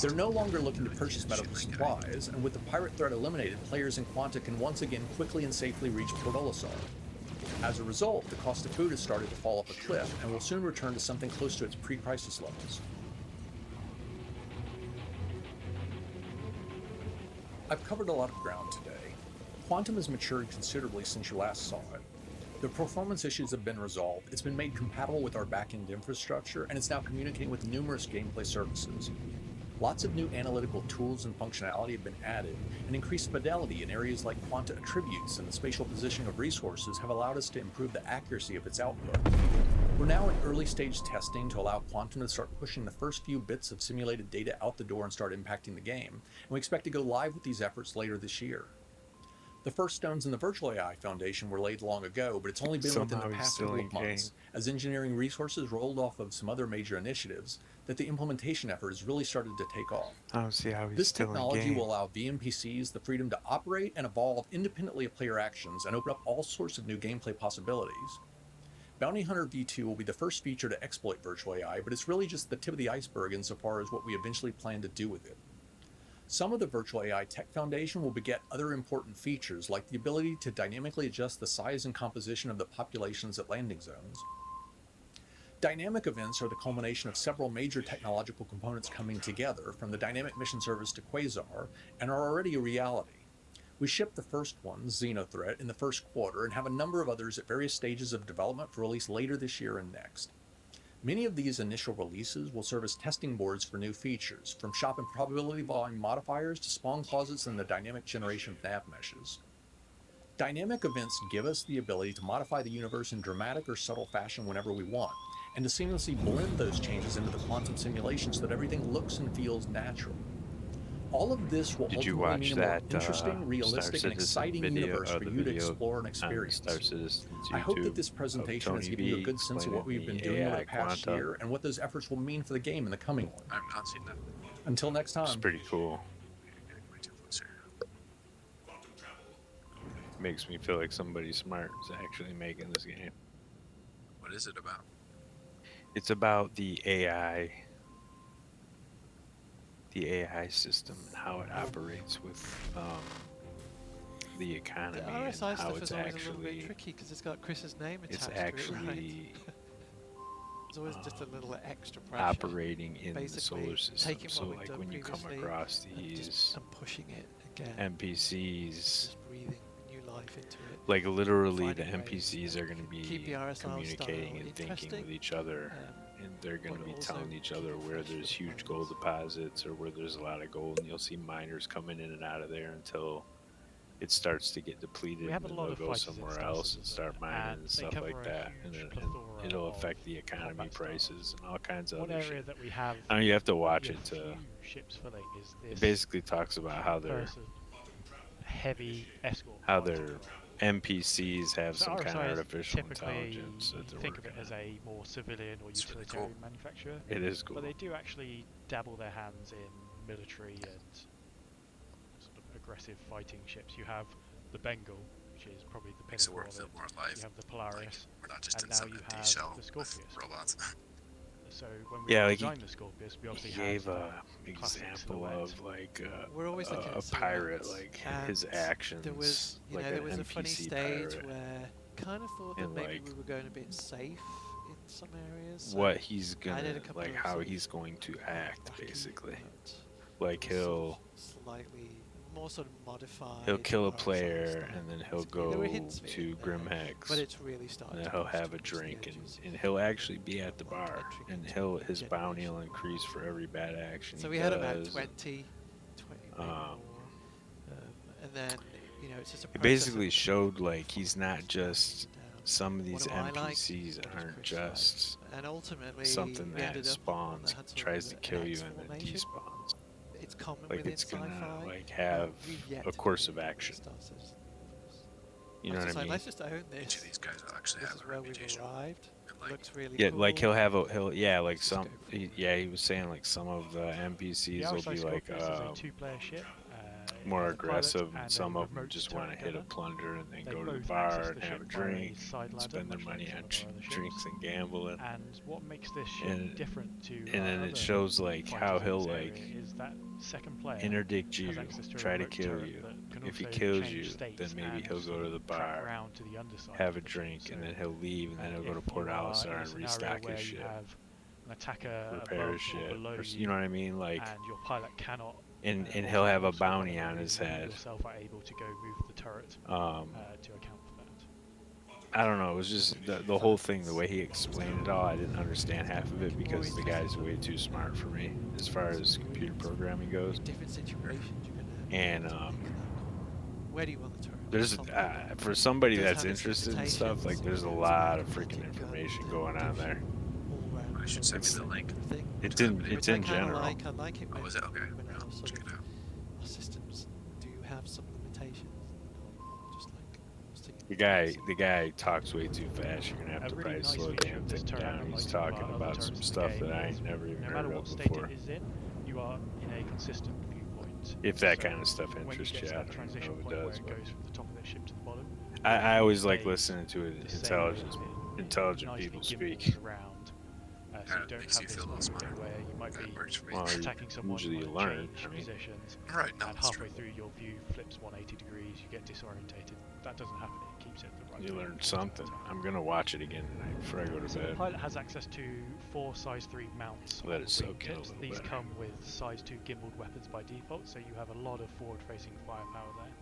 They're no longer looking to purchase medical supplies, and with the pirate threat eliminated, players in Quanta can once again quickly and safely reach Port Olisar. As a result, the cost of food has started to fall off a cliff and will soon return to something close to its pre-crisis levels. I've covered a lot of ground today. Quantum has matured considerably since you last saw it. The performance issues have been resolved, it's been made compatible with our back-end infrastructure, and it's now communicating with numerous gameplay services. Lots of new analytical tools and functionality have been added, and increased fidelity in areas like Quanta attributes and the spatial positioning of resources have allowed us to improve the accuracy of its output. We're now in early stage testing to allow Quantum to start pushing the first few bits of simulated data out the door and start impacting the game, and we expect to go live with these efforts later this year. The first stones in the Virtual AI Foundation were laid long ago, but it's only been within the past couple of months, as engineering resources rolled off of some other major initiatives, that the implementation effort has really started to take off. I don't see how he's This still technology in game. will allow VNPCs the freedom to operate and evolve independently of player actions and open up all sorts of new gameplay possibilities. Bounty Hunter V2 will be the first feature to exploit Virtual AI, but it's really just the tip of the iceberg insofar as what we eventually plan to do with it. Some of the Virtual AI Tech Foundation will beget other important features, like the ability to dynamically adjust the size and composition of the populations at landing zones. Dynamic events are the culmination of several major technological components coming together, from the Dynamic Mission Service to Quasar, and are already a reality. We shipped the first one, Xenothreat, in the first quarter and have a number of others at various stages of development for release later this year and next. Many of these initial releases will serve as testing boards for new features, from shop and probability volume modifiers to spawn closets and the dynamic generation of nav meshes. Dynamic events give us the ability to modify the universe in dramatic or subtle fashion whenever we want, and to seamlessly blend those changes into the quantum simulation so that everything looks and feels natural. All of this will ultimately mean a more interesting, realistic, and exciting universe for you to explore and experience. I hope that this presentation has given you a good sense of what we've been doing over the past year and what those efforts will mean for the game in the coming one. I've not seen that. Until next time. It's pretty cool. Makes me feel like somebody smart is actually making this game. What is it about? It's about the AI system and how it operates with the economy The and RSI how stuff it's is always a little bit actually tricky because it's got Chris's name attached it's to it, actually right? There's always just a little extra pressure. operating in the Basically, solar system. taking So what we've like done when you come previously across and these pushing it again, NPCs, just breathing new life into it. like literally the finding ways NPCs to are going to keep the be RSI communicating style and thinking interesting, with each other. And they're going to but be also telling each keep other it where fresh for there's the huge gold players. deposits or where there's a lot of gold, and you'll see miners coming in and out of there until it starts to get depleted, We have and a then lot they'll of go fighters in somewhere Star else and Citizen, start mining and they stuff cover like a that, and, huge then, plethora and it'll of affect the economy combat prices styles. and all kinds of One other area shit. that we have I mean, you have to watch only a it to. few ships filling is It this basically talks about how their person heavy escort fighter. NPCs have So some kind of RSI is artificial typically, intelligence that you they're think of working it as on. a more civilian or It's really utilitarian cool. manufacturer, It is cool. but they do actually dabble their hands in military and sort of aggressive fighting ships. You have the Bengal, which is probably the Makes it pinnacle work of feel it. more alive. You have the Like, Polaris, we're not just and in now some you empty have shell the with Scorpius. robots. So when we Yeah, like designed the Scorpius, we He obviously gave had a that classic example silhouette. of like We're always looking a at pirate, silhouettes, like his and actions, there was, like there an was a NPC funny stage pirate. where kind of thought that and maybe like we were going a bit safe in some areas. So what he's I did gonna a couple like of how sort of he's going to act wacky, basically. but Like sort of he'll slightly more sort of modified. kill a RSI player style, and then he'll basically. There were go hints of it to in there, Grimhex but it's really started and to then he'll push have a towards the drink edges. and he'll actually be at the Like bar entering and into his bounty generation. will increase for every bad action So he we had about does. 20 maybe more. And then, you know, it's just a It process basically of showed like he's not just down. some of What these do I like? NPCs What does aren't Chris just like? And ultimately, something we that ended up on one spawns, that had sort tries of to an kill you X and then formation. despawns. It's common Like within it's gonna sci-fi. like have We've yet a to course of really get action. Star System. You know what I mean? Let's just own Each this. of these guys will actually This have is a where we've reputation. arrived. And, like, Looks really Yeah, cool. like he'll yeah, like Let's just some go for it. yeah, he was saying like some of the The NPCs will RSI be like Scorpius is a two-player ship. It more has a pilot aggressive, and and some a of them remote just want to turret hit a gunner. plunder and then They go to the both bar access and the have a ship via a drink, side ladder, spend their much like money some on of our other ships. drinks and gambling. And what makes this ship And different to and our then other it shows like how fighters in he'll this like area is that second player interdict has you, access to a try to remote kill turret you. that can If he also kills change you, states then maybe and he'll go sort to of the track bar, round to the underside have a of the ship. drink, So, and then he'll leave, and then he'll go to if Port you are Alisar in a and scenario restock where his you ship, have an attacker repair above his or shit, below or you know what I mean? Like, and your pilot cannot and or he'll have a for whatever bounty on his reason, you head. yourself are able to go move the turret to account for that. I don't know. It was just the whole thing, the way he explained it all. I didn't understand half of it because the guy's way too smart for me as far as computer programming goes. In different situations, you're gonna And make that. Where do you want the turret? there's for somebody that's interested in stuff, like there's a lot of freaking information going on there. I should send me the link. It's in general. I like it. Oh, is it? Okay. When No, our sort check it of out. our systems do have some limitations. Just like The guy talks way too fast. You're gonna have to A really probably nice slow the feature damn of this thing turret, down. unlike He's some of our talking other about turrets some in the stuff game, that I is ain't never even no heard matter of what state before. it is in, you are in a consistent viewpoint. If that So kind of stuff when you interests get you, to I that don't transition know if it point where does. it But goes from the top of the ship to the bottom, I always like they listening to it. disable it Intelligent nicely people gimbals speak. around, so Yeah, you it don't makes have you this feel a little moment smarter. where you might That be works for me. Well, attacking someone, usually you you want to learn. change I mean, positions, Right, no, and that's halfway true. through your view flips 180 degrees, you get disorientated. That doesn't happen, it keeps it the right you way learned the something. entire time. I'm gonna watch it again tonight before I go to So the bed. pilot has access to 4 size 3 mounts Let on it the soak in a wingtips. little These better. come with size 2 gimbaled weapons by default, so you have a lot of forward-facing firepower there.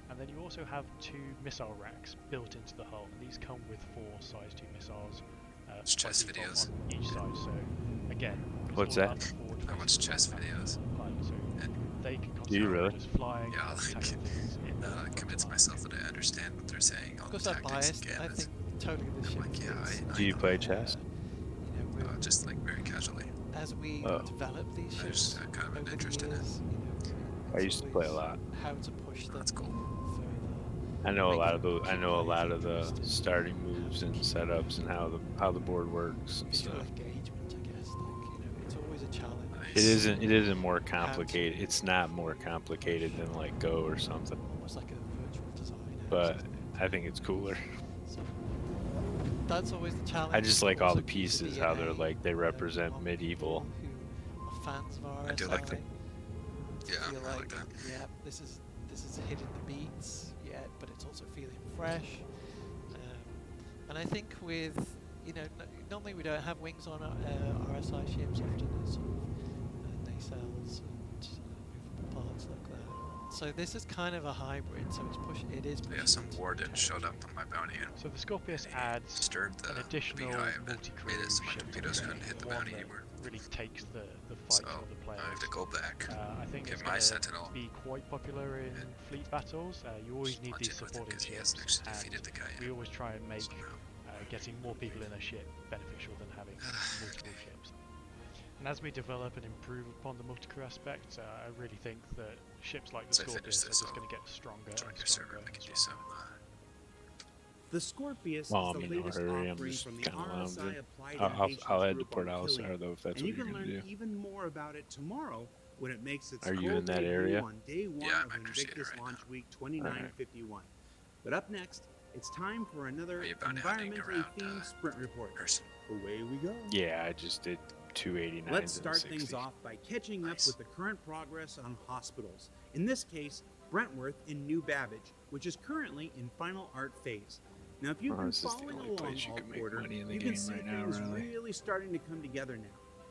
And then you also have 2 missile racks built into the hull, and these come with 4 size 2 missiles by Chess default videos. on each side. So again, it's What's all that? about the forward-facing I watch chess firepower videos. of the pilot, so they can Do you concentrate really? on just flying Yeah, and like, attacking things in the convince front myself that I understand what they're saying, all Of the course, I'm tactics biased. and I gambits. think totally the I'm ship like, yeah, fits. Do you know. play chess? You know, we're, Just like very casually. as we Oh. develop these I ships just had kind of an over the interest in it. years, you know, I it's used to play a always lot. how to push them That's cool. further. I know a Make lot of them the keep players interested. starting moves and setups and how the board works and Visual stuff. engagement, I guess. Like, you know, it's always a challenge. It isn't more complicated. It's not more complicated than like Go or something. Almost like a virtual design. But I think it's cooler. So that's always the challenge. I just like all Also the keeps pieces, how they're DNA, like they represent among medieval. people who are fans of RSI. I do like that. to Yeah, feel I like that. yeah, this is hitting the beats, yeah, but it's also feeling fresh. And I think with, you know, normally we don't have wings on RSI ships. Often there's sort of nacelles and movable parts like that. So this is kind of a hybrid. So it's it is pushing Yeah, some into warden tech. showed up on my bounty and So the Scorpius adds stirred the an additional beehive and multi-crew made it so my ship torpedoes to couldn't hit the one bounty that anywhere. really takes the So fight to other players. I have to go back, I think get it's my going to sentinel, be quite popular in and fleet battles. You always need punch these in with it supporting because he ships, hasn't actually and defeated the guy we yet. always try and make Somehow. getting more people in a ship beneficial than having multiple ships. And as we develop and improve upon the multi-crew aspect, I really think that ships like the Once I finish Scorpius are this, just I'll going to get stronger join and your stronger server and we and can do stronger. some. The Scorpius Well, is I the mean, no latest hurry. I'm offering just from the kind of RSI lounging. Applied I'll Innovations head to Group Port on Alisar Killian. though if that's And you what you're can gonna learn do. even more about it tomorrow when it makes its Are you cold in that debut area? on day one Yeah, of I'm at Crusader Invictus right Launch now. Week 2951. But up next, it's time for another Are you bounty hunting environmentally around, themed sprint report. Person. Away we go. Yeah, I just did 289. Let's start things off by catching Nice. up with the current progress on hospitals. In this case, Brentworth in New Babbage, which is currently in final art phase. Now, if you've been this is the following only along place you all can make quarter, money in the you can game see right now, things really. really starting to come together now,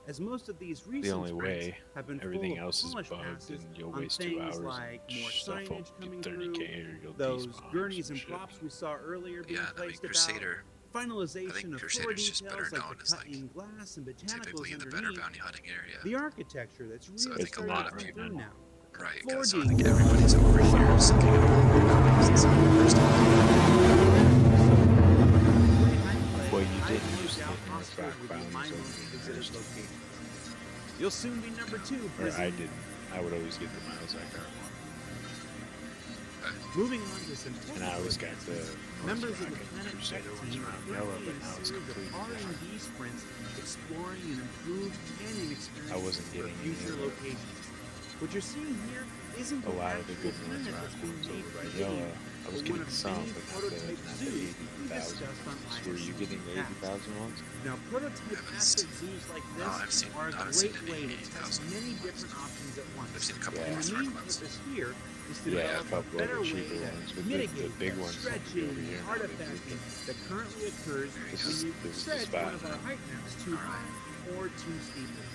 as most of these The recent only sprints way. have been Everything full of else is polished bugged, passes and you'll on waste 2 things hours, like and more stuff will signage get coming 30k, through, or you'll those despawn or gurneys some and shit. props we saw earlier being Yeah, I mean, placed about, Crusader. I finalization think of floor Crusader's just better details like known the as cut like in glass and botanicals typically the better underneath, bounty hunting area. the architecture that's So I really think a starting lot to of come people, through now. right? Floor So I think details. everybody's over here is looking at the bounties and stuff first of all. Well, you didn't use the North Rock bounties first. You'll soon be number 2. Or I didn't. I would always get the Miles Eckhart one. Moving on to some And I always got the members of North the Rock, Planet and Tech Crusader was team around are yellow, currently but in a now it's series of completely different. R&D sprints exploring an improved canyon experience I wasn't for getting any future of the- locations. What you're seeing here isn't A the lot of the actual good North planet Rock that's being ones made over by by Gideon, yellow. I was but one getting of some, many but prototype not the zoos we 80,000 discussed on ones. Were you ISC getting in the the past. 80,000 ones? Now, prototype asset zoos like No, I've this seen- are a I haven't seen great any way to test 80,000 many ones. different options at once. I've seen a couple Yeah. And North the Rock main ones. purpose here is to Yeah, a develop a couple of better the way cheaper to ones, but mitigate the big that ones seem to be stretching over here and now. They artifacting that currently occurs This when is- you this is the stretch spot. one of our height maps too high or too steeply.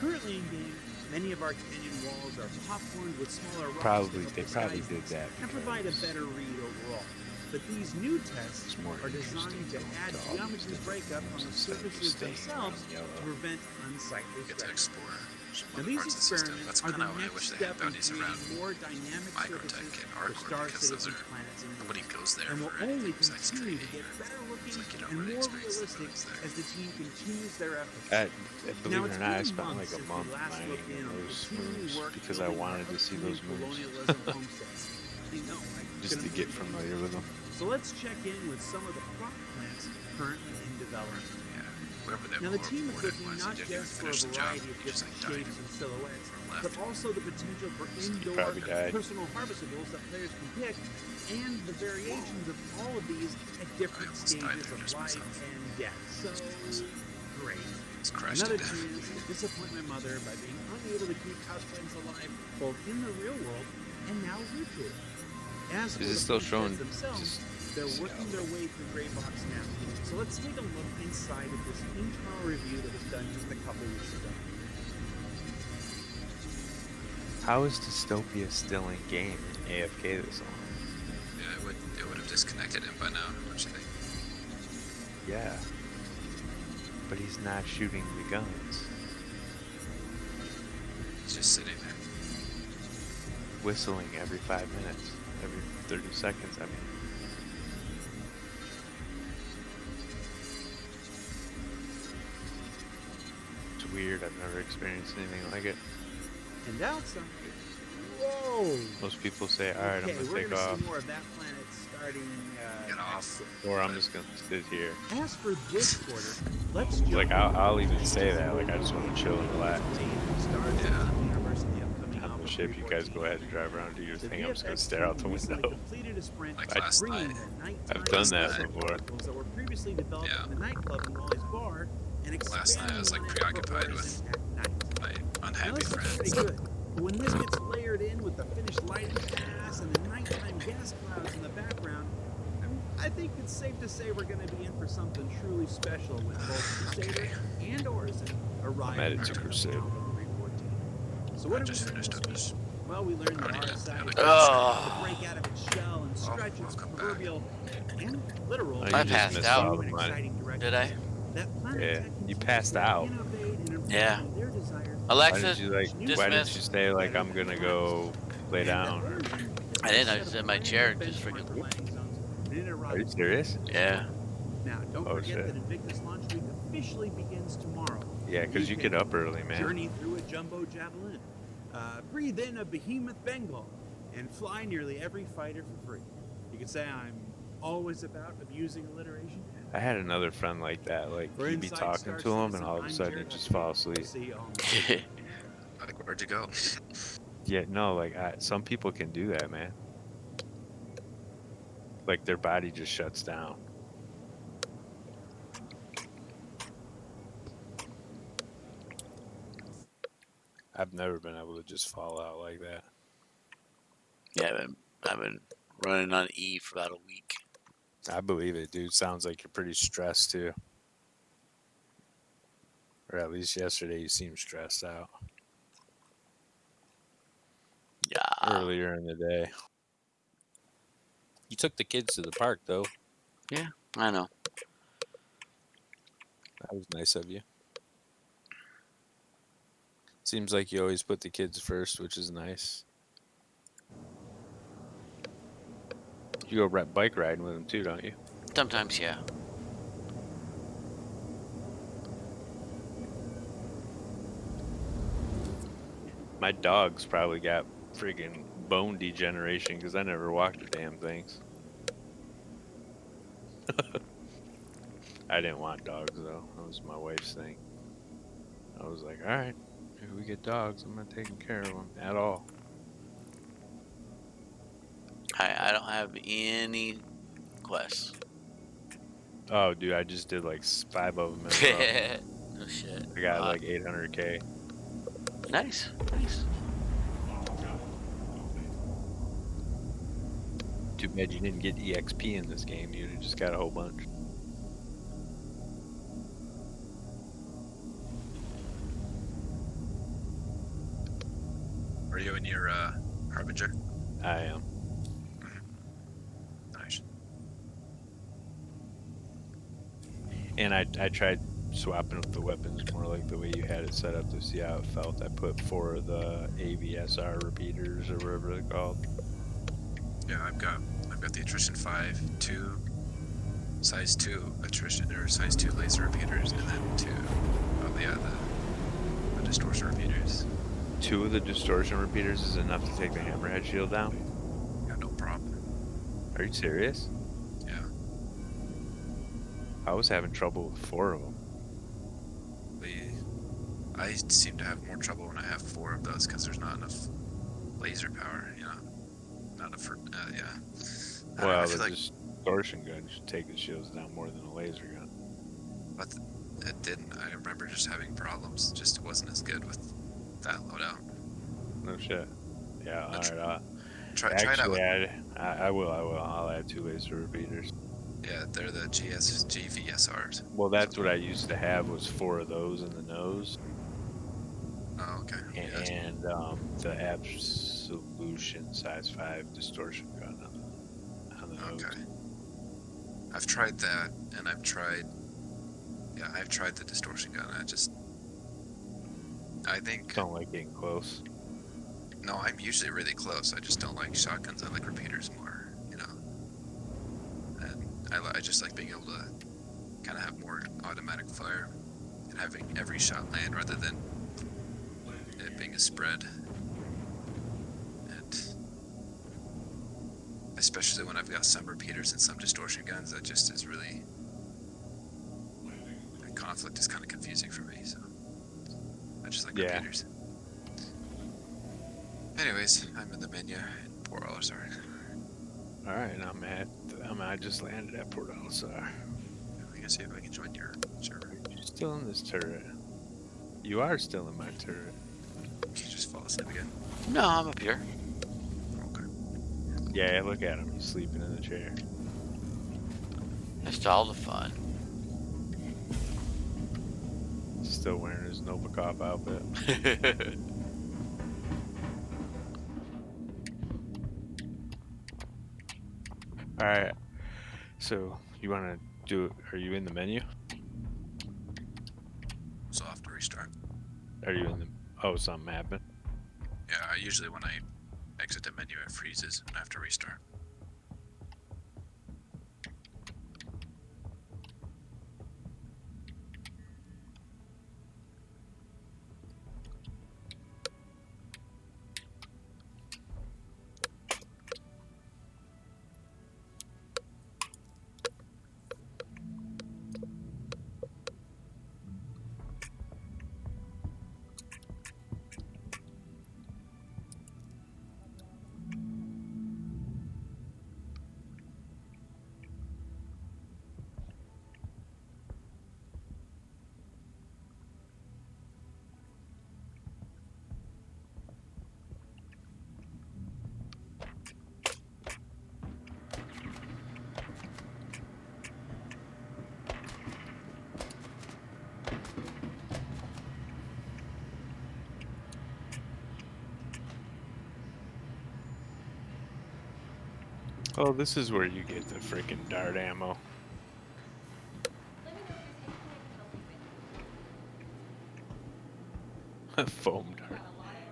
Currently in game, many of our canyon walls are popcorned with smaller rocks to help They disguise probably them did that and provide a because better read overall. But these new tests it's more are designed interesting to going add to all these geometry different breakup on forms the instead of just surfaces staying themselves around to yellow. prevent unsightly Get to stretching. explore some Now other these parts of the system. experiments That's are kind the of why I next wish they step had in bounties around creating more dynamic Microtech surfaces and for Arcor Star because those Citizen are planets and nobody worlds, goes there and will for only anything besides continue to trading. get better looking It's like you don't and really more experience the realistic bounties there. as the team continues their efforts. Believe it It's or not, I been spent like months a since month we last mining looked in on the those continuing moves work because I building our wanted to see upcoming those moves. colonialism homesteads. I know, I Just to couldn't get believe it. familiar with them. So let's check in with some of the crop plants currently in development. Yeah, whoever that Now the team is Warden looking was, not he didn't even just for a finish the job. variety of He just different like died shapes and silhouettes, and but left. also the potential for indoor probably died. personal harvestables that players can pick, and the variations of all of these at different almost died stages there of just life myself. and death. So great. It's crashed Another to death. chance to disappoint my mother by being unable to keep houseplants alive both in the real world and now virtually. As for Is it the still homesteads showing themselves, they're working their way through Gray Box now. So let's take a look inside of this internal review that was done just a couple weeks ago. How is Dystopia still in game and AFK this long? Yeah, it would have disconnected him by now, don't you think? Yeah. But he's not shooting the guns. He's just sitting there. Whistling every 5 minutes. Every 30 seconds, I mean. It's weird, I've never experienced anything like it. And outside, whoa! Most people say, alright, Okay, I'm gonna we're take gonna off. see more of that planet starting Get off. Or I'm just gonna sit here. As for this quarter, let's jump Like, I'll even say that. Like, I just want to chill and relax. Yeah. On the ship, you guys go ahead and drive around and do your thing. I'm just gonna stare out the window. Like last night. I've done that before. That were previously developed Yeah. in the nightclub in Wally's bar and Last night I was like preoccupied with my unhappy Pretty friends. good. But when this gets layered in with the finished lighting pass and the nighttime gas clouds in the background, I think it's safe to say we're going to be in for something truly special with both Crusader and Orison arriving. I'm headed to Crusade. So what I did we just learn finished this up week? this. Well, we learned that I don't even RSI have is a Oh. to break out of its shell and stretch its welcome back. proverbial and literal. Oh, I you just passed missed out. all the money. Did I? Yeah, you passed out. Yeah. Why Alexa, did you why didn't dismiss. you say like I'm gonna go lay down? Or, I didn't. I was in my chair just freaking. are you serious? Yeah. Now, don't Oh, forget shit. that Invictus Launch Week officially begins tomorrow. Yeah, because you get up early, man. Journey through a jumbo javelin, breathe in a behemoth Bengal, and fly nearly every fighter for free. You could say I'm always about abusing alliteration. I had another friend like that. Like For you'd be Inside talking Star to him, and Citizen, all of a I'm sudden Jared he'd just Huffman. fall asleep. See you all. Like, where'd you go? Yeah, no, like some people can do that, man. Like their body just shuts down. I've never been able to just fall out like that. Yeah, I've been running on E for about a week. I believe it, dude. Sounds like you're pretty stressed too. Or at least yesterday you seemed stressed out. Yeah. Earlier in the day. You took the kids to the park though. Yeah, I know. That was nice of you. Seems like you always put the kids first, which is nice. You go bike riding with them too, don't you? Sometimes, yeah. My dog's probably got friggin' bone degeneration because I never walked the damn things. I didn't want dogs though. That was my wife's thing. I was like, all right, if we get dogs, I'm not taking care of them at all. I don't have any quests. Oh, dude, I just did like 5 of them in a row. No shit. I got like 800K. Nice, nice. Too bad you didn't get EXP in this game. You just got a whole bunch. Are you in your Harbinger? I am. Nice. And I tried swapping up the weapons more like the way you had it set up to see how it felt. I put 4 of the AVSR repeaters or whatever they're called. Yeah, I've got the attrition 5, 2 size 2 attrition or size 2 laser repeaters, and then 2 the distortion repeaters. 2 of the distortion repeaters is enough to take the hammerhead shield down? Yeah, no problem. Are you serious? Yeah. I was having trouble with 4 of them. I seem to have more trouble when I have 4 of those because there's not enough laser power, you know. Not enough for, yeah. Well, the distortion gun should take the shields down more than a laser gun. But it didn't. I remember just having problems. Just it wasn't as good with that loadout. No shit. Yeah, alright. Try it out. I will. I'll add 2 laser repeaters. Yeah, they're the GVSRs. Well, that's what I used to have was 4 of those in the nose. Oh, okay. And the Absolution size 5 distortion gun on the nose. Okay. I've tried that, and I've tried the distortion gun. I think... Don't like getting close. No, I'm usually really close. I just don't like shotguns. I like repeaters more, you know. And I just like being able to kind of have more automatic fire and having every shot land rather than it being a spread. And especially when I've got some repeaters and some distortion guns, that just is really... That conflict is kind of confusing for me, so... I just like repeaters. Anyways, I'm in the menu in Port Olisar. Alright, I just landed at Port Olisar. I can see if I can join your server. You're still in this turret. You are still in my turret. Can you just fall asleep again? No, I'm up here. Okay. Yeah, look at him. He's sleeping in the chair. That's all the fun. Still wearing his Novikov outfit. Alright. So, you want to do it? Are you in the menu? So I'll have to restart. Are you in the... Oh, something happened? Yeah, usually when I exit the menu, it freezes and I have to restart. Oh, this is where you get the freaking dart ammo. Let me know if there's anything I can help you with. Foam dart.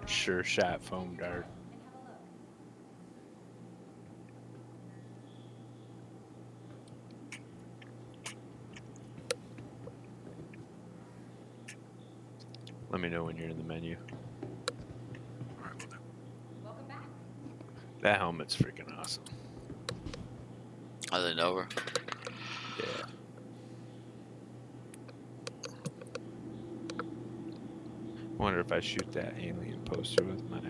Sure shot foam dart. And have a look. Let me know when you're in the menu. All right, will do. Welcome back. That helmet's freaking awesome. Other than over. Yeah. I wonder if I shoot that alien poster with my...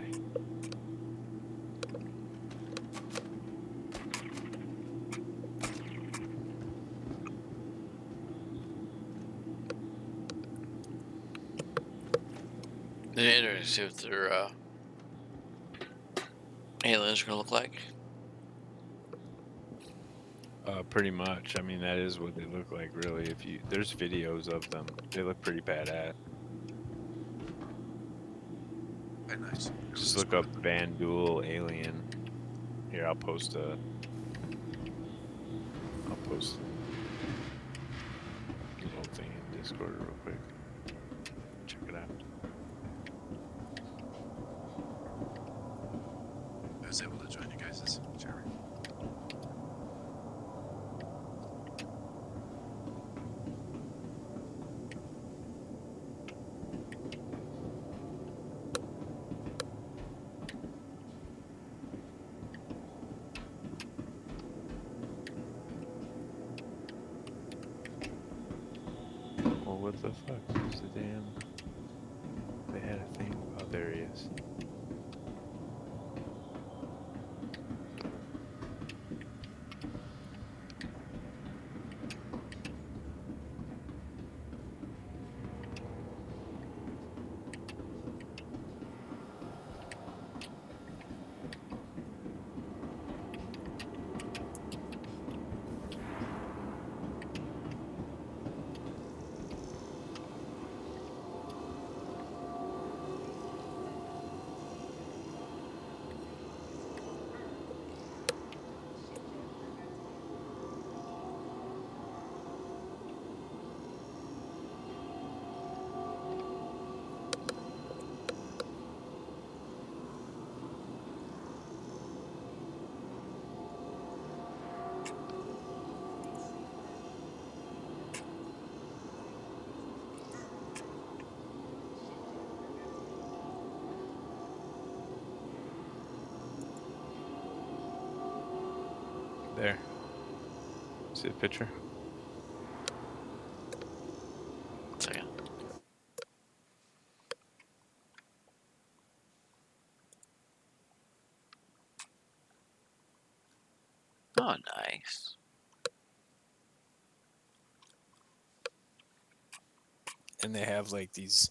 Interesting to see what their aliens are gonna look like. Pretty much. I mean, that is what they look like, really. If you there's videos of them, they look pretty badass. Okay, nice. Just look up Bandul alien. Here, I'll post the little thing in Discord real quick. Check it out. I was able to join you guys' chat room. Well, what the fuck? Where's the damn... They had a thing. Oh, there he is. There. See the picture? Second. Oh, nice. And they have like these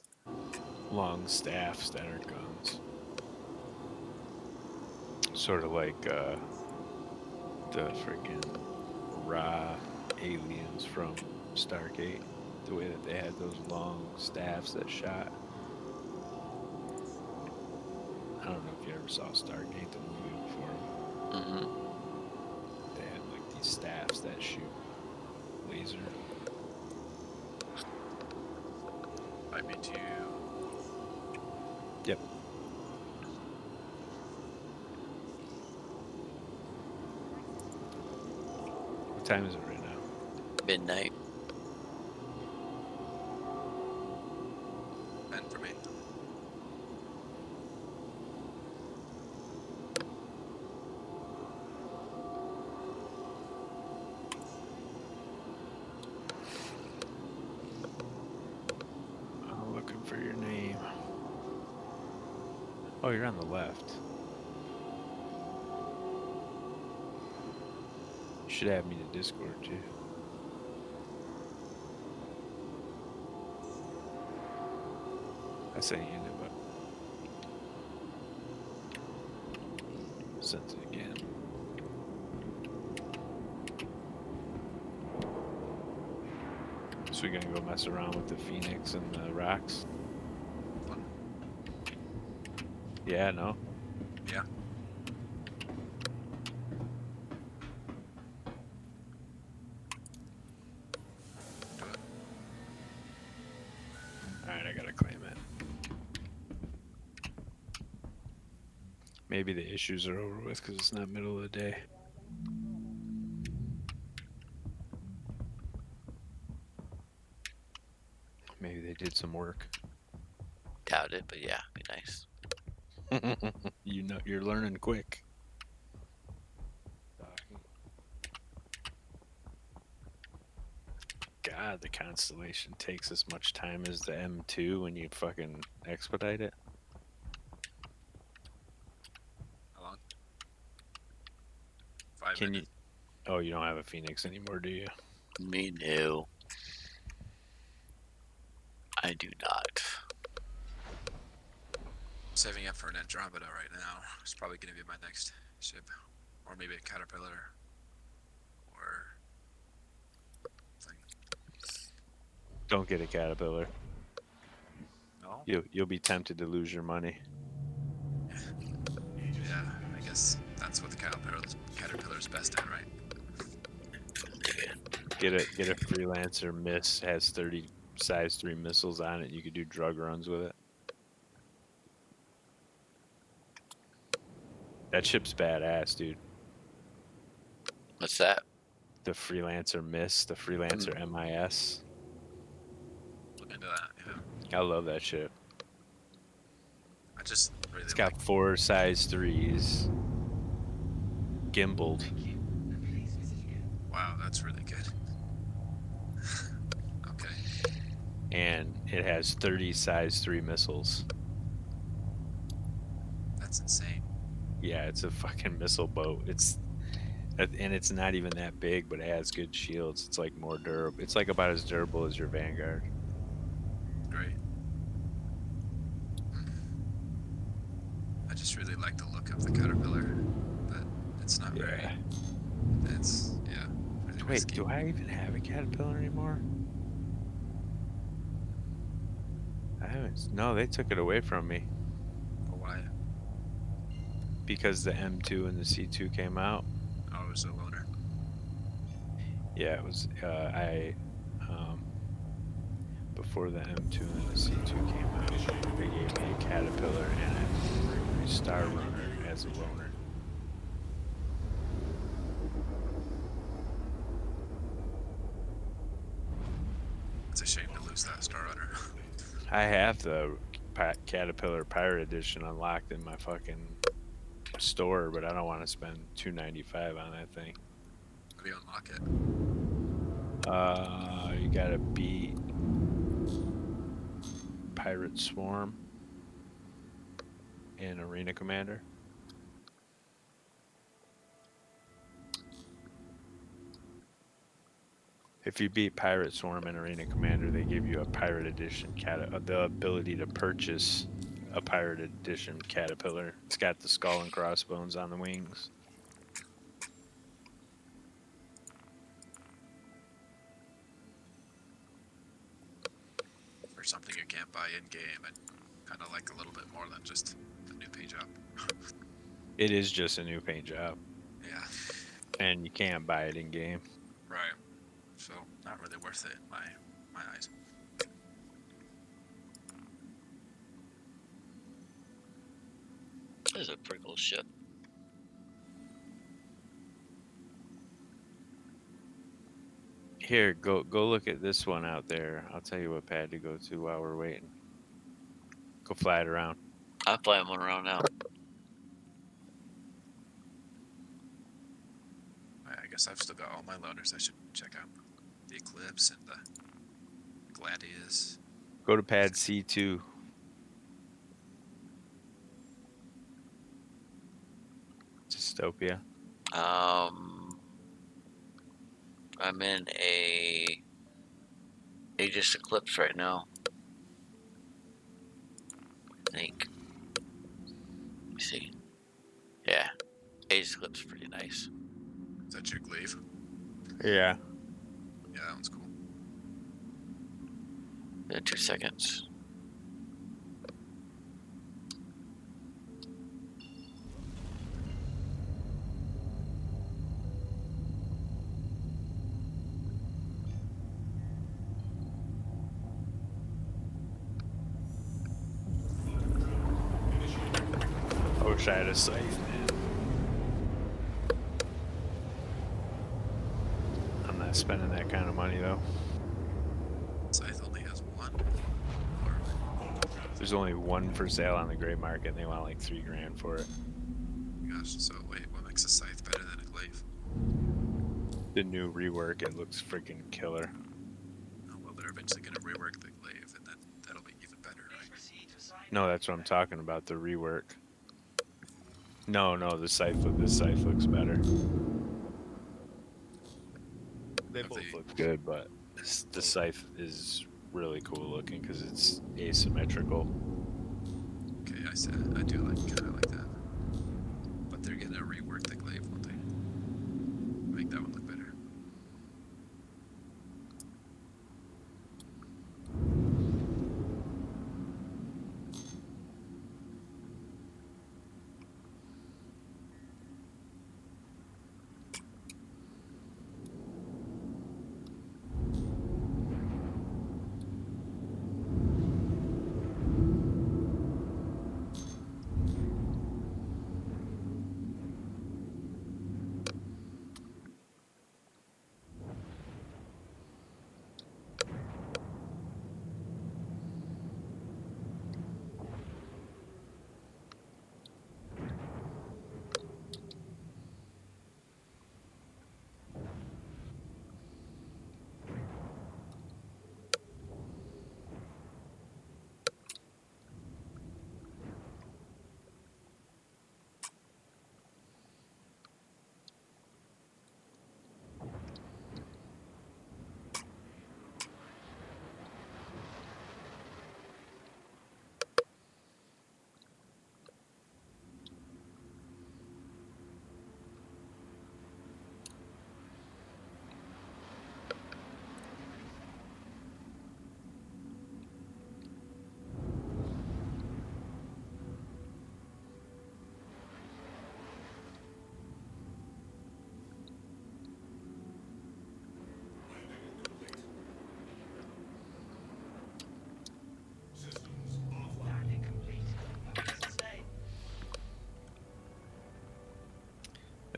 long staffs that are guns. Sort of like the freaking raw aliens from Stargate. The way that they had those long staffs that shot. I don't know if you ever saw Stargate, the movie before. Mm-hmm. They had like these staffs that shoot laser. I meet you. Yep. What time is it right now? Midnight. And for me. I'm looking for your name. Oh, you're on the left. You should add me to Discord too. I sent you an invite. Sent it again. So we're gonna go mess around with the Phoenix and the rocks. Fun. Yeah, no. Yeah. Maybe the issues are over with because it's not middle of the day. Maybe they did some work. Doubt it, but yeah, be nice. You know, you're learning quick. God, the Constellation takes as much time as the M2 when you fucking expedite it. How long? 5 Can minutes. you? Oh, you don't have a Phoenix anymore, do you? Me no. I do not. Saving up for an Andromeda right now. It's probably going to be my next ship. Or maybe a Caterpillar. Or something. Don't get a Caterpillar. No? You'll be tempted to lose your money. Yeah, I guess that's what the Caterpillar's best at, right? Get a Freelancer miss, has 30 size 3 missiles on it. You could do drug runs with it. That ship's badass, dude. What's that? The Freelancer miss, the Freelancer MIS. Look into that, yeah. I love that ship. I just really It's got 4 size 3s. Gimbaled. Wow, that's really good. Okay. And it has 30 size 3 missiles. That's insane. Yeah, it's a fucking missile boat. And it's not even that big, but it has good shields. It's like more durable. It's like about as durable as your Vanguard. Great. I just really like the look of the Caterpillar, but it's not very. It's really Wait, risky. do I even have a Caterpillar anymore? I haven't. No, they took it away from me. Oh, why? Because the M2 and the C2 came out. Oh, it was a loaner. Yeah, it was. Before the M2 and the C2 came out, they gave me a Caterpillar and a Star Runner as a loaner. It's a shame to lose that Star Runner. I have the Caterpillar Pirate Edition unlocked in my fucking store, but I don't want to spend $295 on that thing. How do you unlock it? You gotta beat Pirate Swarm and Arena Commander. If you beat Pirate Swarm and Arena Commander, they give you a Pirate Edition the ability to purchase a Pirate Edition Caterpillar. It's got the skull and crossbones on the wings. For something you can't buy in game, and kind of like a little bit more than just a new paint job. It is just a new paint job. Yeah. And you can't buy it in game. Right. So not really worth it in my eyes. This is a pretty cool ship. Here, go look at this one out there. I'll tell you what pad to go to while we're waiting. Go fly it around. I'm flying one around now. I guess I've still got all my loaners. I should check out the Eclipse and the Gladius. Go to pad C2. Dystopia. I'm in a Aegis Eclipse right now. I think. Let me see. Yeah. Aegis Eclipse is pretty nice. Is that your Glaive? Yeah. Yeah, that one's cool. 2 seconds. wish I had a scythe, man. I'm not spending that kind of money though. Scythe only has one. There's only one for sale on the gray market, and they want like $3,000 for it. Gosh, so wait, what makes a scythe better than a glaive? The new rework, it looks freaking killer. Oh, well, they're eventually going to rework the glaive, and that'll be even better, right? No, that's what I'm talking about, the rework. No, this scythe looks better. They both look good, but the scythe is really cool looking because it's asymmetrical. Okay, I do kind of like that. But they're going to rework the glaive, won't they? Make that one look better.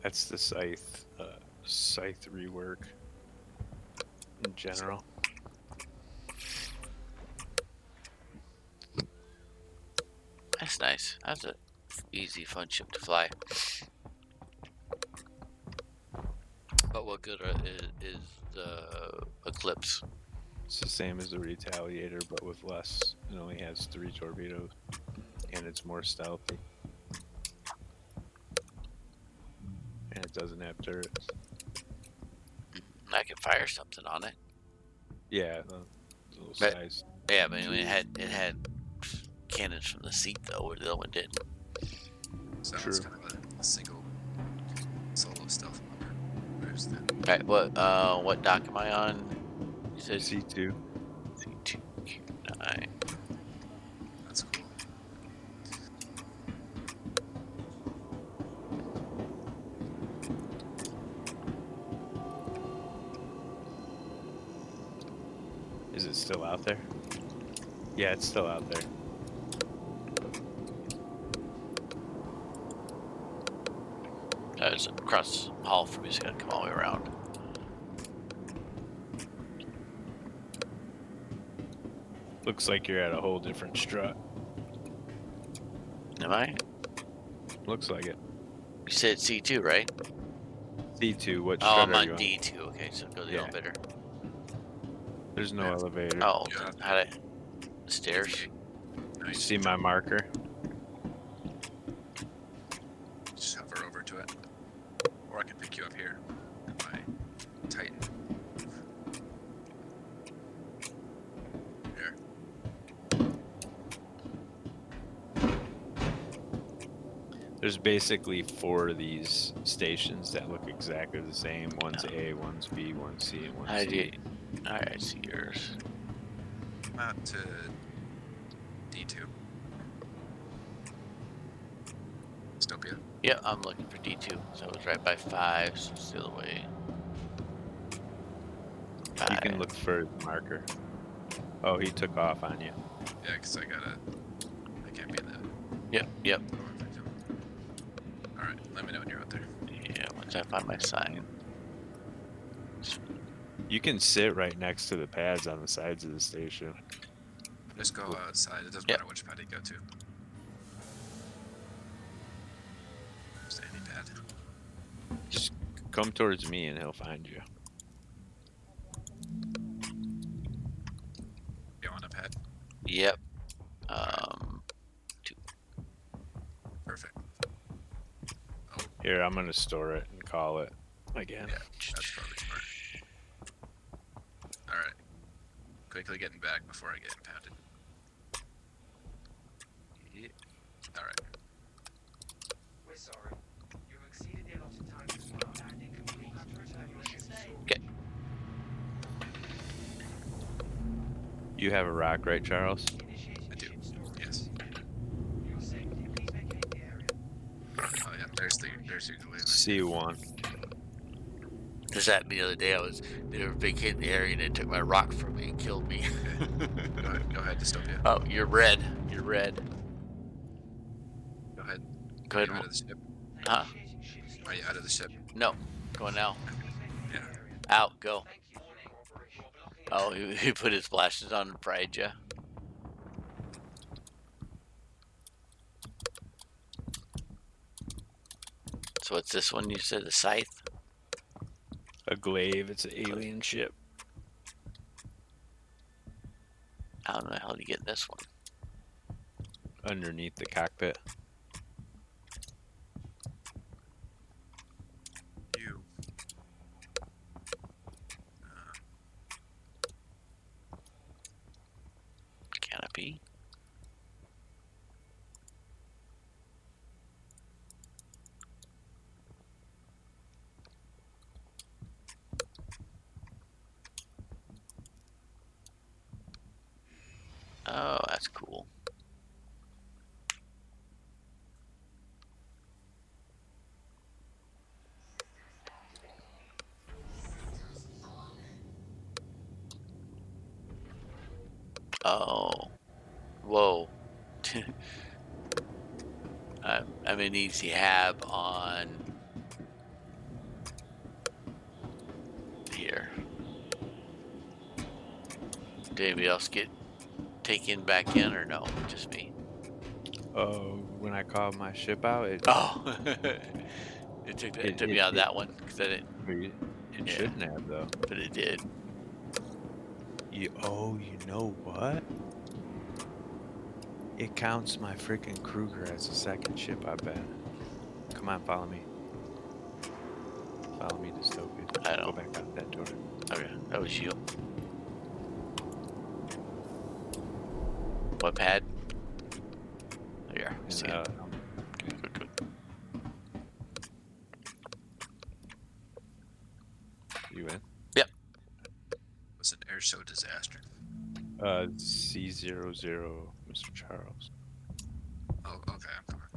That's the scythe rework in general. That's nice. That's a easy, fun ship to fly. But what good is the Eclipse? It's the same as the Retaliator, but with less. It only has 3 torpedoes, and it's more stealthy. And it doesn't have turrets. I could fire something on it. Yeah, the little size. Yeah, but it had cannons from the seat though, where the other one didn't. So it's kind of a single solo stealth bomber. Where's the... Alright, what dock am I on? You said C2. C2 Q9. That's cool. Is it still out there? Yeah, it's still out there. It's across the hall for me, so I gotta come all the way around. Looks like you're at a whole different strut. Am I? Looks like it. You said C2, right? C2, what Oh, strut I'm are on you on? D2. Okay, so go to the elevator. There's no elevator. Oh, how to... Stairs? You see my marker? Just hover over to it. Or I can pick you up here. My Titan. Here. There's basically 4 of these stations that look exactly the same. One's A, one's B, one's C, and one's C. Alright, I see yours. I'm out to D2. Dystopia. Yeah, I'm looking for D2. So it was right by 5, so it's the other way. You can look for the marker. Oh, he took off on you. Yeah, because I can't be in the... Yep. Let me know when you're out there. Yeah, once I find my sign. You can sit right next to the pads on the sides of the station. Just go outside. It doesn't Yep. matter which pad you go to. Just any pad. Just come towards me and he'll find you. You want a pad? Yep. 2. Perfect. Here, I'm gonna store it and call it again. Yeah, that's probably smart. Alright. Quickly getting back before I get impounded. Yeah. Alright. We're sorry. You exceeded the allotted time for landing complete. To return your ship to shore. Okay. You have a rock, right, Charles? I do. Yes. For your safety, please vacate the area. Oh yeah, there's the ukulele. C1. Because that the other day they were vacating the area and it took my rock from me and killed me. Go ahead, Dystopia. Oh, you're red. You're red. Go ahead. Go ahead. Are you out of the ship? Huh? Are you out of the ship? No. Going now. Yeah. Out. Go. Oh, he put his flashes on and fried you. So what's this one you said? The scythe? A glaive. It's an alien ship. How in the hell do you get this one? Underneath the cockpit. You. Canopy. Oh, that's cool. Oh. Whoa. I'm an easy have on here. Did anybody else get taken back in or no? Just me. Oh, when I called my ship out, it it took me out of that one because I didn't. It shouldn't have though. But it did. You know what? It counts my freaking Kruger as a second ship, I bet. Come on, follow me. Follow me, Dystopia. I know. Go back out that door. Okay, that was you. What pad? Here. See it. Good. You in? Yep. It was an air show disaster. C00, Mr. Charles. Oh, okay, I'm coming.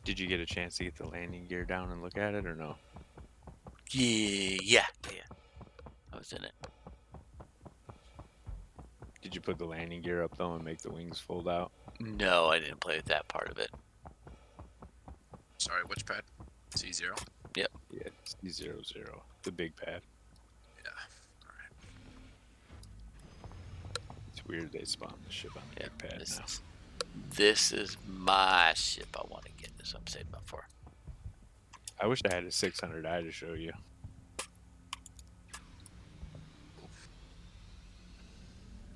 Did you get a chance to get the landing gear down and look at it or no? Yeah. I was in it. Did you put the landing gear up though and make the wings fold out? No, I didn't play with that part of it. Sorry, which pad? C0? Yep. Yeah, C00, the big pad. Yeah. Alright. It's weird they spawned the ship on the big pad now. This is my ship I want to get. This I'm saving up for. I wish I had a 600i to show you.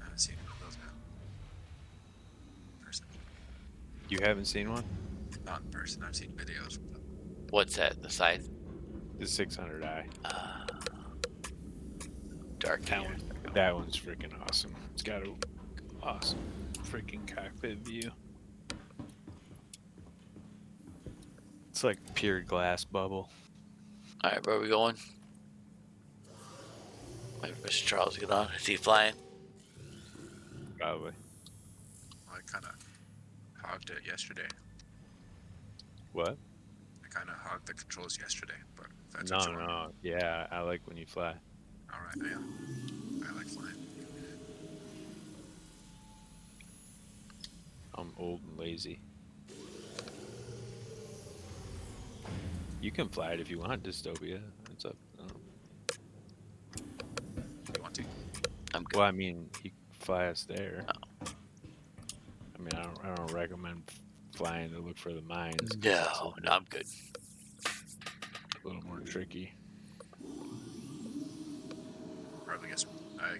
I haven't seen one of those now. Person. You haven't seen one? Not in person. I've seen videos. What's that? The scythe? The 600i. Dark. That one's freaking awesome. It's got a awesome freaking cockpit view. It's like pure glass bubble. All right, where are we going? Wait for Mr. Charles to get on. Is he flying? Probably. Well, I kind of hogged it yesterday. What? I kind of hogged the controls yesterday, but That's No, what you want. no. Yeah, I like when you fly. All right, yeah. I like flying. I'm old and lazy. You can fly it if you want, Dystopia. It's up. You want to? I'm good. Well, I mean, you can fly us there. Oh. I mean, I don't recommend flying to look for the mines. No, I'm good. A little more tricky. Probably guess I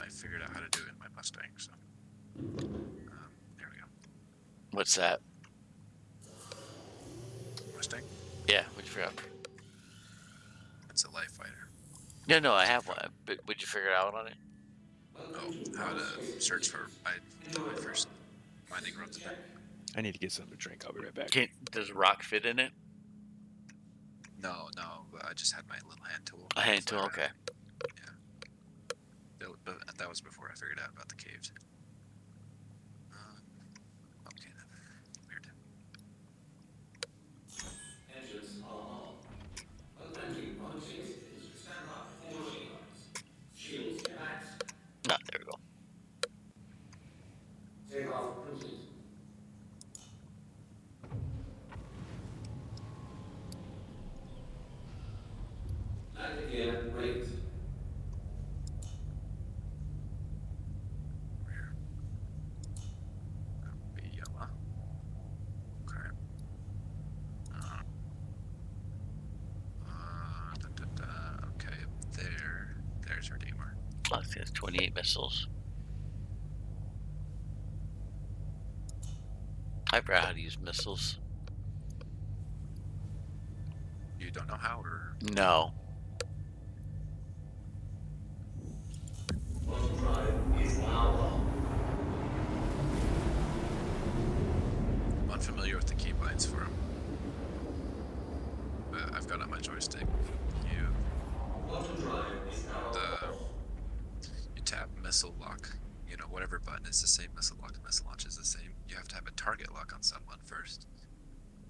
figured out how to do it in my Mustang. So there we go. What's that? Mustang. Yeah, what'd you figure out? It's a light fighter. No, I have one. But what'd you figure out on it? Oh, how to search for my first mining roads. I need to get something to drink. I'll be right back. Does rock fit in it? No. I just had my little hand tool. A hand tool, okay. Yeah. That was before I figured out about the caves. Okay then. Weird. Engines are on. Attempting punching. Stand by for machine guns. Shields max. No, there we go. Takeoff complete. Landing gear raised. Where? That'll be yellow. Okay. Okay, there's our Redeemer. Oh, I think it's 28 missiles. I forgot how to use missiles. You don't know how, or? No. Motion drive is now on. I'm unfamiliar with the keybinds for them. But I've got it on my joystick. Motion drive is now on. You tap missile lock. You know, whatever button is the same, missile lock, missile launch is the same. You have to have a target lock on someone first.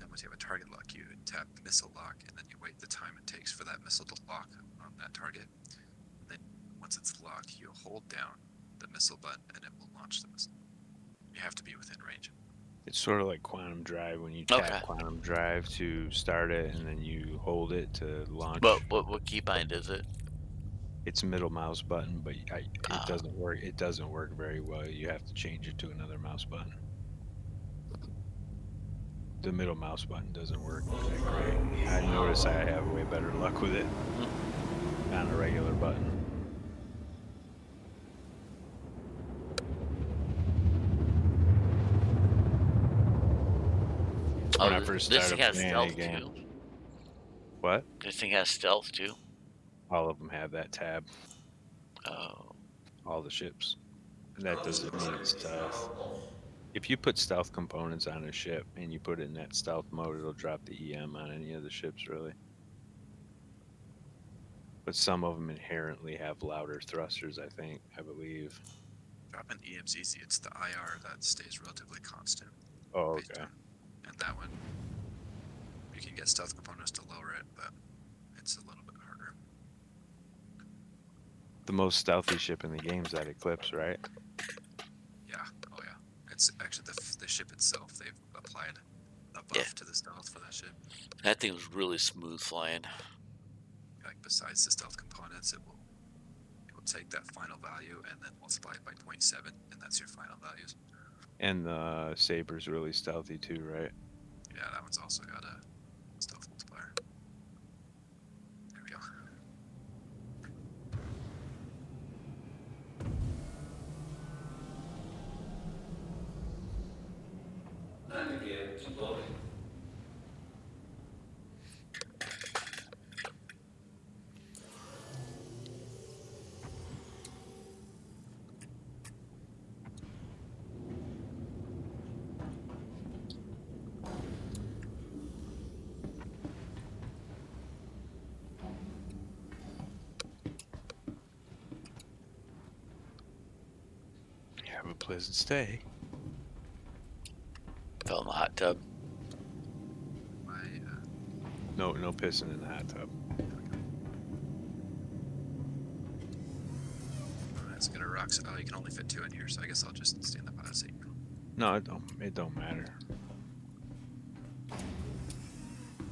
And once you have a target lock, you tap missile lock, and then you wait the time it takes for that missile to lock on that target. And then once it's locked, you hold down the missile button, and it will launch the missile. You have to be within range. It's sort of like quantum drive when you tap quantum drive to start it, and then you hold it to launch. But what keybind is it? It's middle mouse button, but it doesn't work. It doesn't work very well. You have to change it to another mouse button. The middle mouse button doesn't work that great. I notice I have way better luck with it on a regular button. When I first this thing started has playing stealth again. too. What? This thing has stealth too. All of them have that tab. Oh. All the ships. That doesn't mean it's stealth. If you put stealth components on a ship and you put it in that stealth mode, it'll drop the EM on any of the ships, really. But some of them inherently have louder thrusters, I believe. Dropping EM's easy. It's the IR that stays relatively constant. Oh, okay. And that one, you can get stealth components to lower it, but it's a little bit harder. The most stealthy ship in the game is that Eclipse, right? Yeah. Oh, yeah. It's actually the ship itself. They've applied a buff to the stealth for that ship. That thing was really smooth flying. Like besides the stealth components, it will take that final value and then multiply it by 0.7, and that's your final values. And the Saber's really stealthy too, right? Yeah, that one's also got a stealth multiplier. There we go. Landing gear deployed. Have a pleasant stay. Fell in the hot tub. No pissing in the hot tub. Let's get a rocks. Oh, you can only fit 2 in here, so I guess I'll just stay in the pod seat. No, it don't matter.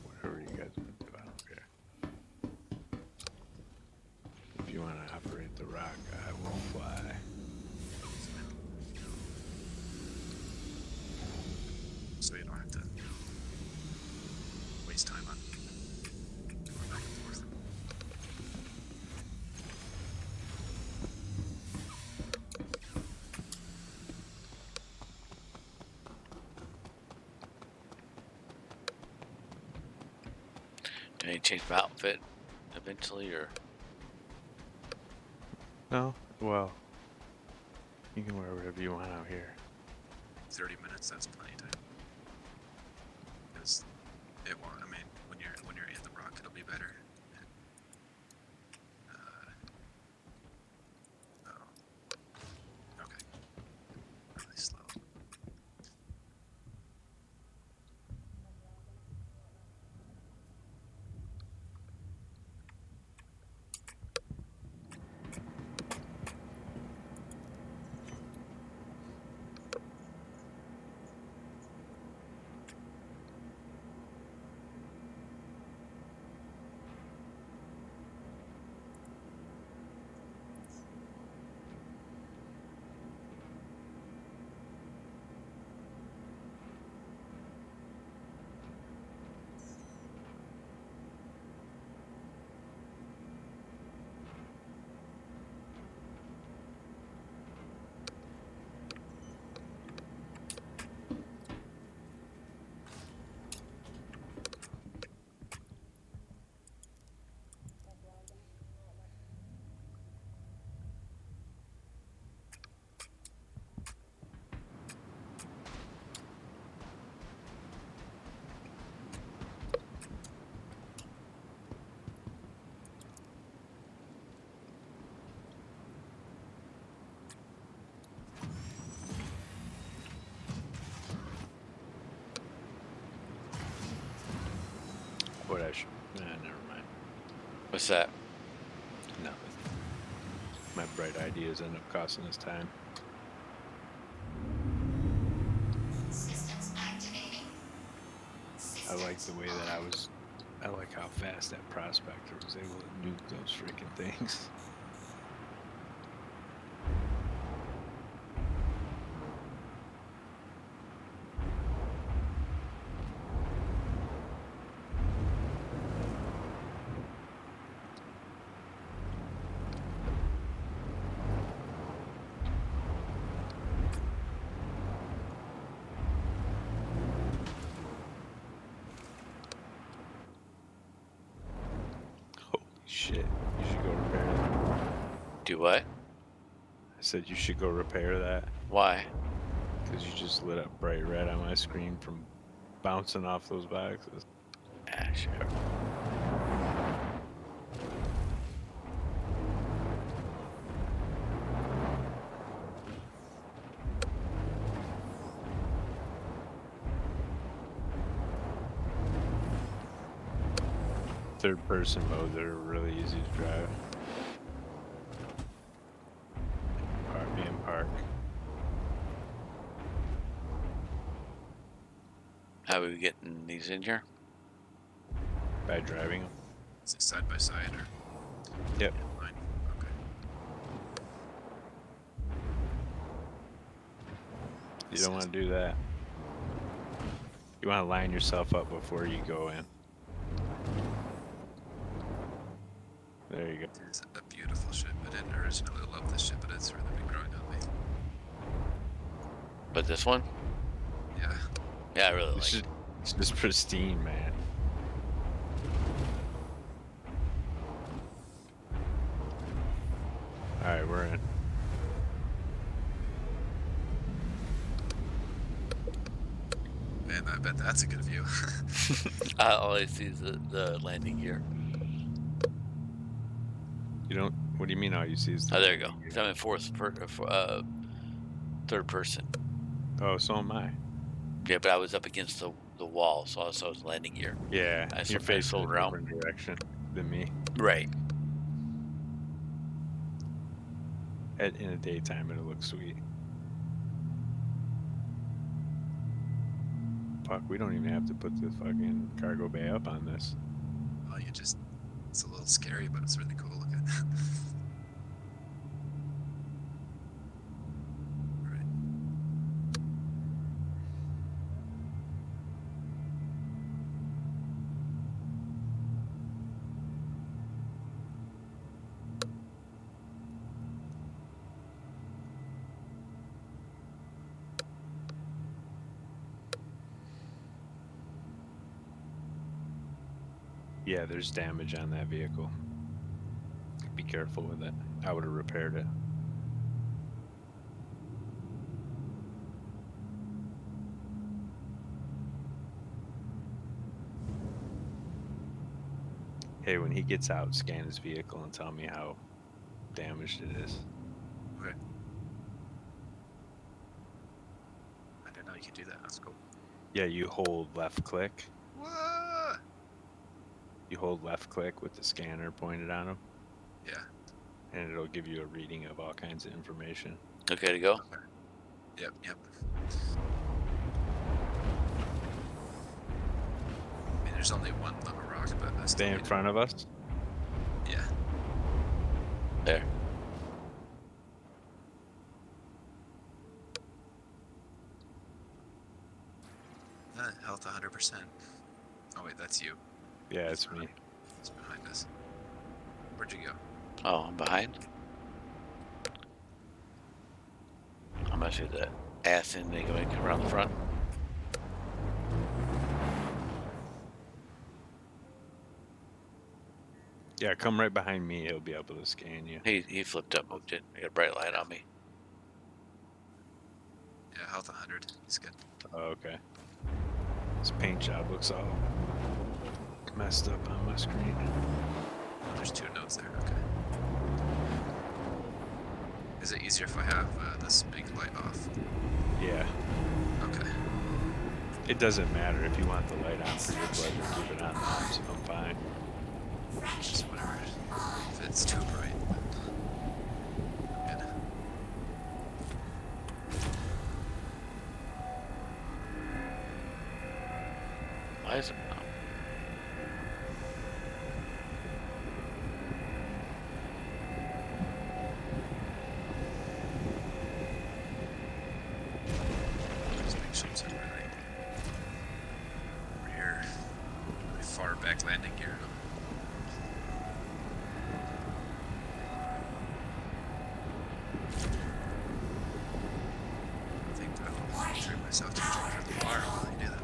Whatever you guys want to do, I don't care. If you want to operate the rock, I will fly. So you don't have to waste time on going back and forth. Do I need to change my outfit eventually, or? No? Well, you can wear whatever you want out here. 30 minutes, that's plenty of time. Because it won't, I mean, when you're in the rock, it'll be better. Oh. Okay. Really slow. What I should... Nah, never mind. What's that? Nothing. My bright ideas end up costing us time. I like the way that I like how fast that prospector was able to nuke those freaking things. Shit, you should go repair that. Do what? I said you should go repair that. Why? Because you just lit up bright red on my screen from bouncing off those boxes. Ah, sure. Third person mode, they're really easy to drive. Be in park. How are we getting these in here? By driving them. Is it side by side or? Yep. Line? Okay. You don't want to do that. You want to line yourself up before you go in. There you go. It's a beautiful ship. I didn't originally love this ship, but it's really been growing on me. But this one? Yeah. Yeah, I really like it. It's just pristine, man. Alright, we're in. Man, I bet that's a good view. All I see is the landing gear. You don't... What do you mean all you see is... Oh, there you go. I'm in third person. Oh, so am I. Yeah, but I was up against the the wall, so I saw his landing gear. Yeah, I you're facing sold a around. different direction than me. Right. In the daytime, it'll look sweet. Fuck, we don't even have to put the fucking cargo bay up on this. Oh, it's a little scary, but it's really cool looking. Right. Yeah, there's damage on that vehicle. Be careful with it. I would have repaired it. Hey, when he gets out, scan his vehicle and tell me how damaged it is. Okay. I didn't know you could do that. That's cool. Yeah, you hold left click. What? You hold left click with the scanner pointed on him. Yeah. And it'll give you a reading of all kinds of information. Okay to go? Okay. Yep. I mean, there's only one little rock, but I Stay in front of us. Yeah. There. Health 100%. Oh wait, that's you. Yeah, it's me. It's behind us. Where'd you go? Oh, I'm behind. I'm gonna shoot that ass in. They going around the front. Yeah, come right behind me. He'll be able to scan you. He flipped up, moved it. I got a bright light on me. Yeah, health 100. He's good. Oh, okay. This paint job looks all messed up on my screen. Oh, there's 2 notes there. Okay. Is it easier if I have this big light off? Yeah. Okay. It doesn't matter if you want the light on for your pleasure. Keep it on. I'm fine. Just whatever. If it's too bright. Good. Why is it? Just make sure it's really rear, really far back landing gear. I think I'll treat myself to a drink at the bar while I do that.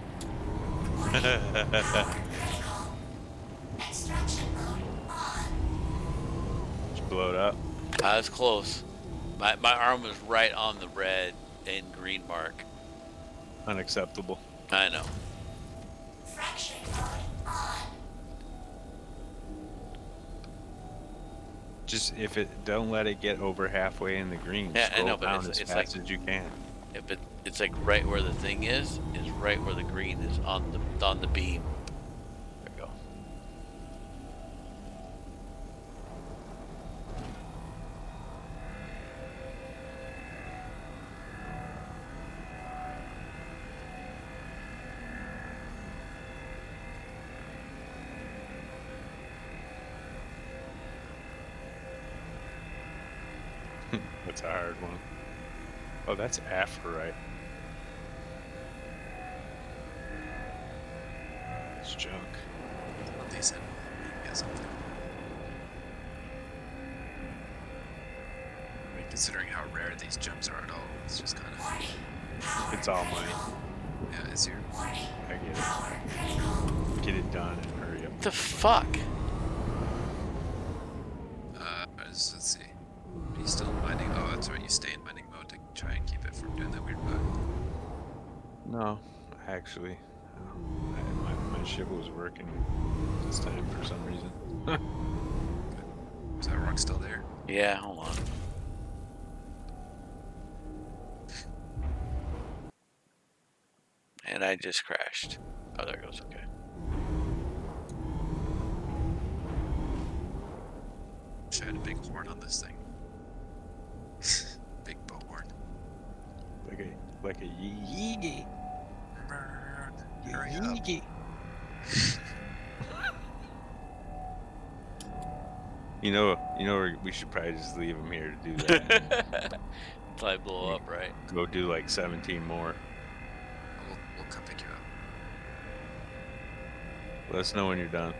Just blow it up. I was close. My arm was right on the red and green mark. Unacceptable. I know. Just don't let it get over halfway in the green. Yeah, I Scroll know, but down it's as fast as you can. If it's like right where the thing is right where the green is on the beam. There we go. That's a hard one. Oh, that's after, right? It's junk. Well, decent. You can get something. I mean, considering how rare these gems are at all, it's just kind of... It's all mine. Yeah, it's your... I get it. Get it done and hurry up. What the fuck? Let's see. Are you still in mining? Oh, that's right. You stay in mining mode to try and keep it from doing that weird bug. No, actually, my ship was working this time for some reason. Is that rock still there? Yeah, hold on. And I just crashed. Oh, there it goes. Okay. Wish I had a big horn on this thing. Big bow horn. Like a yeegi. Hurry up. Yeegi. You know, we should probably just leave him here to do that. Until I blow up, right? Go do like 17 more. We'll come pick you up. Let us know when you're done.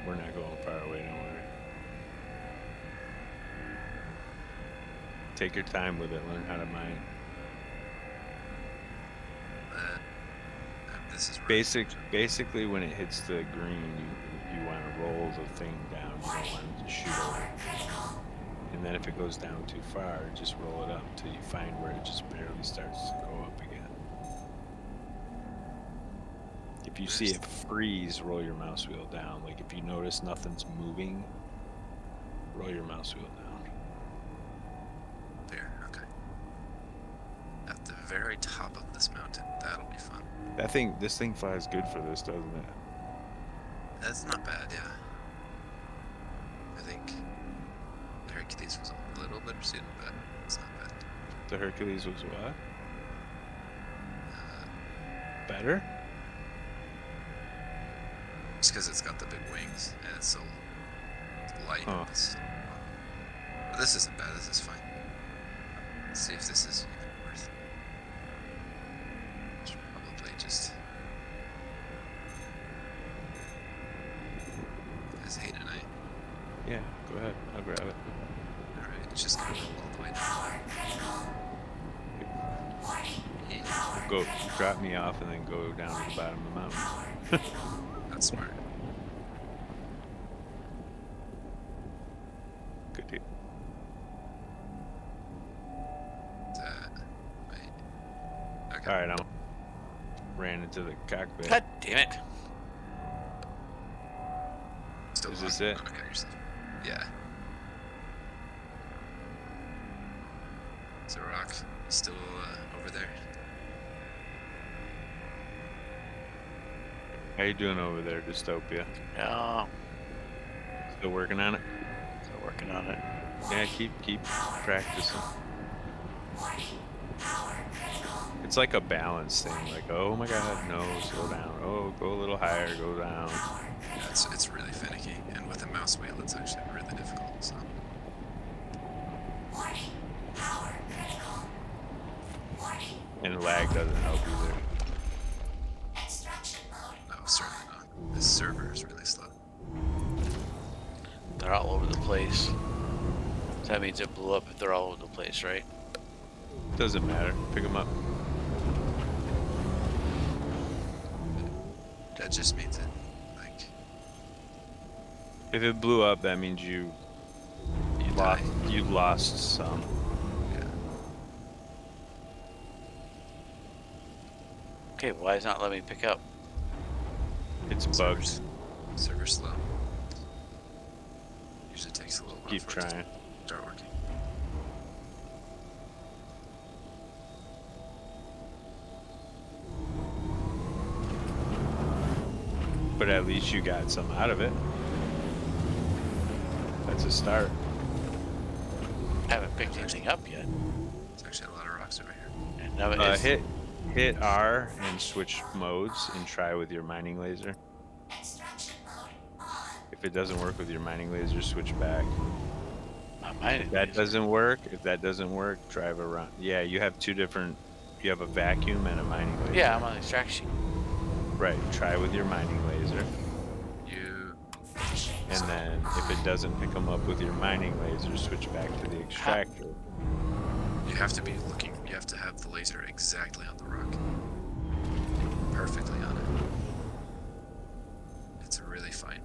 We're not going far away, don't worry. Take your time with it, learn how to mine. This is Basically when it hits the green, you want to roll the thing down. You don't want it to shoot over. And then if it goes down too far, just roll it up until you find where it just barely starts to go up again. If you see it freeze, roll your mouse wheel down. Like if you notice nothing's moving, roll your mouse wheel down. There, okay. At the very top of this mountain, that'll be fun. This thing flies good for this, doesn't it? That's not bad, yeah. I think Hercules was a little better suited, but it's not bad. The Hercules was what? Better? Just because it's got the big wings and it's so light. Huh. But this isn't bad, this is fine. Let's see if this is even worth it. Should probably just... You guys hate it, Yeah, go ahead. I'll grab it. Alright, it's just gonna roll all the way down. Yeah. Go drop me off and then go down to the bottom of the mountain. That's smart. Good deal. Wait. Okay. Alright, I ran into the cockpit. God damn it. Still Is on. this it? Okay, yourself. Yeah. So Rock, still over there? How you doing over there, Dystopia? No. Still working on it? Still working on it. Yeah, keep practicing. It's like a balance thing. Like, oh my god, no, slow down. Oh, go a little higher, go down. Yeah, it's really finicky, and with a mouse wheel, it's actually really difficult. So. And lag doesn't help either. No, certainly not. This server is really slow. They're all over the place. So that means it blew up if they're all over the place, right? Doesn't matter. Pick them up. That just means it, like... If it blew up, that means you lost some. Yeah. Okay, why is it not letting me pick up? It's bugged. Server slow. Usually takes a little while Keep for it to trying. start working. But at least you got some out of it. That's a start. I haven't picked anything up yet. There's actually a lot of rocks over here. And now it's, Hit R and switch modes and try with your mining laser. If it doesn't work with your mining laser, switch back. If that doesn't work, drive around. Yeah, you have two different. You have a vacuum and a mining laser. yeah, I'm on extraction. Right. Try with your mining laser. And then if it doesn't pick them up with your mining laser, switch back to the extractor. You have to be looking, you have to have the laser exactly on the rock. Perfectly on it. It's really fine.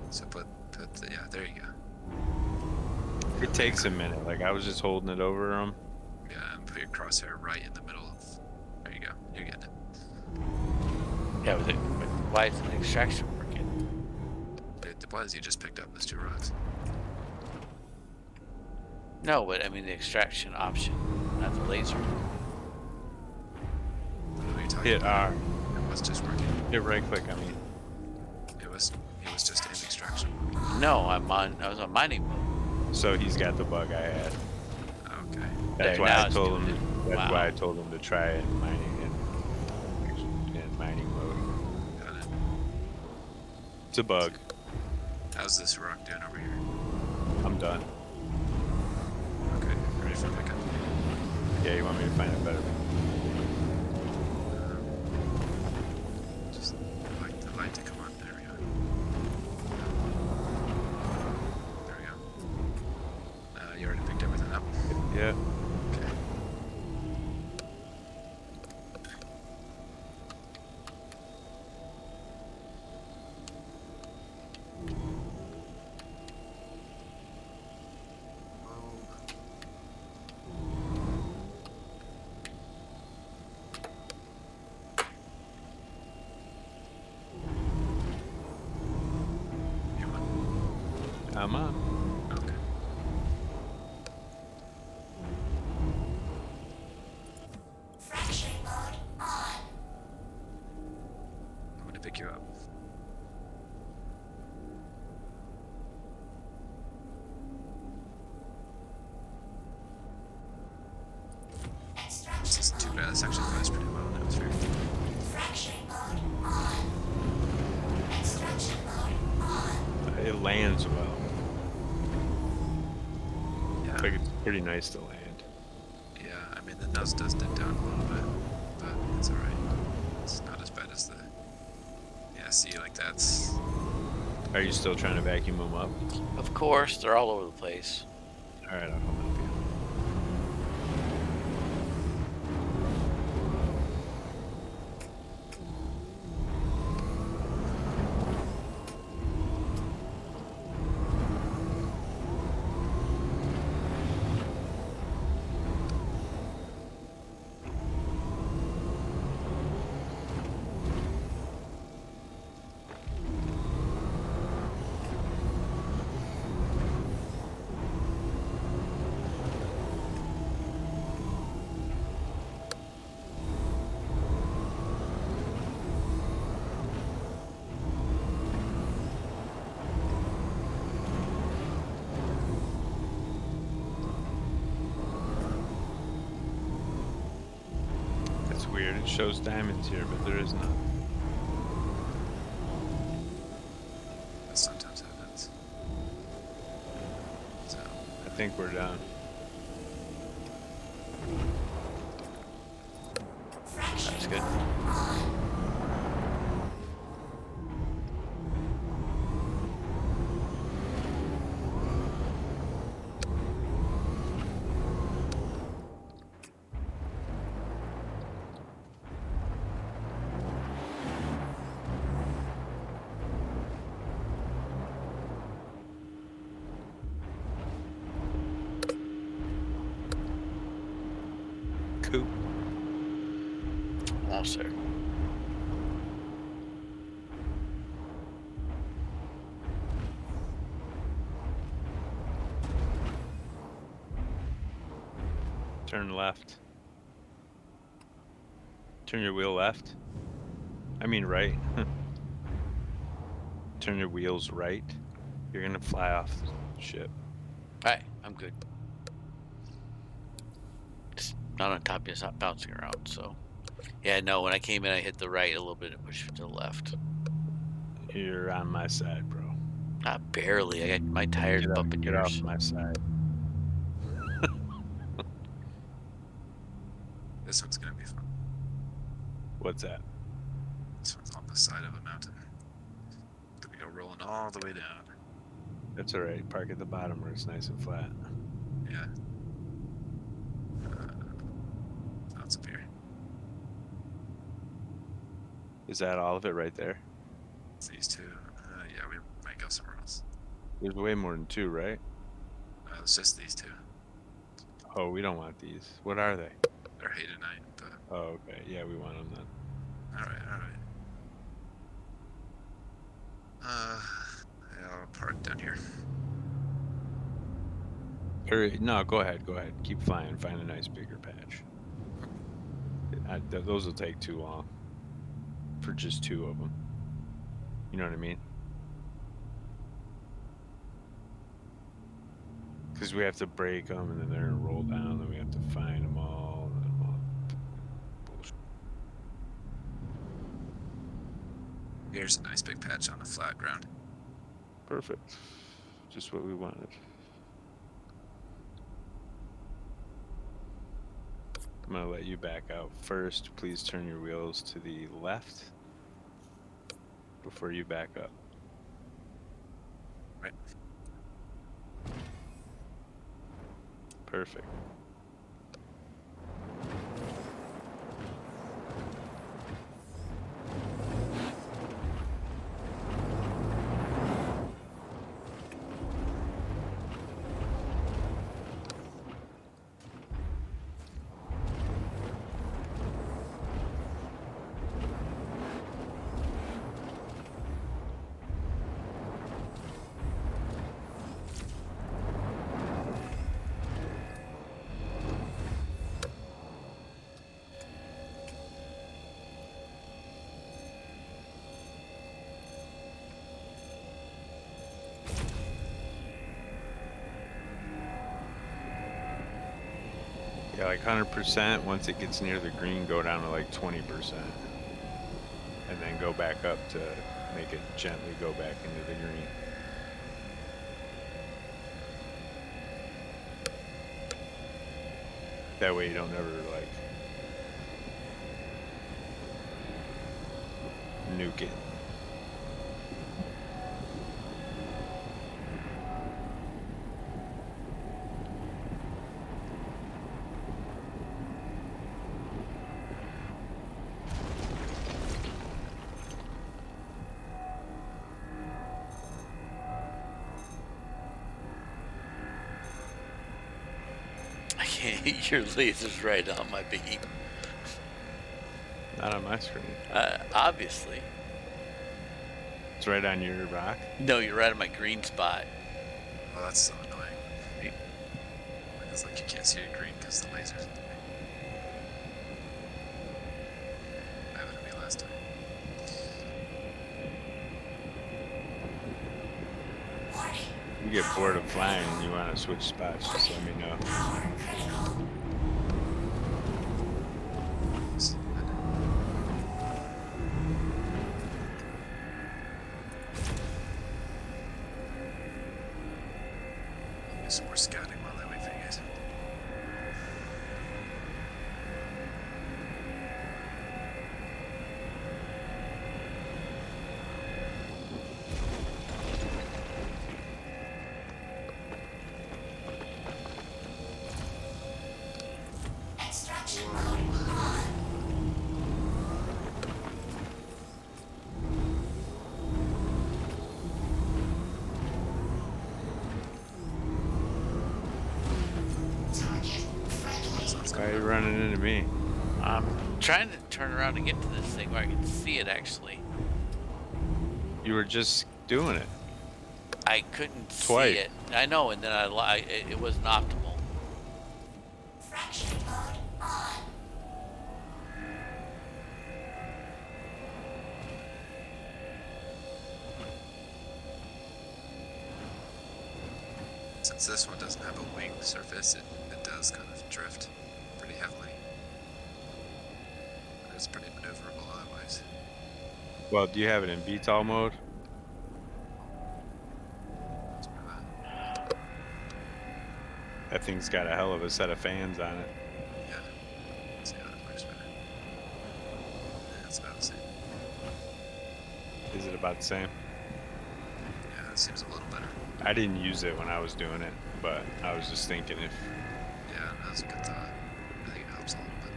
So put the, yeah, there you go. It takes a minute. Like, I was just holding it over them. Yeah, and put your crosshair right in the middle of, there you go, you're getting it. Yeah, but why isn't the extraction working? It was, you just picked up those two rocks. No, but I mean the extraction option. not the laser. What are you talking Hit about? R. It was just working. Hit right click, I mean. It was just in extraction. No, I was on mining mode. So he's got the bug I had. Okay. That's There, why now I it's told doing him. it. That's Wow. why I told him to try it in mining mode. Got it. It's a bug. How's this rock doing over here? I'm done. Okay, ready for pickup. Yeah, you want me to find it better? Just like the light to come on. There we go. There we go. You already picked everything up? Yeah. Okay. You want? I'm on. Okay. Fracturing mode on. I'm gonna pick you up. This Extraction isn't too mode. bad. This actually flies pretty well now. It's very Fracturing mode on. Extraction mode on. It lands well. yeah. Like it's pretty nice to land. Yeah, I mean the nose does dip down a little bit, but it's alright. It's not as bad as the. Yeah, see, like that's. Are you still trying to vacuum them up? Of course, they're all over the place. All right, I'll help you. It's weird. It shows diamonds here, but there is none. That sometimes happens. So. I think we're done. That's good. Coop. Oh, sir. Turn left. Turn your wheel left. I mean right. Turn your wheels right. You're gonna fly off the ship. Alright, I'm good. It's not on top, it's not bouncing around, so. Yeah, no, when I came in, I hit the right a little bit and pushed to the left. You're on my side, bro. Not barely. I got my tires bumping Get yours. off my side. This one's gonna be fun. What's that? This one's on the side of a mountain. Then we go rolling all the way down. That's alright. Park at the bottom where it's nice and flat. Yeah. Lots of beer. Is that all of it right there? It's these two. Yeah, we might go somewhere else. There's way more than two, right? It's just these two. Oh, we don't want these. What are they? They're Haydenite, but. Oh, okay. Yeah, we want them then. Alright, alright. Yeah, I'll park down here. Or no, go ahead. Keep flying. Find a nice bigger patch. Those will take too long for just 2 of them. You know what I mean? Because we have to break them, and then they're gonna roll down. Then we have to find them all. And then bullshit. Here's a nice big patch on a flat ground. Perfect. Just what we wanted. I'm gonna let you back out first. Please turn your wheels to the left before you back up. Right. Perfect. Yeah, like 100%. Once it gets near the green, go down to like 20%. And then go back up to make it gently go back into the green. That way you don't ever like nuke it. Your laser's right on my beam. Not on my screen. Obviously. It's right on your rock? No, you're right on my green spot. Well, that's so annoying. It's like you can't see your green because the laser's in the way. Happened to me last time. You get bored of flying and you want to switch spots, just let me know. Some more scouting while I wait for you guys. Why are you running into me? I'm trying to turn around and get to this thing where I can see it actually. You were just doing it. I couldn't Twice. see it. I know, and then it wasn't optimal. Fraction mode on. Since this one doesn't have a wing surface, it does kind of drift pretty heavily. But it's pretty maneuverable otherwise. Well, do you have it in VTOL mode? That thing's got a hell of a set of fans on it. Yeah. Let's see how it works better. Yeah, it's about the same. Is it about the same? Yeah, it seems a little better. I didn't use it when I was doing it, but I was just thinking if... Yeah, that was a good thought. I think it helps a little bit.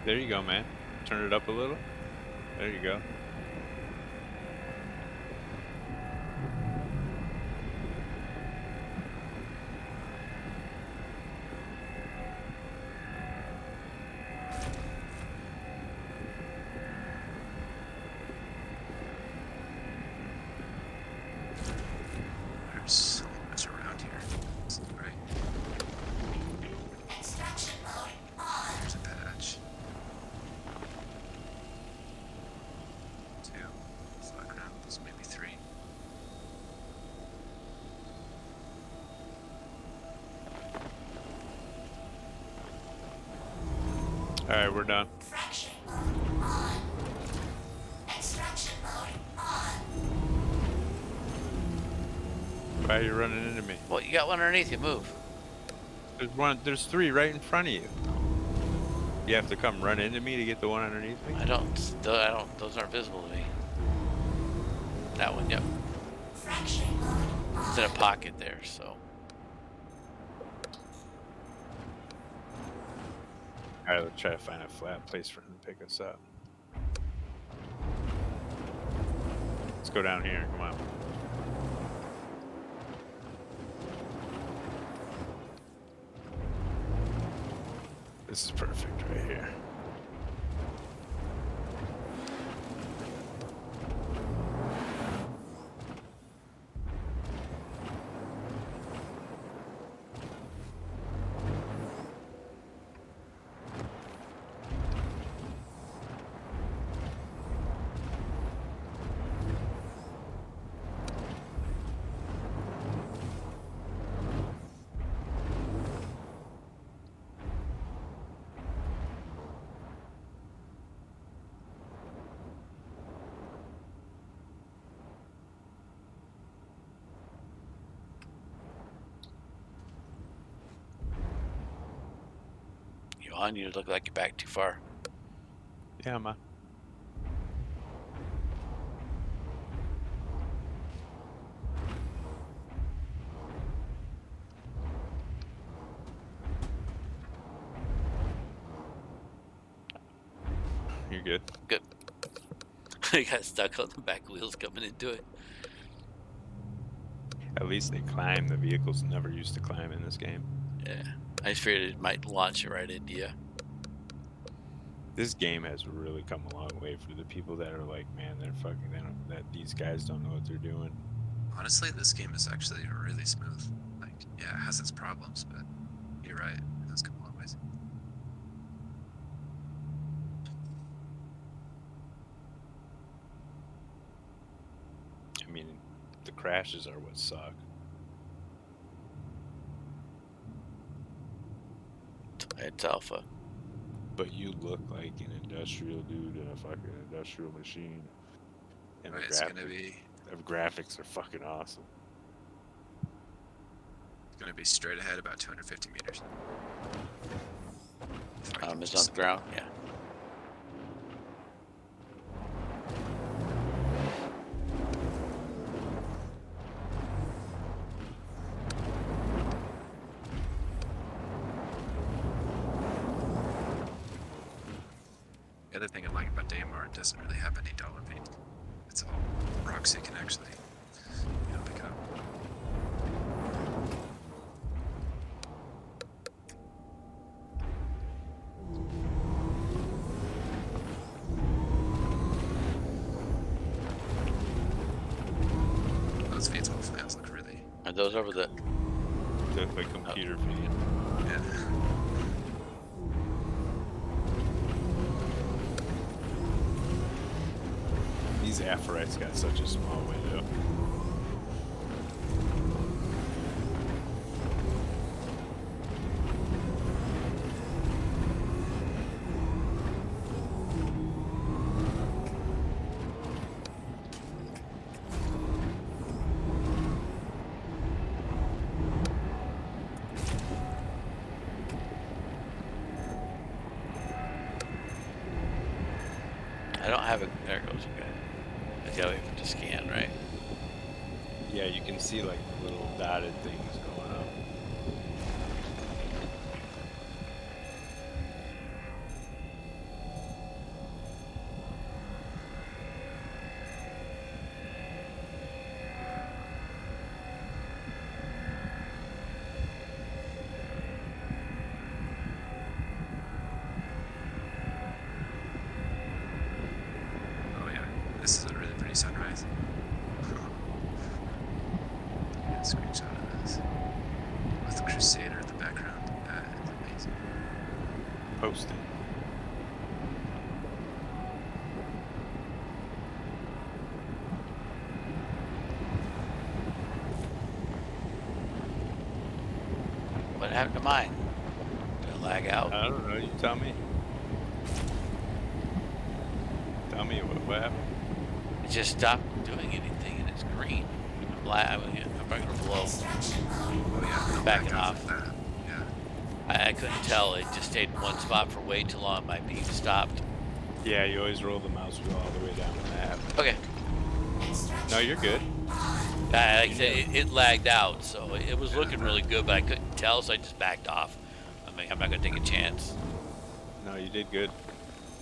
There you go, man. Turn it up a little. There you go. vehicles, maybe 3. All right, we're done. Fraction mode on. Extraction mode on. Why are you running into me? Well, you got one underneath you. Move. There's 3 right in front of you. You have to come run into me to get the one underneath me? I don't. Those aren't visible to me. That one, yep. Fraction mode on. It's in a pocket there, so. All right, let's try to find a flat place for him to pick us up. Let's go down here. Come on. This is perfect right here. On, you look like you're back too far. Yeah, man. You're good. Good. I got stuck on the back wheels coming into it. At least they climb. The vehicles never used to climb in this game. Yeah. I just figured it might launch it right into you. This game has really come a long way for the people that are like, man, these guys don't know what they're doing. Honestly, this game is actually really smooth. Like, yeah, it has its problems, but you're right. It has come a long ways. I mean, the crashes are what suck. It's alpha. But you look like an industrial dude in a fucking industrial machine. And Right, the graphics are fucking awesome. It's gonna be straight ahead about 250 meters. It's on the ground, yeah. The other thing I like about Daymar, it doesn't really have any dollar paint. It's all rocks you can actually, pick up. Those V12 fans look really... Are those over the... They look like computer feed. Yeah. These Aphorites got such a small window. I don't have a... There it goes, okay. I gotta wait for it to scan, right? Yeah, you can see like little dotted things going up. Oh yeah, this is a really pretty sunrise. Yeah, screenshot of this. What happened to mine? Did it lag out? I don't know. You tell me. Tell me what happened. It just stopped doing anything and it's green. I'm not gonna blow. Oh yeah, Backing off. Yeah. I couldn't tell. It just stayed in one spot for way too long. My beam stopped. Yeah, you always roll the mouse wheel all the way down when that happens. Okay. No, you're good. Like I said, it lagged out, so it was looking really good, but I couldn't tell, so I just backed off. I mean, I'm not gonna take a chance. No, you did good.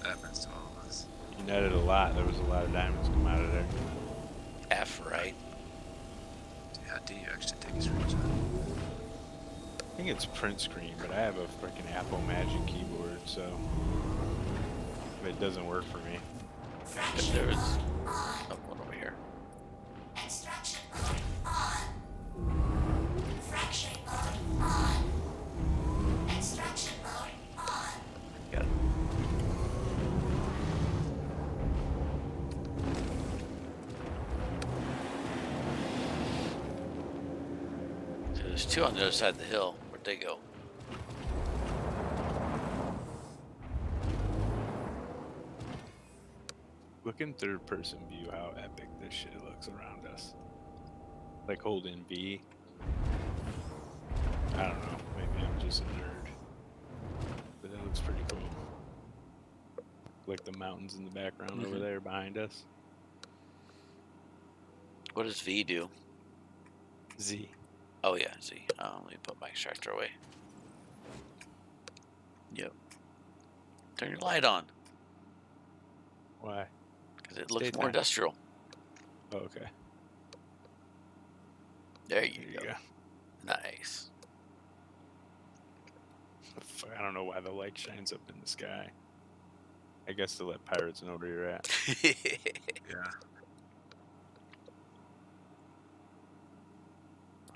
That happens to all of us. You netted a lot. There was a lot of diamonds come out of there. F, right? How do you actually take a screenshot? I think it's print screen, but I have a freaking Apple Magic keyboard, so it doesn't work for me. If there was one over here. Extraction mode on. Fracturing mode on. Extraction mode on. Got it. So there's two on the other side of the hill. Where'd they go? Look in third person view how epic this shit looks around us. Like holding V. I don't know, maybe I'm just a nerd. But it looks pretty cool. Like the mountains in the background over there behind us. What does V do? Z. Oh yeah, Z. Let me put my extractor away. Yep. Turn your light on. Why? Because it looks more industrial. Oh, okay. There you go. Nice. I don't know why the light shines up in the sky. I guess to let pirates know where you're at. Yeah.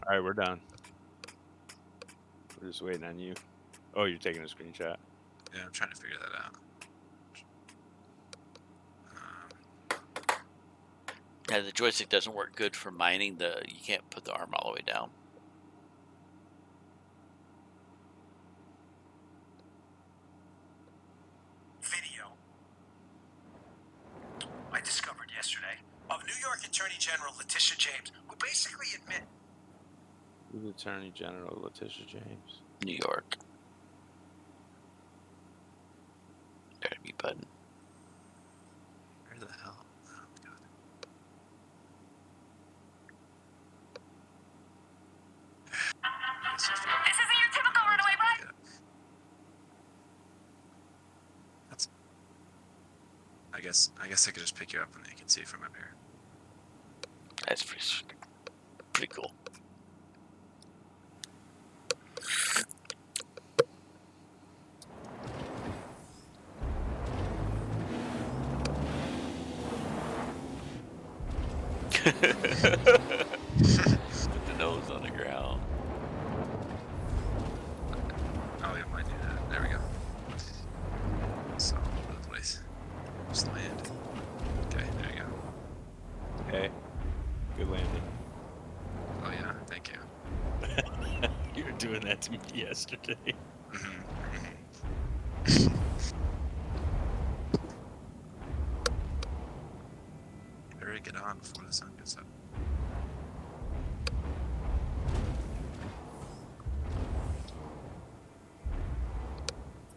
Alright, we're done. We're just waiting on you. Oh, you're taking a screenshot. Yeah, I'm trying to figure that out. Yeah, the joystick doesn't work good for mining. You can't put the arm all the way down. Video I discovered yesterday of New York Attorney General Letitia James, who basically admit. Who's Attorney General Letitia James? New York. There, mute button. Where the hell? Oh god. This isn't your typical runaway ride. That's. I guess I could just pick you up and you can see from up here. That's pretty cool. Put the nose on the ground. Oh, yeah, might do that. There we go. So, all over the place. Just land. Okay, there you go. Hey, good landing. Oh yeah, thank you. You were doing that to me yesterday. Better get on before the sun gets up.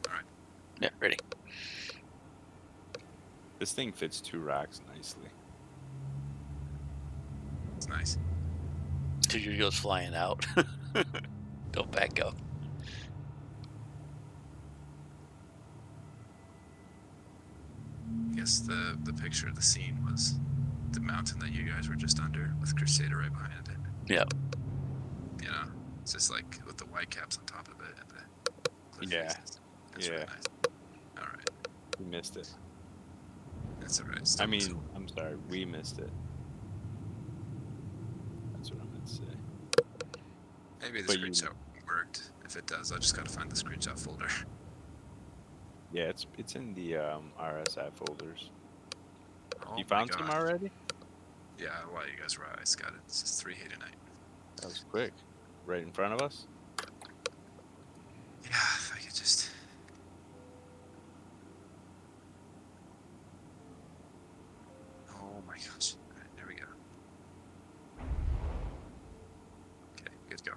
Alright. Yeah, ready. This thing fits 2 rocks nicely. It's nice. Till your goes flying out. Don't back up. I guess the picture of the scene was the mountain that you guys were just under with Crusader right behind it. Yep. You know, it's just like with the white caps on top of it and the cliff Yeah. faces. That's Yeah. really nice. Alright. We missed it. That's alright. I mean, I'm sorry, we missed it. That's what I meant to say. maybe the but screenshot worked. If it does, I just gotta find the screenshot folder. Yeah, it's in the RSI folders. Oh You my found some God. already? Yeah, while you guys were out, I got it. This is 3 hay tonight. That was quick. Right in front of us? my gosh. All right, there we go. Okay, good to go.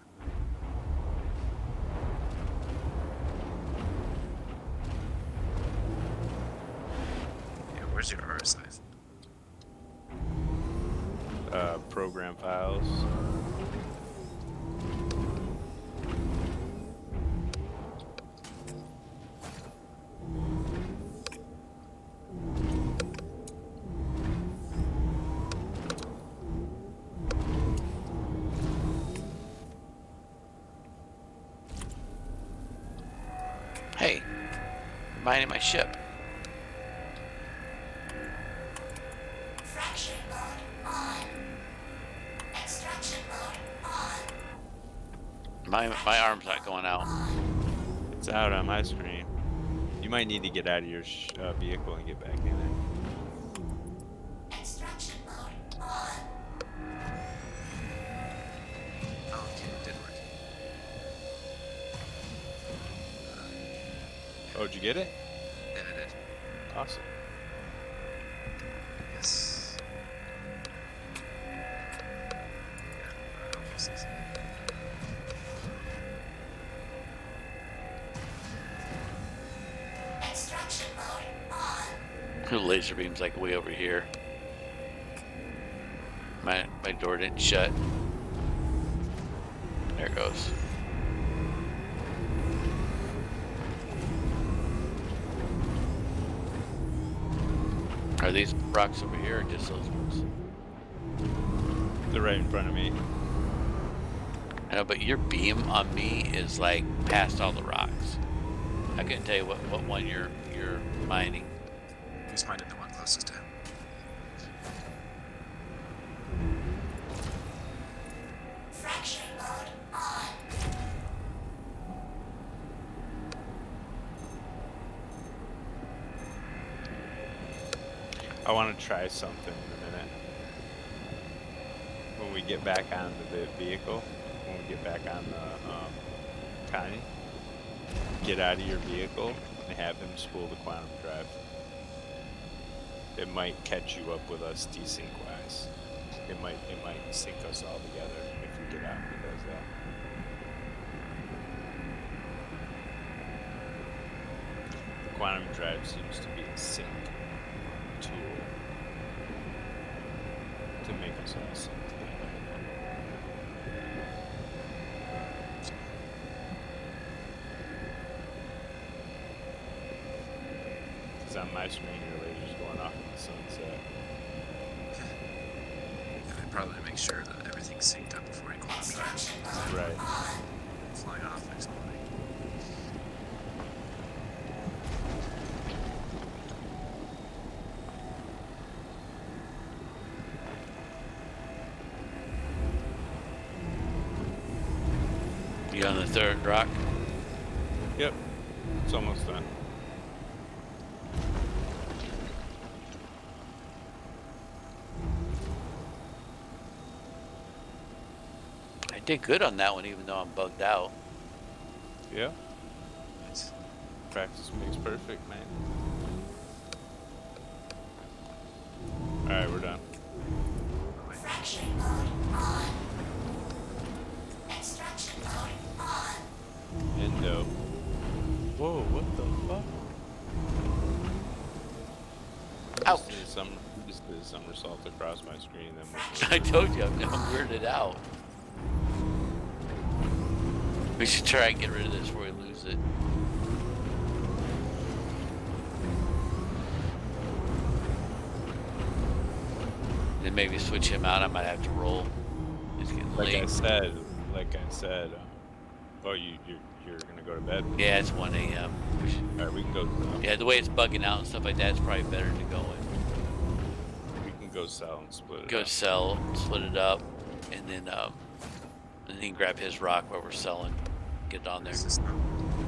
Yeah, where's your RSI? Program files. Hey, minding my ship. Fraction mode on. Extraction mode on. My arm's not going out. It's out on my screen. You might need to get out of your vehicle and get back in it. Extraction mode on. Oh, okay, it did work. Oh, did you get it? Yeah, I did. Awesome. Yes. Yeah, I'll fix this. Extraction mode on. The laser beam's like way over here. My door didn't shut. There it goes. Are these rocks over here or just those ones? They're right in front of me. I know, but your beam on me is like past all the rocks. I couldn't tell you what one you're mining. He's mining the one closest to him. Fraction mode on. I want to try something in a minute. When we get back on the vehicle, when we get back on the Connie, get out of your vehicle and have him spool the quantum drive. It might catch you up with us desync wise. It might sync us all together if we get out and he does that. The quantum drive seems to be a sync tool to make us all sync together. Because on my screen, your laser's going off in the sunset. And I probably make sure that everything's synced up before he quantum drives. Right. Flying off next morning. You on the third rock? Yep. It's almost done. I did good on that one, even though I'm bugged out. Yeah. Nice. Practice makes perfect, man. Alright, we're done. Fraction mode on. Extraction mode on. Endo. Whoa, what the fuck? Ouch! Just did a somersault across my screen and then I told you, I'm weirded out. We should try and get rid of this before we lose it. Then maybe switch him out. I might have to roll. It's getting like late. I said, oh, you're gonna go to bed? Yeah, it's 1 a.m. Alright, we can go. Yeah, the way it's bugging out and stuff like that, it's probably better to go in. We can go sell and split it Go up. sell, split it up, and then he can grab his rock while we're selling. Get it on there. This is not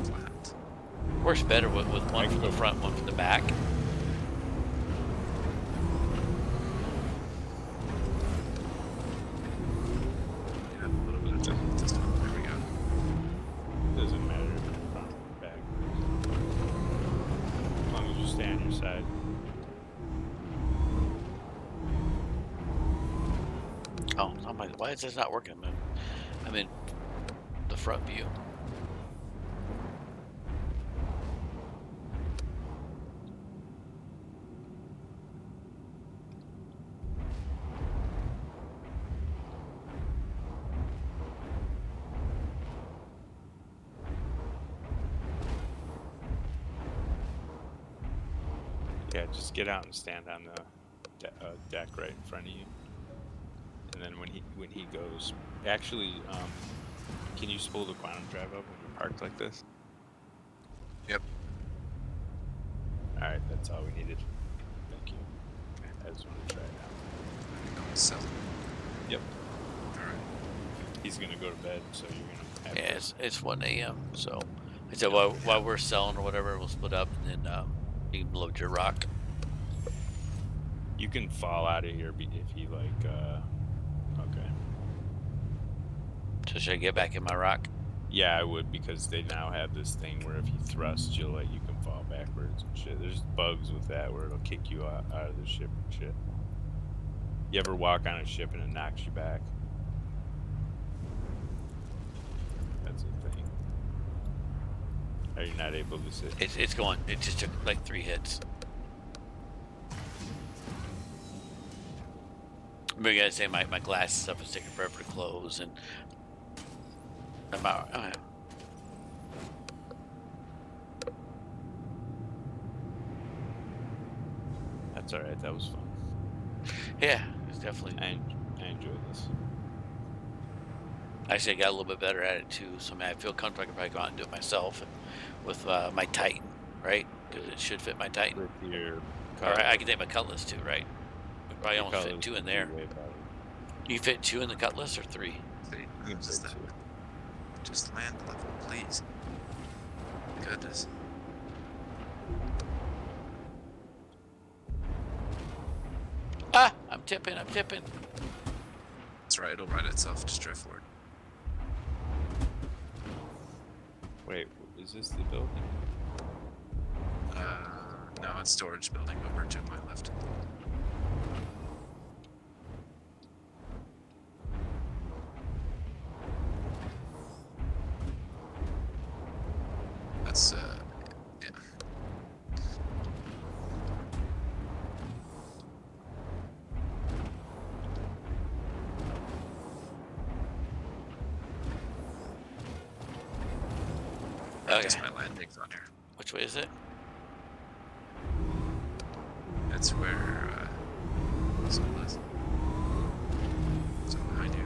flat. Works better with one from the front, one from the back. Yeah, a little bit of time this time. There we go. Doesn't matter if it's front or back. As long as you stay on your side. Oh, I'm like, why is this not working? I'm in the front view. Yeah, just get out and stand on the deck right in front of you. And then when he goes, actually, can you spool the quantum drive up when you're parked like this? Yep. All right, that's all we needed. Thank you. Okay, I just want to try it out. So. Yep. All right. He's gonna go to bed, so you're gonna. Have Yeah, it's 1 a.m. So I said while we're selling or whatever, we'll split up and then you can load your rock. You can fall out of here if you like. Okay. So should I get back in my rock? Yeah, I would, because they now have this thing where if you thrust, you can fall backwards and shit. There's bugs with that where it'll kick you out of the ship and shit. You ever walk on a ship and it knocks you back? That's a thing. Are you not able to sit? It's going. It just took like 3 hits. I'm gonna say my glass stuff is taking forever to close, and I'm out. Oh, yeah. That's all right. That was fun. Yeah, it's definitely. I enjoyed this. Actually, I got a little bit better at it too. So I feel comfortable. I can probably go out and do it myself with my Titan, right? Because it should fit my Titan. With your All right, I can take my Cutlass too, right? We probably almost fit Cutlass 2 in would be there. way better. You fit 2 in the Cutlass or 3? Just land level, please. Goodness. Ah, I'm tipping. That's right, it'll right itself. Just drive forward. Wait, is this the building? No, it's storage building over to my left. That's, yeah. Okay. I guess my landing's on here. Which way is it? That's where, so behind you.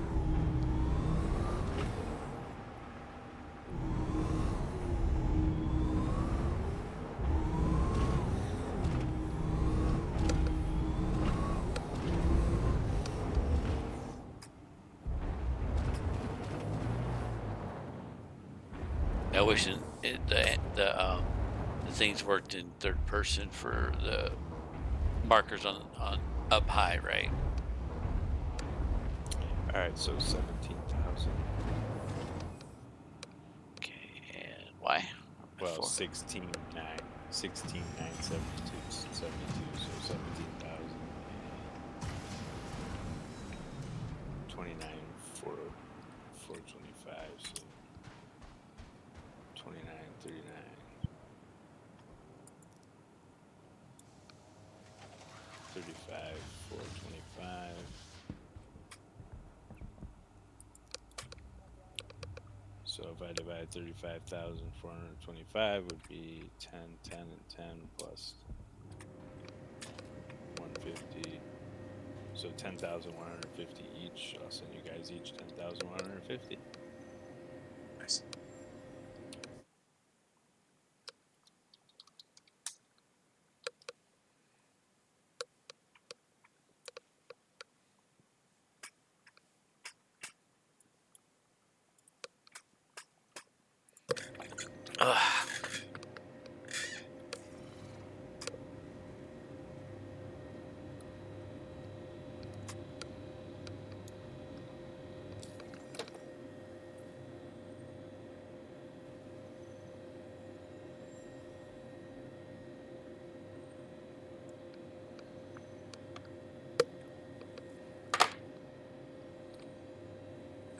I wish the things worked in third person for the markers on up high, right? All right, so 17,000. Okay, and why? Well, 16,972, so 17,000. 29,425, so 29,39. 35,425. So if I divide 35,425 would be 10, 10, and 10 plus 150. So 10,150 each. I'll send you guys each 10,150. Nice.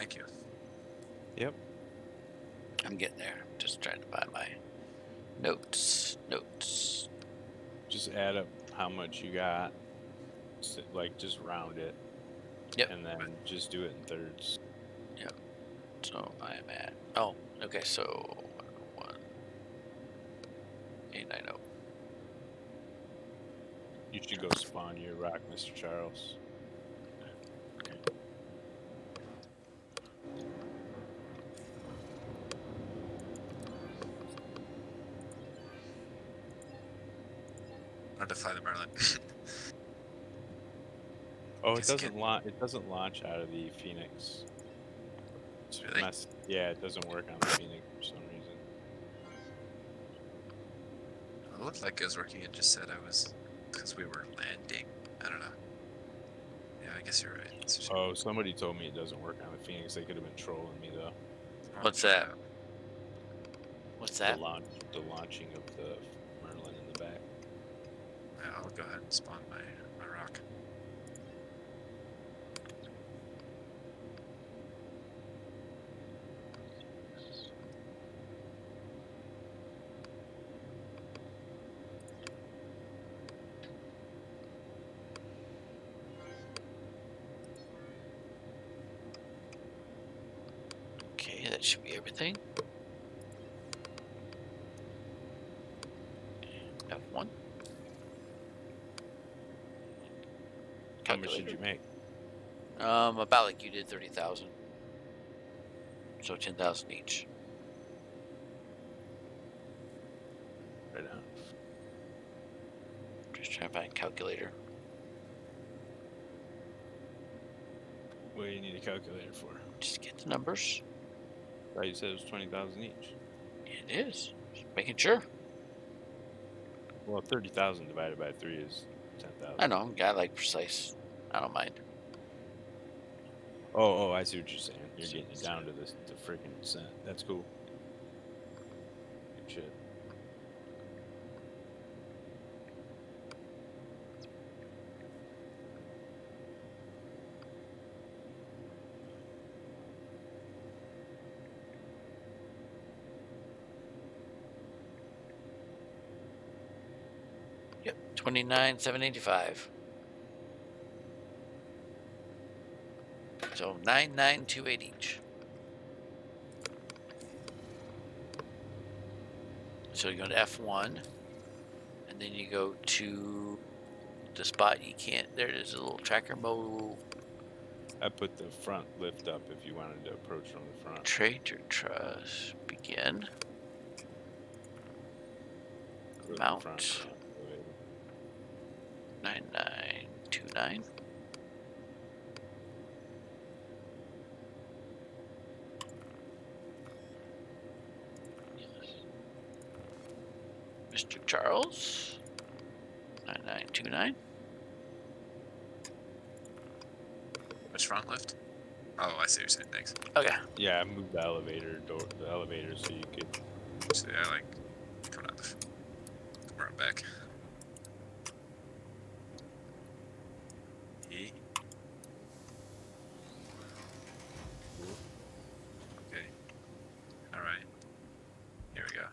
Thank you. Yep. I'm getting there. Just trying to find my notes. Just add up how much you got. Like, just round it. Yep. And then just do it in thirds. Yep. So I am at. Oh, okay. So 1,890. You should go spawn your rock, Mr. Charles. Hard to fly the Merlin. Oh, it doesn't launch. It doesn't launch out of the Phoenix. Really? Yeah, it doesn't work on the Phoenix for some reason. It looked like it was working. It just said I was because we were landing. I don't know. Yeah, I guess you're right. Oh, somebody told me it doesn't work on the Phoenix. They could have been trolling me though. What's that? What's that? The launching of the Merlin in the back. Yeah, I'll go ahead and spawn my rock. Okay, that should be everything. F1. How much did you make? About like you did 30,000. So 10,000 each. Right on. Just trying to find a calculator. What do you need a calculator for? Just get the numbers. I thought you said it was 20,000 each. It is. Just making sure. Well, 30,000 divided by 3 is 10,000. I know. I like precise. I don't mind. Oh, I see what you're saying. You're getting it down to the freaking cent. That's cool. Good shit. Yep. 29,785. So 9,928 each. So you go to F1, and then you go to the spot you can't. There it is, a little tracker mode. I put the front lift up if you wanted to approach from the front. Trade your trust. Begin. Mount. 9929. Mr. Charles. 9929. Which front lift? Oh, I see what you're saying. Thanks. Okay. Yeah, I moved the elevator so you could. So yeah, like coming out the run back. E. Okay. All right. Here we go.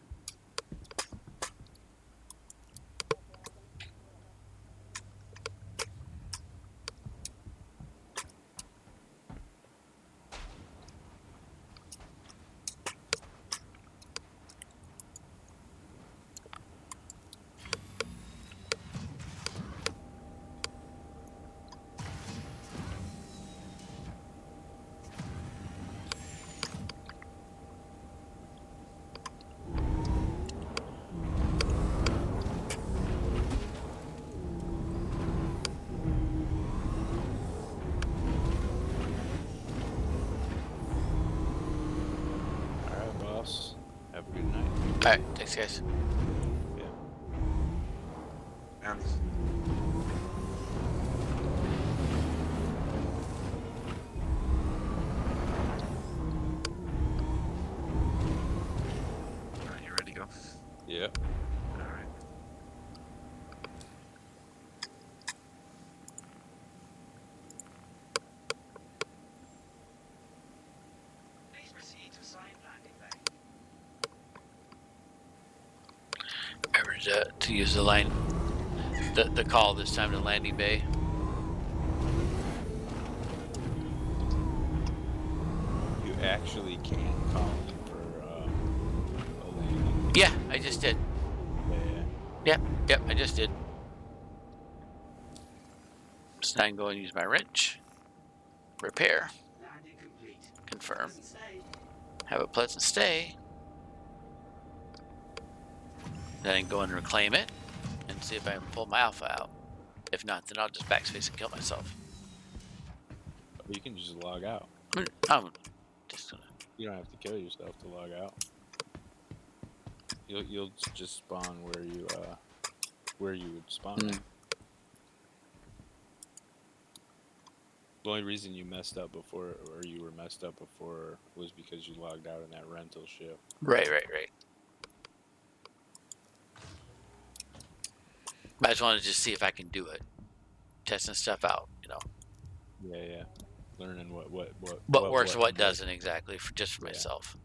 Have a good night. Alright, thanks guys. Yeah. And alright, you ready to go? Yep. Alright. use the line, the call this time to landing bay. You actually can call in for a landing. Yeah, I just did. Yep, I just did. So now I can go and use my wrench. Repair. Confirm. Have a pleasant stay. Then I can go and reclaim it and see if I can pull my alpha out. If not, then I'll just backspace and kill myself. You can just log out. I'm just gonna. You don't have to kill yourself to log out. You'll just spawn where you would spawn. The only reason you messed up before, or you were messed up before, was because you logged out in that rental ship. Right. I just wanted to just see if I can do it. Testing stuff out, you know. Yeah. Learning what works, what doesn't exactly, just for myself.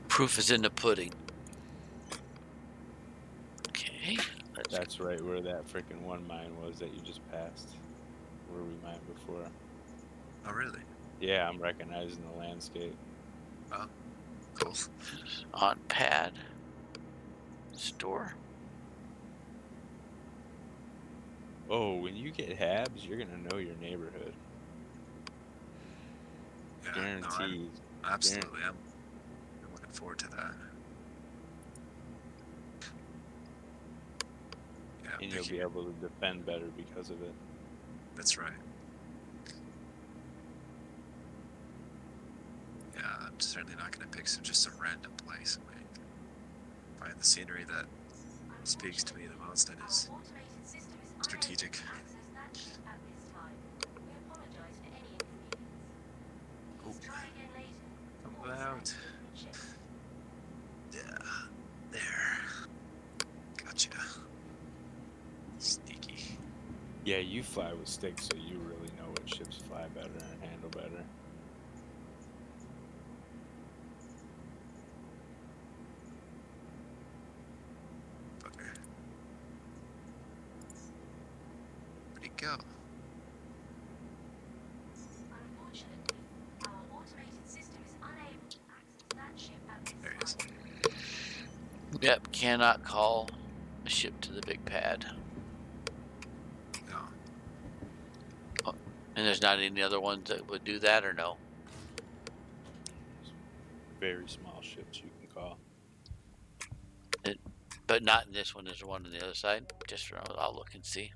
Proof is in the pudding. Okay. That's right where that freaking one mine was that you just passed. Where we mined before. Oh, really? Yeah, I'm recognizing the landscape. Oh, cool. On pad. Store. Oh, when you get Habs, you're gonna know your neighborhood. Yeah, Guaranteed. No, absolutely. I'm looking forward to that. Yeah, and you'll be able to defend better because of it. That's right. Yeah, I'm certainly not going to pick just some random place. I mean, find the scenery that speaks to me the most and is strategic. Oh. Come out. Yeah, there. Gotcha. Sneaky. Yeah, you fly with sticks, so you really know what ships fly better and handle better. Where'd he go? Unfortunately, our automated system is unable to access that ship at this There he is. Yep, cannot call a ship to the big pad. No. Oh, and there's not any other ones that would do that, or no? Very small ships you can call. But not in this one. There's one on the other side. Just for, I'll look and see.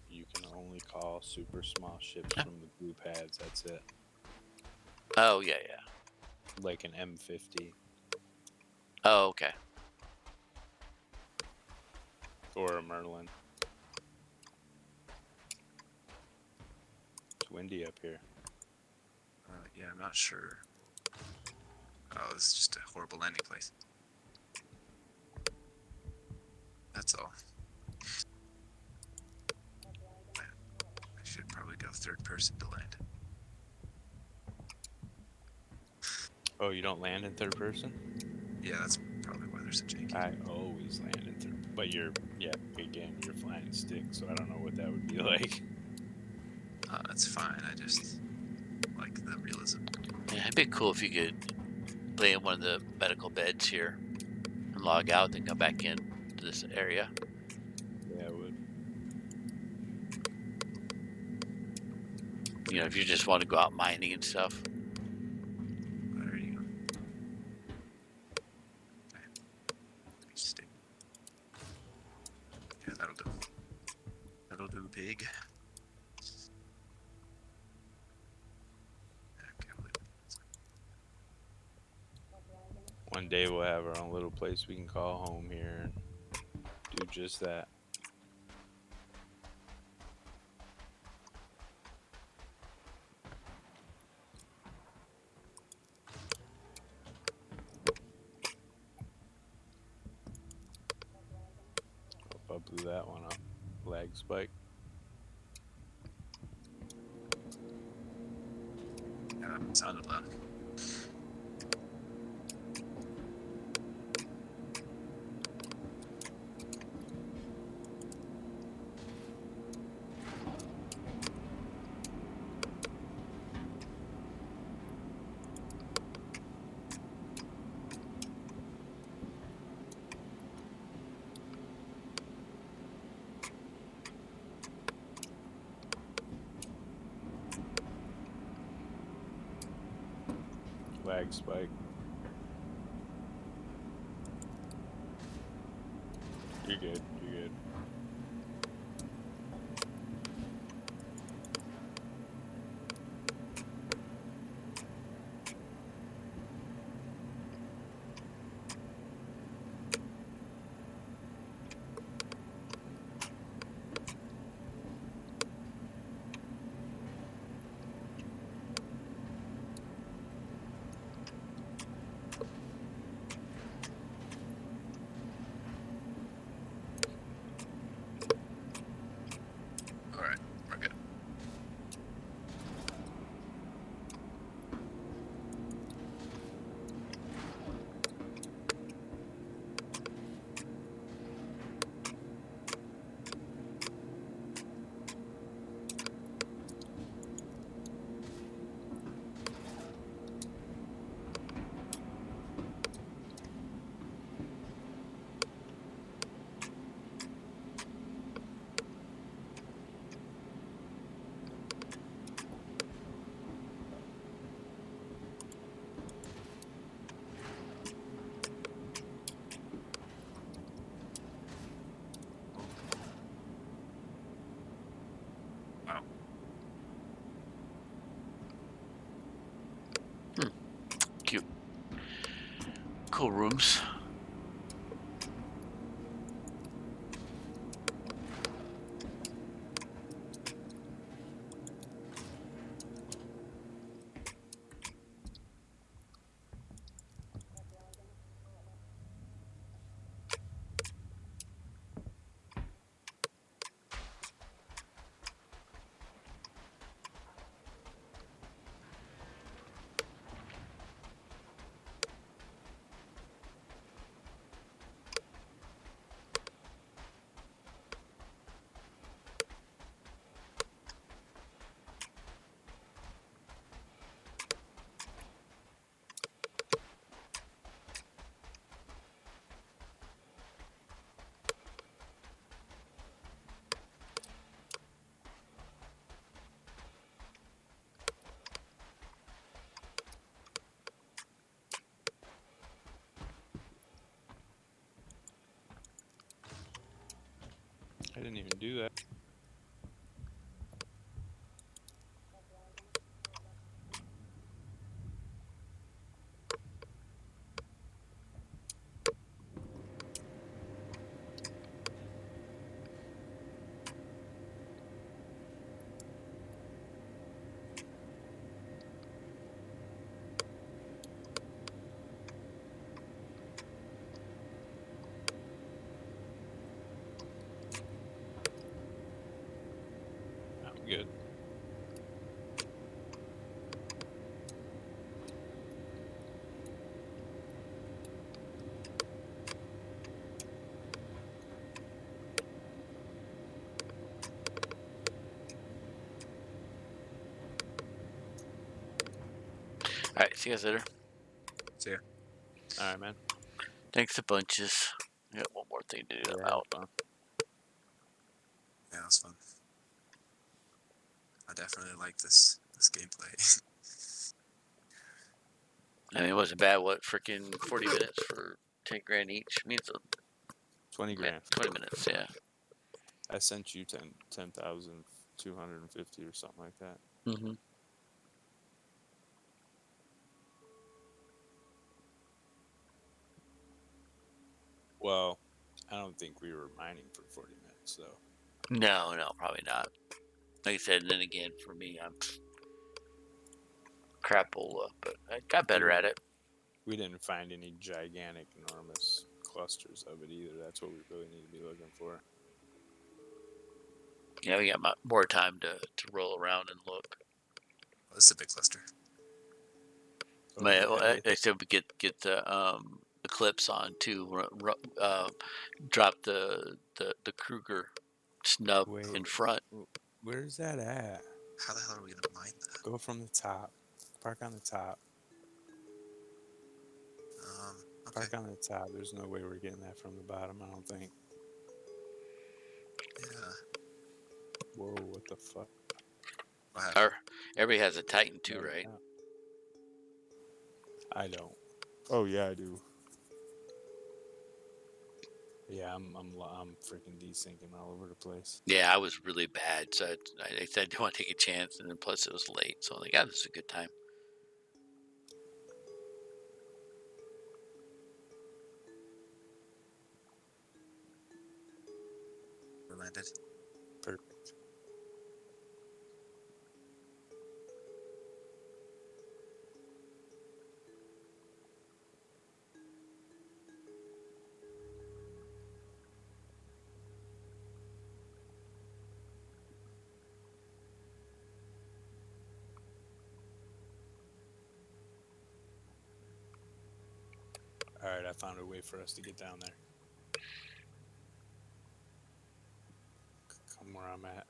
You can only call super small ships from the blue pads. That's it. Oh, yeah. Like an M50. Oh, okay. Or a Merlin. It's windy up here. Yeah, I'm not sure. Oh, this is just a horrible landing place. That's all. I should probably go third person to land. Oh, you don't land in third person? Yeah, that's probably why there's a janky. I always land in third. But you're flying stick, so I don't know what that would be like. That's fine. I just like the realism. Yeah, it'd be cool if you could lay in one of the medical beds here and log out, then come back in to this area. Yeah, it would. You know, if you just want to go out mining and stuff. There you go. Okay. Stay. Yeah, that'll do. That'll do, pig. One day we'll have our own little place we can call home here and do just that. Hope I blew that one up. Lag spike. Yeah, it sounded loud. lag spike. You're good. You're good. All right, we're good. Wow. Cute. Cool rooms. I didn't even do that. I'm good. All right, see you guys later. See ya. All right, man. Thanks a bunches. I got one more thing to do. I'm Yeah, out. fun. Yeah, it was fun. I definitely like this gameplay. I mean, it wasn't bad. What, freaking 40 minutes for 10 grand each? I mean, it's 20 grand. 20 minutes, yeah. I sent you 10,250 or something like that. Mm-hmm. Well, I don't think we were mining for 40 minutes, though. No, probably not. Like I said, and then again, for me, I'm crapola, but I got better at it. We didn't find any gigantic, enormous clusters of it either. That's what we really need to be looking for. Yeah, we got more time to roll around and look. Well, this is a big cluster. I said we get the clips on too. Drop the Kruger snub in front. Where's that at? How the hell are we gonna mine that? Go from the top. Park on the top. Okay. Park on the top. There's no way we're getting that from the bottom, I don't think. Yeah. Whoa, what the fuck? Everybody has a Titan too, right? I don't. Oh yeah, I do. Yeah, I'm freaking desyncing all over the place. Yeah, I was really bad, so I said I didn't want to take a chance, and then plus it was late, so I'm like, this is a good time. Landed. Perfect. All right, I found a way for us to get down there. Come where I'm at.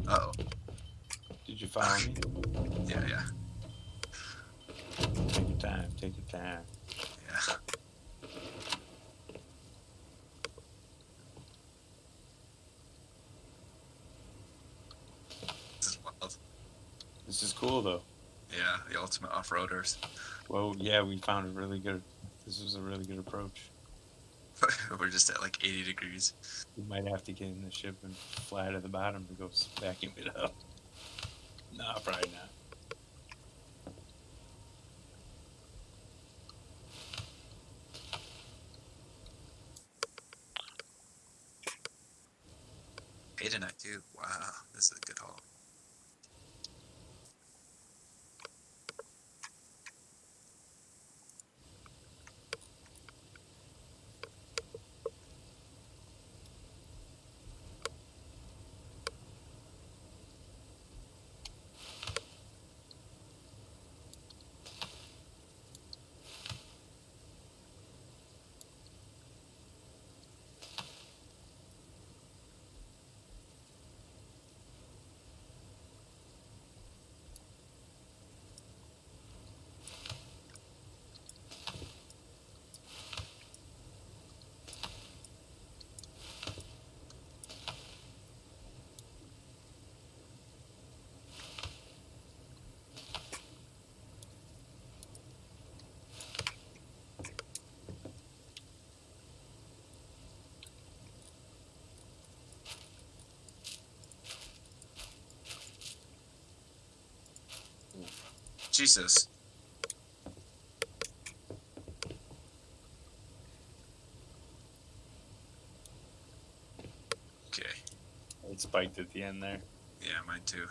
Uh-oh. Did you follow me? Yeah. Take your time. Take your time. Yeah. This is wild. This is cool though. Yeah, the ultimate off-roaders. Well, yeah, we found a really good. This was a really good approach. We're just at like 80 degrees. We might have to get in the ship and fly to the bottom to go vacuum it up. No, probably not. Tonight too. Wow, this is a good haul. Jesus. Okay. It spiked at the end there. Yeah, mine too.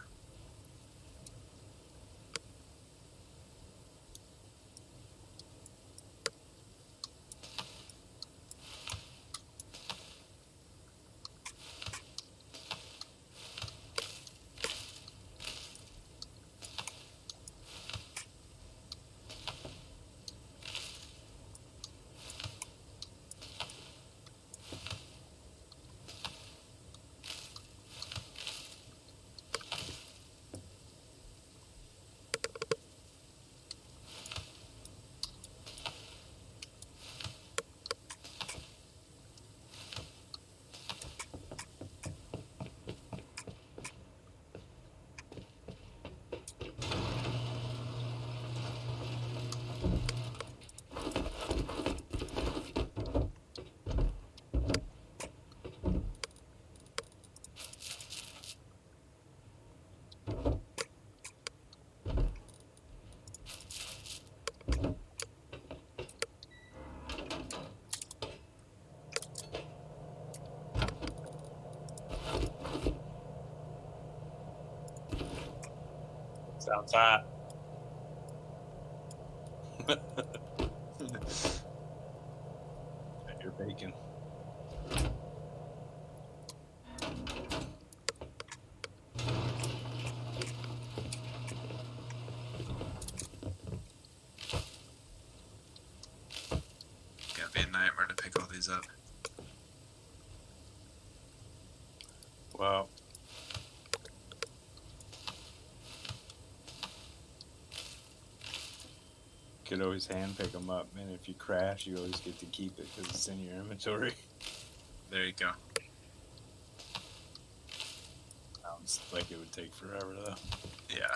Sounds hot. You're bacon. Gotta be a nightmare to pick all these up. Well, you could always hand pick them up, and if you crash, you always get to keep it because it's in your inventory. There you go. Sounds like it would take forever, though. Yeah.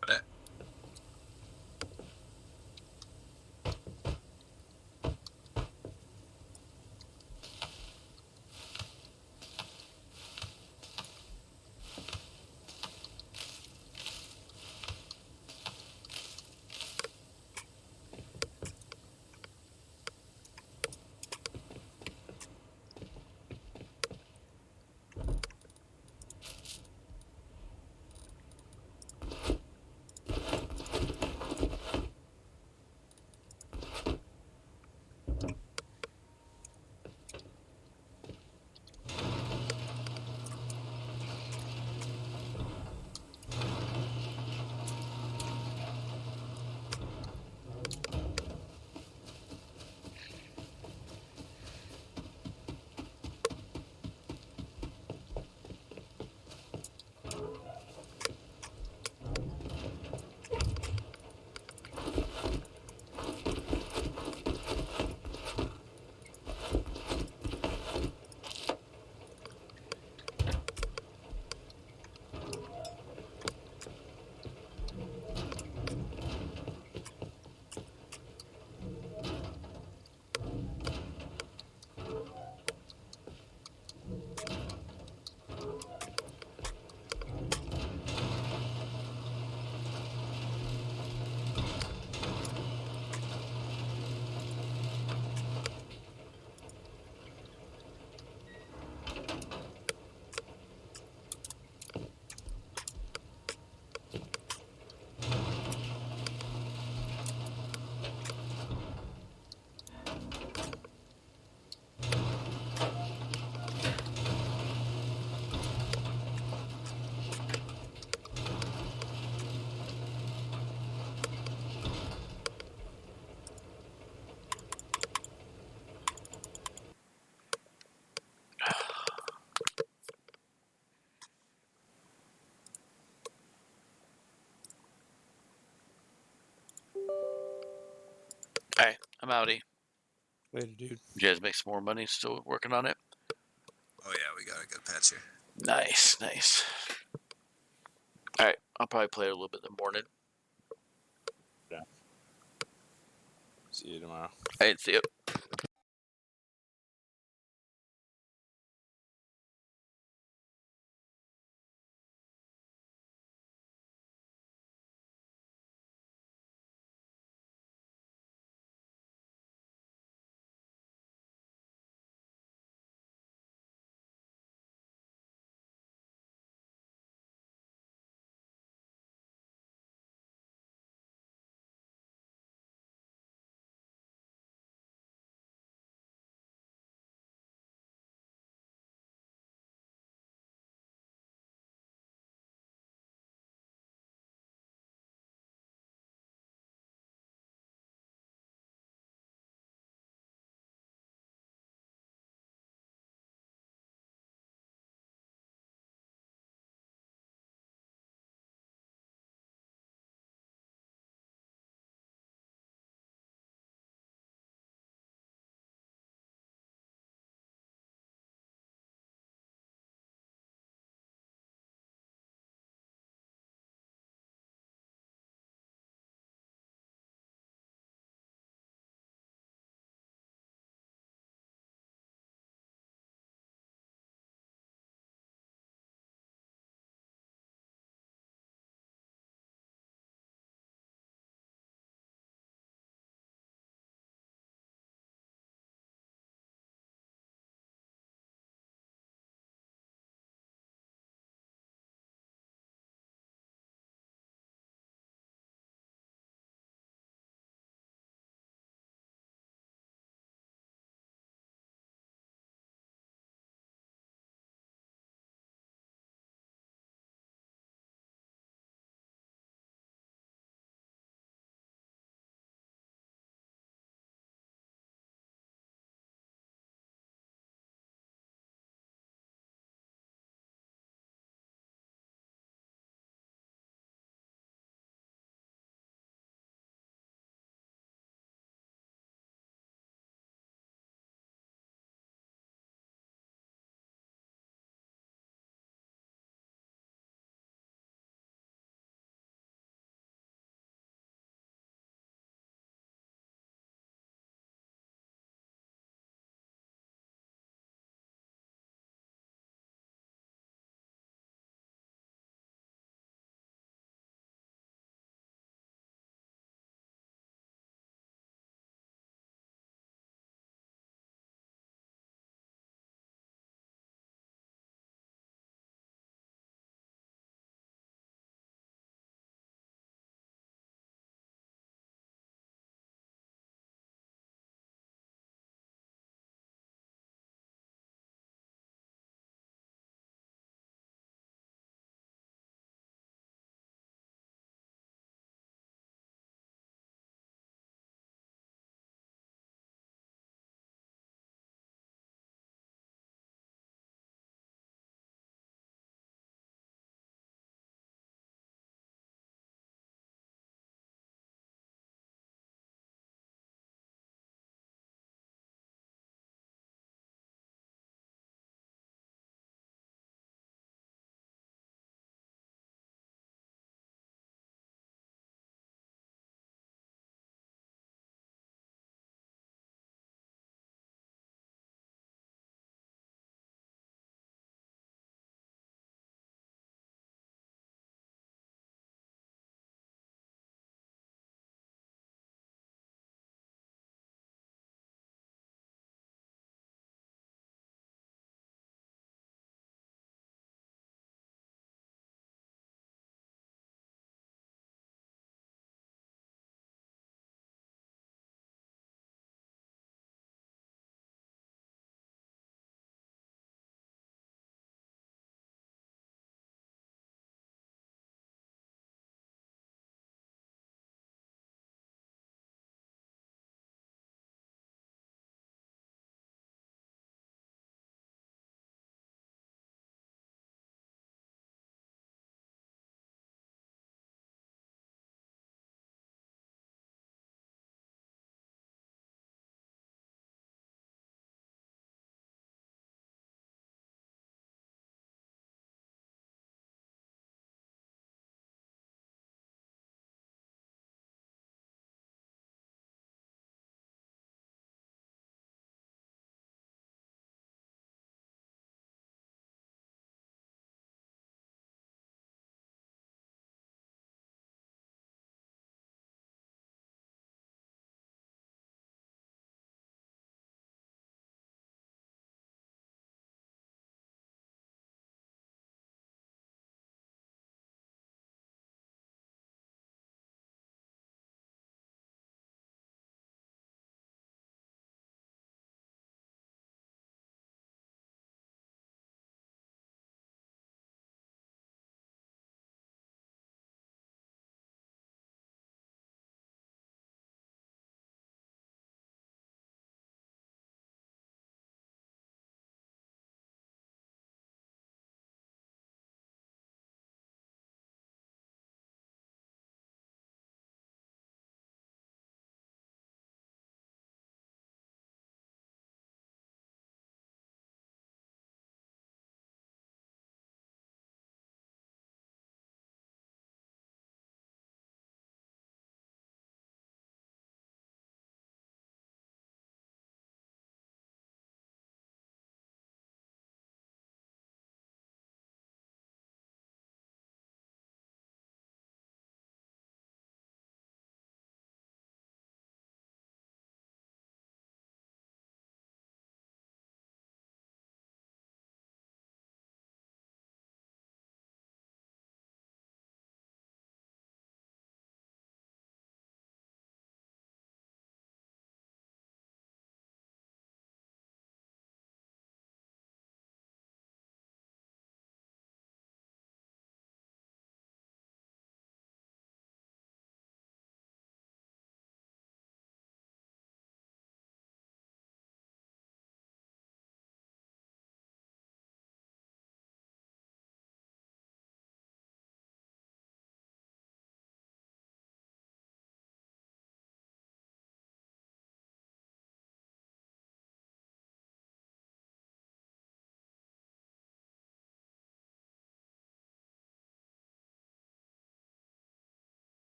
But All right, I'm outie. Later, dude. You guys make some more money. Still working on it. oh yeah, we got a good patch here. Nice, nice. All right, I'll probably play it a little bit in the morning. Yeah. See you tomorrow. All right, see you.